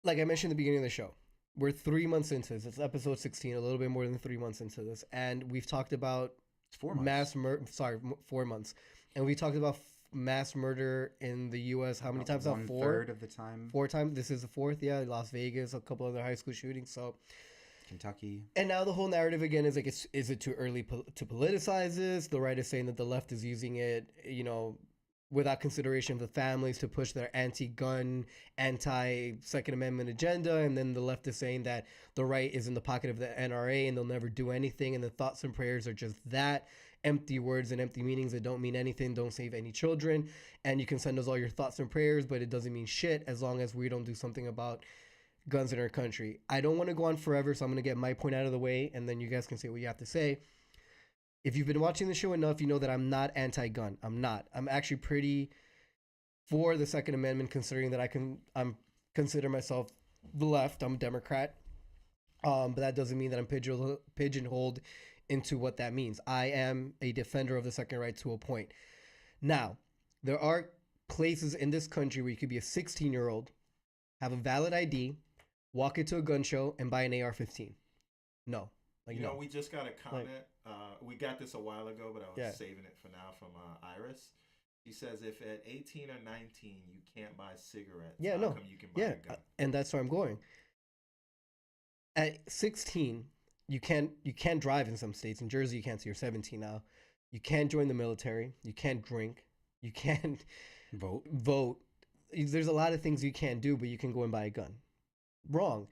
Speaker 2: Like I mentioned at the beginning of the show, we're 3 months into this. It's episode 16, a little bit more than 3 months into this, and we've talked about
Speaker 1: It's 4 months.
Speaker 2: 4 months, and we talked about mass murder in the U.S. How many times now?
Speaker 1: 1/3 of the time.
Speaker 2: 4 times. This is the fourth. Yeah, Las Vegas, a couple other high school shootings. So.
Speaker 1: Kentucky.
Speaker 2: And now the whole narrative again is like, is it too early to politicize this? The right is saying that the left is using it, without consideration of the families to push their anti-gun, anti-Second Amendment agenda. And then the left is saying that the right is in the pocket of the NRA and they'll never do anything. And the thoughts and prayers are just that. Empty words and empty meanings that don't mean anything, don't save any children. And you can send us all your thoughts and prayers, but it doesn't mean shit as long as we don't do something about guns in our country. I don't want to go on forever, so I'm going to get my point out of the way, and then you guys can say what you have to say. If you've been watching the show enough, you know that I'm not anti-gun. I'm not. I'm actually pretty for the Second Amendment, considering that I'm consider myself the left. I'm a Democrat, but that doesn't mean that I'm pigeonholed into what that means. I am a defender of the second right to a point. Now, there are places in this country where you could be a 16-year-old, have a valid ID, walk into a gun show, and buy an AR-15. No. No.
Speaker 3: We just got a comment. We got this a while ago, but I was saving it for now from Iris. She says if at 18 or 19 you can't buy cigarettes, how come you can buy a gun?
Speaker 2: And that's where I'm going. At 16, you can't drive in some states. In Jersey, you can't, so you're 17 now. You can't join the military. You can't drink. You can't vote. There's a lot of things you can't do, but you can go and buy a gun. Wrong.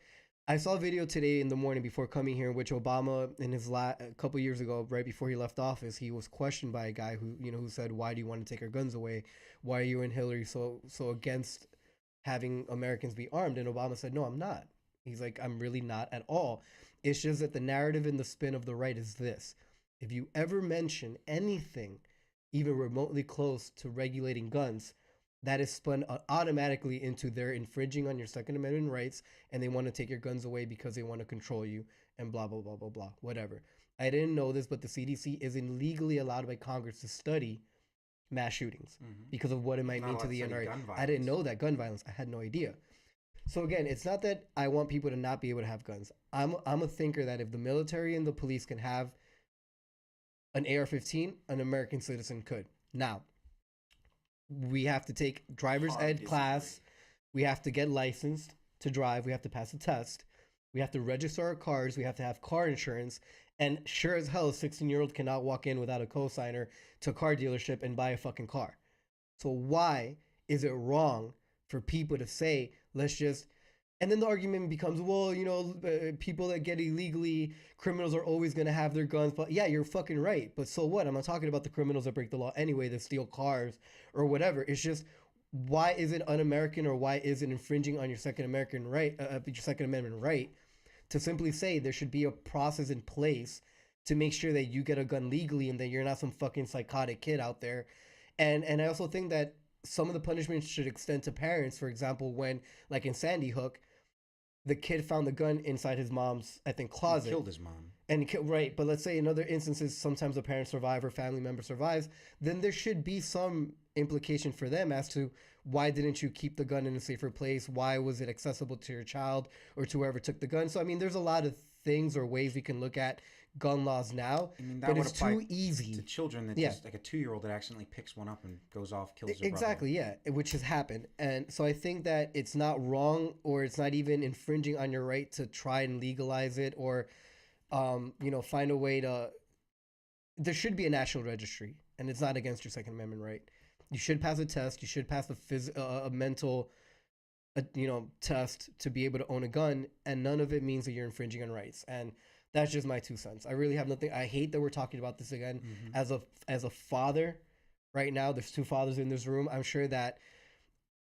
Speaker 2: I saw a video today in the morning before coming here in which Obama, in his a couple years ago, right before he left office, he was questioned by a guy who said, "Why do you want to take our guns away? Why are you and Hillary so against having Americans be armed?" And Obama said, "No, I'm not." He's like, "I'm really not at all. It's just that the narrative and the spin of the right is this: if you ever mention anything, even remotely close to regulating guns, that is spun automatically into they're infringing on your Second Amendment rights and they want to take your guns away because they want to control you and blah, blah, blah, blah, blah, whatever." I didn't know this, but the CDC isn't legally allowed by Congress to study mass shootings because of what it might mean to the NRA. I didn't know that, gun violence. I had no idea. So again, it's not that I want people to not be able to have guns. I'm a thinker that if the military and the police can have an AR-15, an American citizen could. Now, we have to take driver's ed class. We have to get licensed to drive. We have to pass a test. We have to register our cars. We have to have car insurance. And sure as hell, a 16-year-old cannot walk in without a cosigner to a car dealership and buy a fucking car. So why is it wrong for people to say, let's just... And then the argument becomes, well, people that get illegally, criminals are always going to have their guns. But yeah, you're fucking right. But so what? I'm not talking about the criminals that break the law anyway, that steal cars or whatever. It's just, why is it un-American or why is it infringing on your Second Amendment right to simply say there should be a process in place to make sure that you get a gun legally and that you're not some fucking psychotic kid out there. And I also think that some of the punishments should extend to parents. For example, when, like in Sandy Hook, the kid found the gun inside his mom's, I think, closet.
Speaker 1: He killed his mom.
Speaker 2: Right, but let's say in other instances, sometimes a parent survives or family member survives, then there should be some implication for them as to why didn't you keep the gun in a safer place? Why was it accessible to your child or to whoever took the gun? So, I mean, there's a lot of things or ways we can look at gun laws now, but it's too easy
Speaker 1: to children that just like a 2-year-old that accidentally picks one up and goes off, kills their
Speaker 2: exactly
Speaker 1: brother.
Speaker 2: Which has happened. And so I think that it's not wrong, or it's not even infringing on your right to try and legalize it, or find a way to... There should be a national registry, and it's not against your Second Amendment right. You should pass a test. You should pass a mental a test to be able to own a gun, and none of it means that you're infringing on rights. And that's just my 2 cents. I really have nothing. I hate that we're talking about this again.
Speaker 1: Mm-hmm.
Speaker 2: As a father, right now, there's two fathers in this room. I'm sure that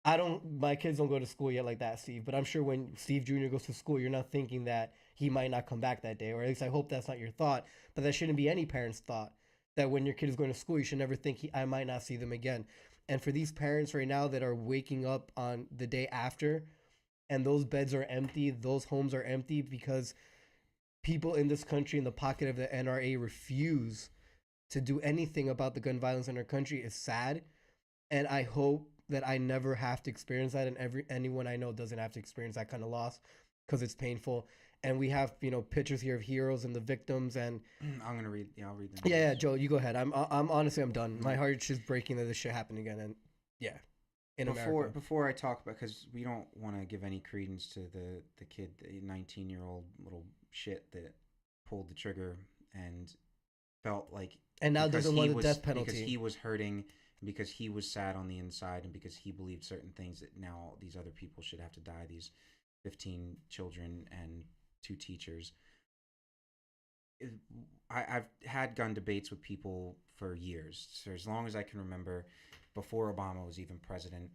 Speaker 2: I don't. My kids don't go to school yet like that, Steve. But I'm sure when Steve Jr. goes to school, you're not thinking that he might not come back that day, or at least I hope that's not your thought. But that shouldn't be any parent's thought. That when your kid is going to school, you should never think I might not see them again. And for these parents right now that are waking up on the day after, and those beds are empty, those homes are empty because people in this country, in the pocket of the NRA, refuse to do anything about the gun violence in our country, is sad. And I hope that I never have to experience that, and anyone I know doesn't have to experience that kind of loss, because it's painful. And we have pictures here of heroes and the victims, and
Speaker 1: I'm gonna read. Yeah, I'll read them.
Speaker 2: yeah, Joe, you go ahead. I'm honestly, I'm done. My heart's just breaking that this shit happened again, and yeah, in America.
Speaker 1: Before I talk about, because we don't want to give any credence to the kid, the 19-year-old little shit that pulled the trigger and felt like,
Speaker 2: and now doesn't want the death penalty
Speaker 1: because he was hurting, because he was sad on the inside, and because he believed certain things, that now these other people should have to die. These 15 children and 2 teachers. I've had gun debates with people for years, for as long as I can remember, before Obama was even president.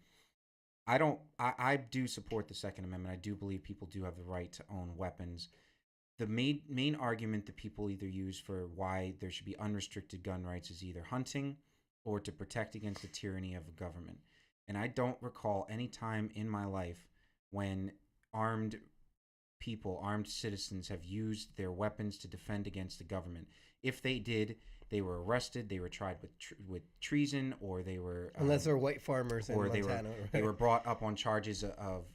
Speaker 1: I do support the Second Amendment. I do believe people do have the right to own weapons. The main argument that people either use for why there should be unrestricted gun rights is either hunting or to protect against the tyranny of a government. And I don't recall any time in my life when armed citizens have used their weapons to defend against the government. If they did, they were arrested, they were tried with treason, or they were
Speaker 2: unless they're white farmers in Montana,
Speaker 1: they were brought up on charges of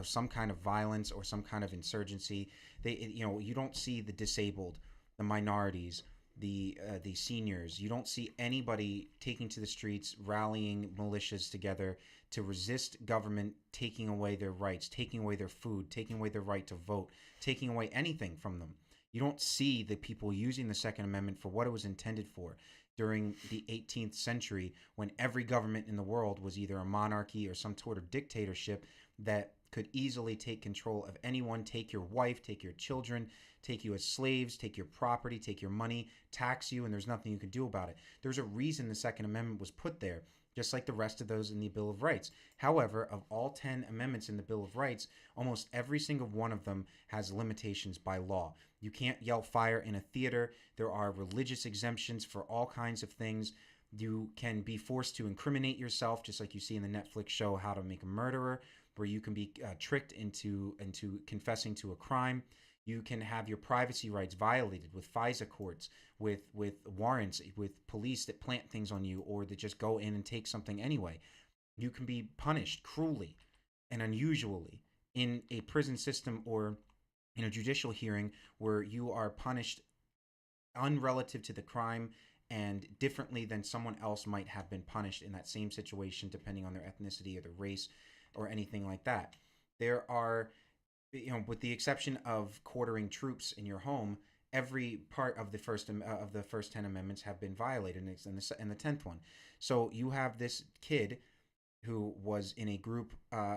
Speaker 1: some kind of violence or some kind of insurgency. You don't see the disabled, the minorities, the seniors. You don't see anybody taking to the streets, rallying militias together to resist government taking away their rights, taking away their food, taking away their right to vote, taking away anything from them. You don't see the people using the Second Amendment for what it was intended for during the 18th century, when every government in the world was either a monarchy or some sort of dictatorship that could easily take control of anyone, take your wife, take your children, take you as slaves, take your property, take your money, tax you, and there's nothing you can do about it. There's a reason the Second Amendment was put there, just like the rest of those in the Bill of Rights. However, of all 10 amendments in the Bill of Rights, almost every single one of them has limitations by law. You can't yell fire in a theater. There are religious exemptions for all kinds of things. You can be forced to incriminate yourself, just like you see in the Netflix show How to Make a Murderer, where you can be tricked into confessing to a crime. You can have your privacy rights violated with FISA courts, with warrants, with police that plant things on you or that just go in and take something anyway. You can be punished cruelly and unusually in a prison system or in a judicial hearing, where you are punished unrelative to the crime and differently than someone else might have been punished in that same situation, depending on their ethnicity or their race or anything like that. There are, with the exception of quartering troops in your home, every part of the first 10 amendments have been violated, and the 10th one. So you have this kid who was in a group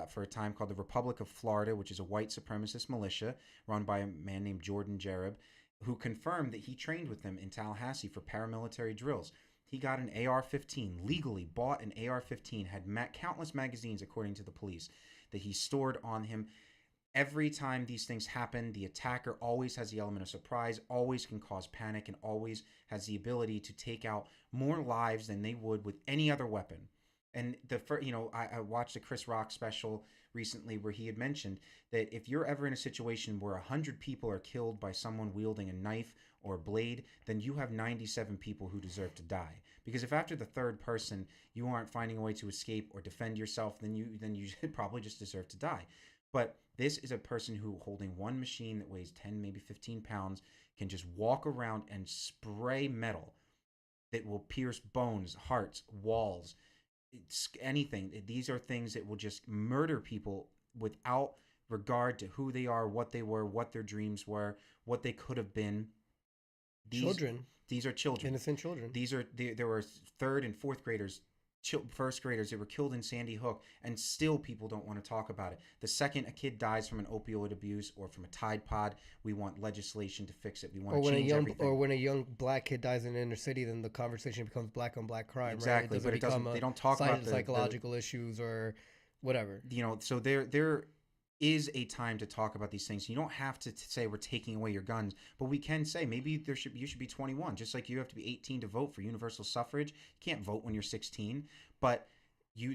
Speaker 1: for a time called the Republic of Florida, which is a white supremacist militia run by a man named Jordan Gerrymandering, who confirmed that he trained with them in Tallahassee for paramilitary drills. He got an AR-15, legally bought an AR-15, had countless magazines, according to the police, that he stored on him. Every time these things happen, the attacker always has the element of surprise, always can cause panic, and always has the ability to take out more lives than they would with any other weapon. And I watched a Chris Rock special recently where he had mentioned that if you're ever in a situation where 100 people are killed by someone wielding a knife or a blade, then you have 97 people who deserve to die. Because if after the third person you aren't finding a way to escape or defend yourself, then you probably just deserve to die. But this is a person who, holding one machine that weighs 10, maybe 15 pounds, can just walk around and spray metal that will pierce bones, hearts, walls, anything. These are things that will just murder people without regard to who they are, what they were, what their dreams were, what they could have been. These are children.
Speaker 2: Innocent children.
Speaker 1: There were third and fourth graders first graders that were killed in Sandy Hook, and still people don't want to talk about it. The second a kid dies from an opioid abuse or from a Tide Pod, we want legislation to fix it. We want to change everything.
Speaker 2: Or when a young black kid dies in the inner city, then the conversation becomes black on black crime,
Speaker 1: exactly,
Speaker 2: right?
Speaker 1: but it doesn't. They don't talk about the
Speaker 2: psychological issues or whatever.
Speaker 1: So there is a time to talk about these things. You don't have to say we're taking away your guns, but we can say maybe you should be 21, just like you have to be 18 to vote for universal suffrage. You can't vote when you're 16, but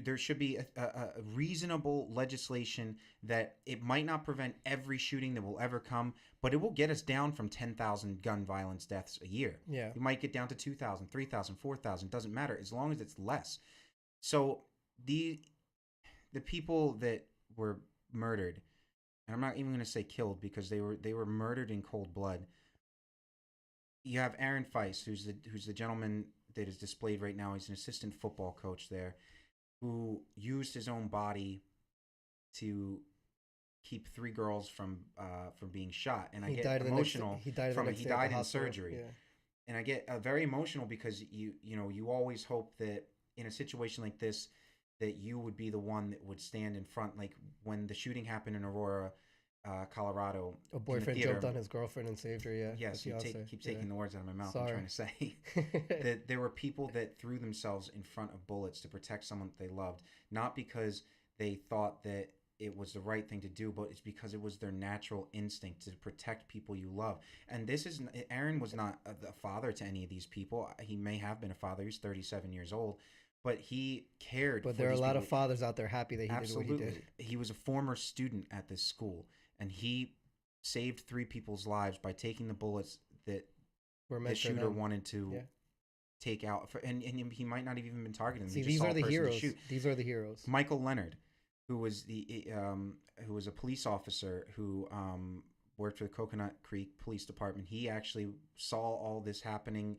Speaker 1: there should be a reasonable legislation that it might not prevent every shooting that will ever come, but it will get us down from 10,000 gun violence deaths a year.
Speaker 2: Yeah.
Speaker 1: You might get down to 2,000, 3,000, 4,000, doesn't matter, as long as it's less. So the people that were murdered, and I'm not even going to say killed because they were murdered in cold blood. You have Aaron Feist, who's the gentleman that is displayed right now. He's an assistant football coach there, who used his own body to keep 3 girls from being shot. And I get emotional. He died in surgery.
Speaker 2: Yeah.
Speaker 1: And I get very emotional because you always hope that in a situation like this that you would be the one that would stand in front. Like when the shooting happened in Aurora, Colorado,
Speaker 2: a boyfriend jumped on his girlfriend and saved her. Yeah.
Speaker 1: Yes, you keep taking the words out of my mouth.
Speaker 2: Sorry.
Speaker 1: I'm trying to say that there were people that threw themselves in front of bullets to protect someone that they loved, not because they thought that it was the right thing to do, but it's because it was their natural instinct to protect people you love. And Aaron was not a father to any of these people. He may have been a father. He's 37 years old. But he cared.
Speaker 2: But there are a lot of fathers out there happy that he did what he did.
Speaker 1: He was a former student at this school, and he saved 3 people's lives by taking the bullets that the shooter wanted to take out. And he might not have even been targeting them.
Speaker 2: See, these are the heroes. These are the heroes.
Speaker 1: Michael Leonard, who was a police officer who worked for the Coconut Creek Police Department. He actually saw all this happening.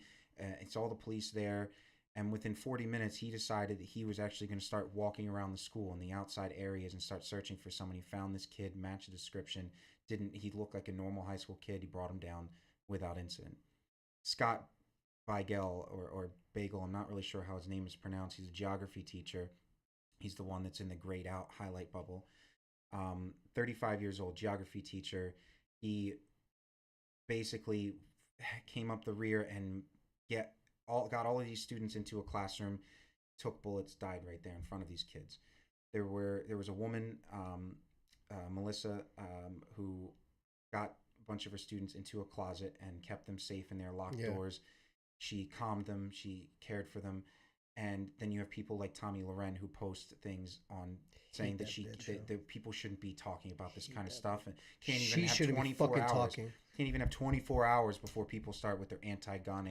Speaker 1: Saw the police there. And within 40 minutes, he decided that he was actually going to start walking around the school in the outside areas and start searching for someone. He found this kid, matched the description. He looked like a normal high school kid. He brought him down without incident. Scott Beigel or Bagel, I'm not really sure how his name is pronounced. He's a geography teacher. He's the one that's in the grayed out highlight bubble. 35 years old, geography teacher. He basically came up the rear and got all of these students into a classroom, took bullets, died right there in front of these kids. There was a woman, Melissa, who got a bunch of her students into a closet and kept them safe in their locked doors. She calmed them, she cared for them. And then you have people like Tommy Loren who post things on saying that people shouldn't be talking about this kind of stuff and can't even have 24 hours. Can't even have 24 hours before people start with their anti-gun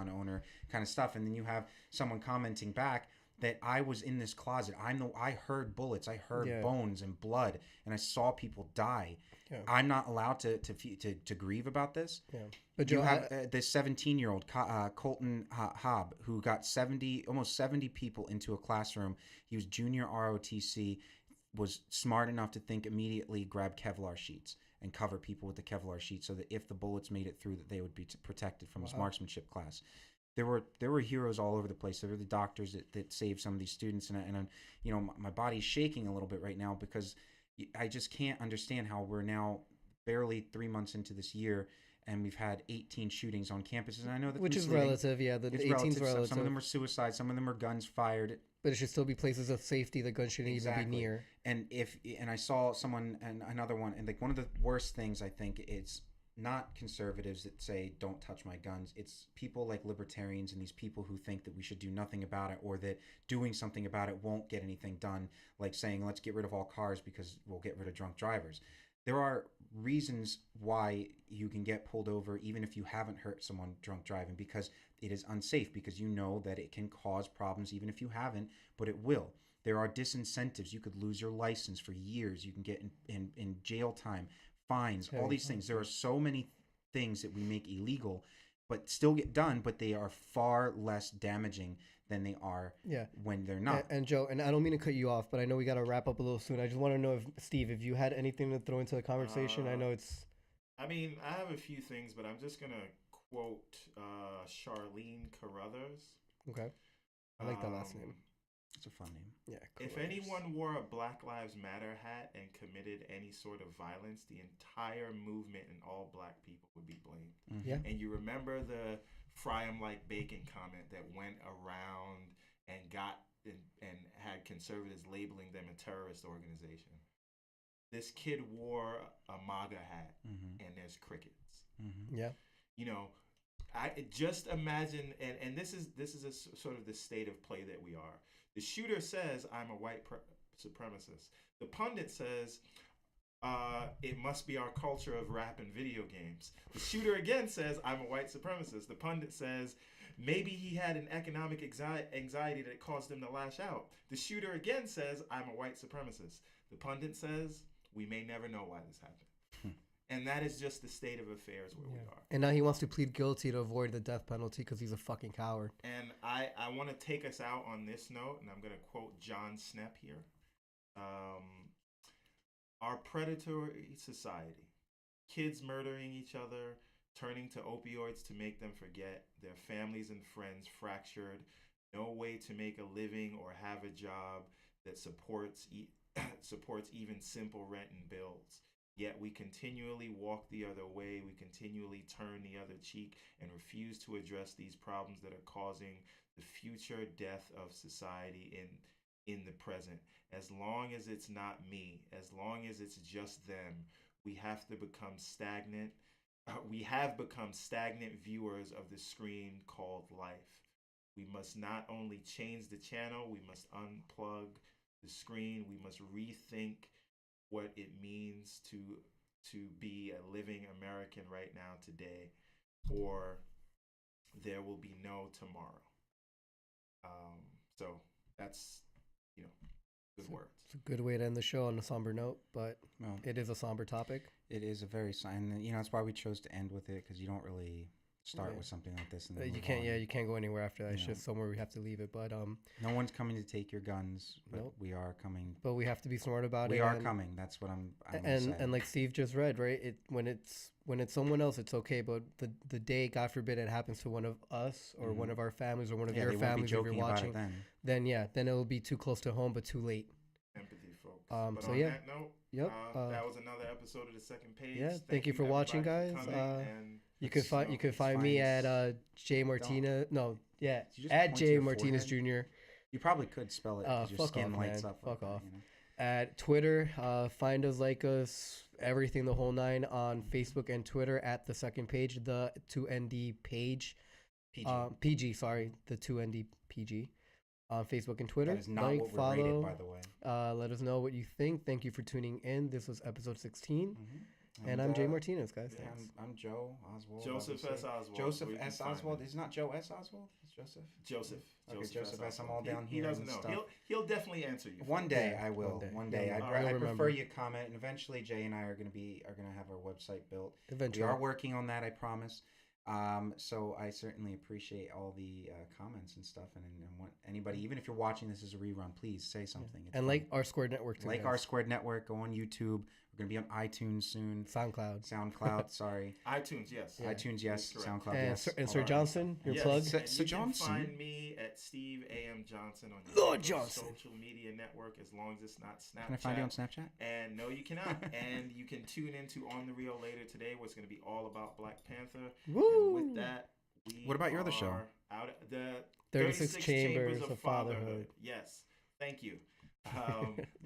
Speaker 1: owner kind of stuff. And then you have someone commenting back that I was in this closet. I heard bullets, I heard bones and blood, and I saw people die. Yeah. I'm not allowed to grieve about this. Yeah. But you have this 17-year-old Colton Hobb who got almost 70 people into a classroom. He was junior ROTC, was smart enough to think immediately grab Kevlar sheets and cover people with the Kevlar sheets so that if the bullets made it through, that they would be protected from his marksmanship class. There were heroes all over the place. There were the doctors that saved some of these students, and my body's shaking a little bit right now because I just can't understand how we're now barely 3 months into this year and we've had 18 shootings on campuses. And I know that
Speaker 2: which is relative, yeah. The 18's relative.
Speaker 1: Some of them are suicides, some of them are guns fired.
Speaker 2: But it should still be places of safety. The gun shouldn't even be near.
Speaker 1: And I saw someone and another one, and like one of the worst things I think is not conservatives that say don't touch my guns. It's people like libertarians and these people who think that we should do nothing about it or that doing something about it won't get anything done, like saying let's get rid of all cars because we'll get rid of drunk drivers. There are reasons why you can get pulled over even if you haven't hurt someone drunk driving, because it is unsafe, because you know that it can cause problems even if you haven't, but it will. There are disincentives. You could lose your license for years. You can get in jail time, fines, all these things. There are so many things that we make illegal but still get done, but they are far less damaging than they are when they're not.
Speaker 2: And Joe, and I don't mean to cut you off, but I know we got to wrap up a little soon. I just want to know, if you had anything to throw into the conversation. I know it's...
Speaker 3: I mean, I have a few things, but I'm just going to quote Charlene Carruthers.
Speaker 2: Okay. I like that last name.
Speaker 1: It's a fun name.
Speaker 2: Yeah.
Speaker 3: If anyone wore a Black Lives Matter hat and committed any sort of violence, the entire movement and all black people would be blamed.
Speaker 1: Mm-hmm.
Speaker 2: Yeah.
Speaker 3: And you remember the fry 'em like bacon comment that went around and got and had conservatives labeling them a terrorist organization. This kid wore a MAGA hat,
Speaker 1: Mm-hmm.
Speaker 3: and there's crickets.
Speaker 1: Mm-hmm.
Speaker 2: Yeah.
Speaker 3: You know, I just imagine, and this is sort of the state of play that we are. The shooter says, "I'm a white supremacist." The pundit says, "It must be our culture of rap and video games." The shooter again says, "I'm a white supremacist." The pundit says, "Maybe he had an economic anxiety that caused him to lash out." The shooter again says, "I'm a white supremacist." The pundit says, "We may never know why this happened." And that is just the state of affairs where we are.
Speaker 2: And now he wants to plead guilty to avoid the death penalty because he's a fucking coward.
Speaker 3: And I want to take us out on this note, and I'm going to quote John Snepp here. Our predatory society, kids murdering each other, turning to opioids to make them forget, their families and friends fractured, no way to make a living or have a job that supports even simple rent and bills. Yet we continually walk the other way, we continually turn the other cheek and refuse to address these problems that are causing the future death of society in the present. As long as it's not me, as long as it's just them, we have to become stagnant. We have become stagnant viewers of the screen called life. We must not only change the channel, we must unplug the screen. We must rethink what it means to be a living American right now today, or there will be no tomorrow. So that's, good words.
Speaker 2: It's a good way to end the show on a somber note, but
Speaker 1: Well,
Speaker 2: it is a somber topic.
Speaker 1: it is a very sign. That's why we chose to end with it, because you don't really start
Speaker 2: Yeah.
Speaker 1: with something like this and then
Speaker 2: You
Speaker 1: move
Speaker 2: can't.
Speaker 1: on.
Speaker 2: Yeah, you can't go anywhere after that. It's
Speaker 1: Yeah.
Speaker 2: just somewhere we have to leave it. But
Speaker 1: No one's coming to take your guns, but
Speaker 2: Nope.
Speaker 1: we are coming.
Speaker 2: but we have to be smart about it.
Speaker 1: We are
Speaker 2: and-
Speaker 1: coming. That's what I'm gonna
Speaker 2: and
Speaker 1: say.
Speaker 2: and like Steve just read, right? When it's someone else, it's okay. But the day, God forbid, it happens to one of us or one of our families or one of
Speaker 1: yeah,
Speaker 2: your
Speaker 1: they won't be
Speaker 2: families if you're
Speaker 1: joking about
Speaker 2: watching,
Speaker 1: it then.
Speaker 2: then it'll be too close to home, but too late.
Speaker 3: Empathy, folks.
Speaker 2: So
Speaker 3: but on
Speaker 2: yeah.
Speaker 3: that note,
Speaker 2: Yep.
Speaker 3: that was another episode of The Second Page.
Speaker 2: Yeah, thank you for watching,
Speaker 3: everybody,
Speaker 2: guys.
Speaker 3: for coming, and
Speaker 2: You could find me at J Martinez. No, yeah,
Speaker 1: Did you just
Speaker 2: at
Speaker 1: point to
Speaker 2: J
Speaker 1: your
Speaker 2: Martinez
Speaker 1: forehead?
Speaker 2: Jr.
Speaker 1: You probably could spell it because your
Speaker 2: Fuck
Speaker 1: skin
Speaker 2: off,
Speaker 1: lights
Speaker 2: man.
Speaker 1: up.
Speaker 2: Fuck
Speaker 1: like
Speaker 2: off.
Speaker 1: That,
Speaker 2: At Twitter, find us, like us, everything, the whole nine on Facebook and Twitter at The Second Page, the 2ND page.
Speaker 1: PG.
Speaker 2: PG, sorry, the 2ND PG. On Facebook and Twitter.
Speaker 1: That is not what we're rated, by the way.
Speaker 2: Let us know what you think. Thank you for tuning in. This was episode 16.
Speaker 1: Mm-hmm.
Speaker 2: And I'm Jay Martinez, guys.
Speaker 3: yeah,
Speaker 2: Thanks.
Speaker 1: I'm Joe Oswald.
Speaker 3: Joseph S. Oswald.
Speaker 1: Joseph
Speaker 3: where you can
Speaker 1: S.
Speaker 3: find
Speaker 1: Oswald.
Speaker 3: him.
Speaker 1: It's not Joe S. Oswald. It's Joseph.
Speaker 3: Joseph.
Speaker 1: Okay, Joseph S. I'm
Speaker 3: Oswald.
Speaker 1: all down
Speaker 3: He
Speaker 1: here
Speaker 3: doesn't
Speaker 1: and
Speaker 3: know.
Speaker 1: stuff.
Speaker 3: He'll definitely answer you.
Speaker 1: One day
Speaker 2: Yeah,
Speaker 1: I will.
Speaker 2: one day.
Speaker 1: I
Speaker 2: You'll
Speaker 1: prefer
Speaker 2: remember.
Speaker 1: you comment, and eventually Jay and I are gonna have our website built.
Speaker 2: Eventually.
Speaker 1: We are working on that, I promise. So I certainly appreciate all the comments and stuff, and want anybody, even if you're watching this as a rerun, please say something. It's
Speaker 2: And
Speaker 1: fun.
Speaker 2: like our Squared Network too.
Speaker 1: Like
Speaker 2: guys.
Speaker 1: our Squared Network. Go on YouTube. We're gonna be on iTunes soon. SoundCloud. Sorry.
Speaker 3: iTunes, yes.
Speaker 2: Yeah.
Speaker 1: iTunes, yes.
Speaker 3: That's correct.
Speaker 1: SoundCloud,
Speaker 2: And
Speaker 1: yes.
Speaker 2: and
Speaker 1: All
Speaker 2: Sir
Speaker 1: right.
Speaker 2: Johnson, your
Speaker 3: Yes,
Speaker 2: plug.
Speaker 3: and
Speaker 1: Sir
Speaker 3: you
Speaker 1: Johnson.
Speaker 3: can find me at Steve A.M. Johnson on
Speaker 2: Lord
Speaker 3: your
Speaker 2: Johnson.
Speaker 3: social media network, as long as it's not Snapchat.
Speaker 1: Can I find you on Snapchat?
Speaker 3: And no, you cannot. And you can tune into On the Reel later today, where it's going to be all about Black Panther.
Speaker 2: Woo!
Speaker 3: And with that, we
Speaker 1: What about your other show?
Speaker 3: are Out of the
Speaker 2: 36 Chambers of Fatherhood.
Speaker 3: Yes, thank you.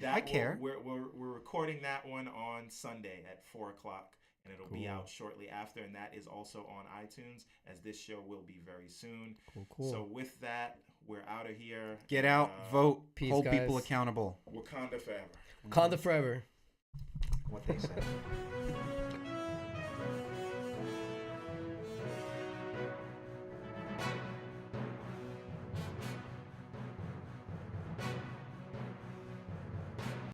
Speaker 1: I care.
Speaker 3: We're recording that one on Sunday at 4:00, and it'll be
Speaker 2: Cool.
Speaker 3: out shortly after. And that is also on iTunes, as this show will be very soon.
Speaker 2: Cool.
Speaker 3: So with that, we're out of here.
Speaker 1: Get out, vote,
Speaker 2: Peace,
Speaker 1: hold
Speaker 2: guys.
Speaker 1: people accountable.
Speaker 3: Wakanda forever.
Speaker 2: Conda forever.
Speaker 1: What they say.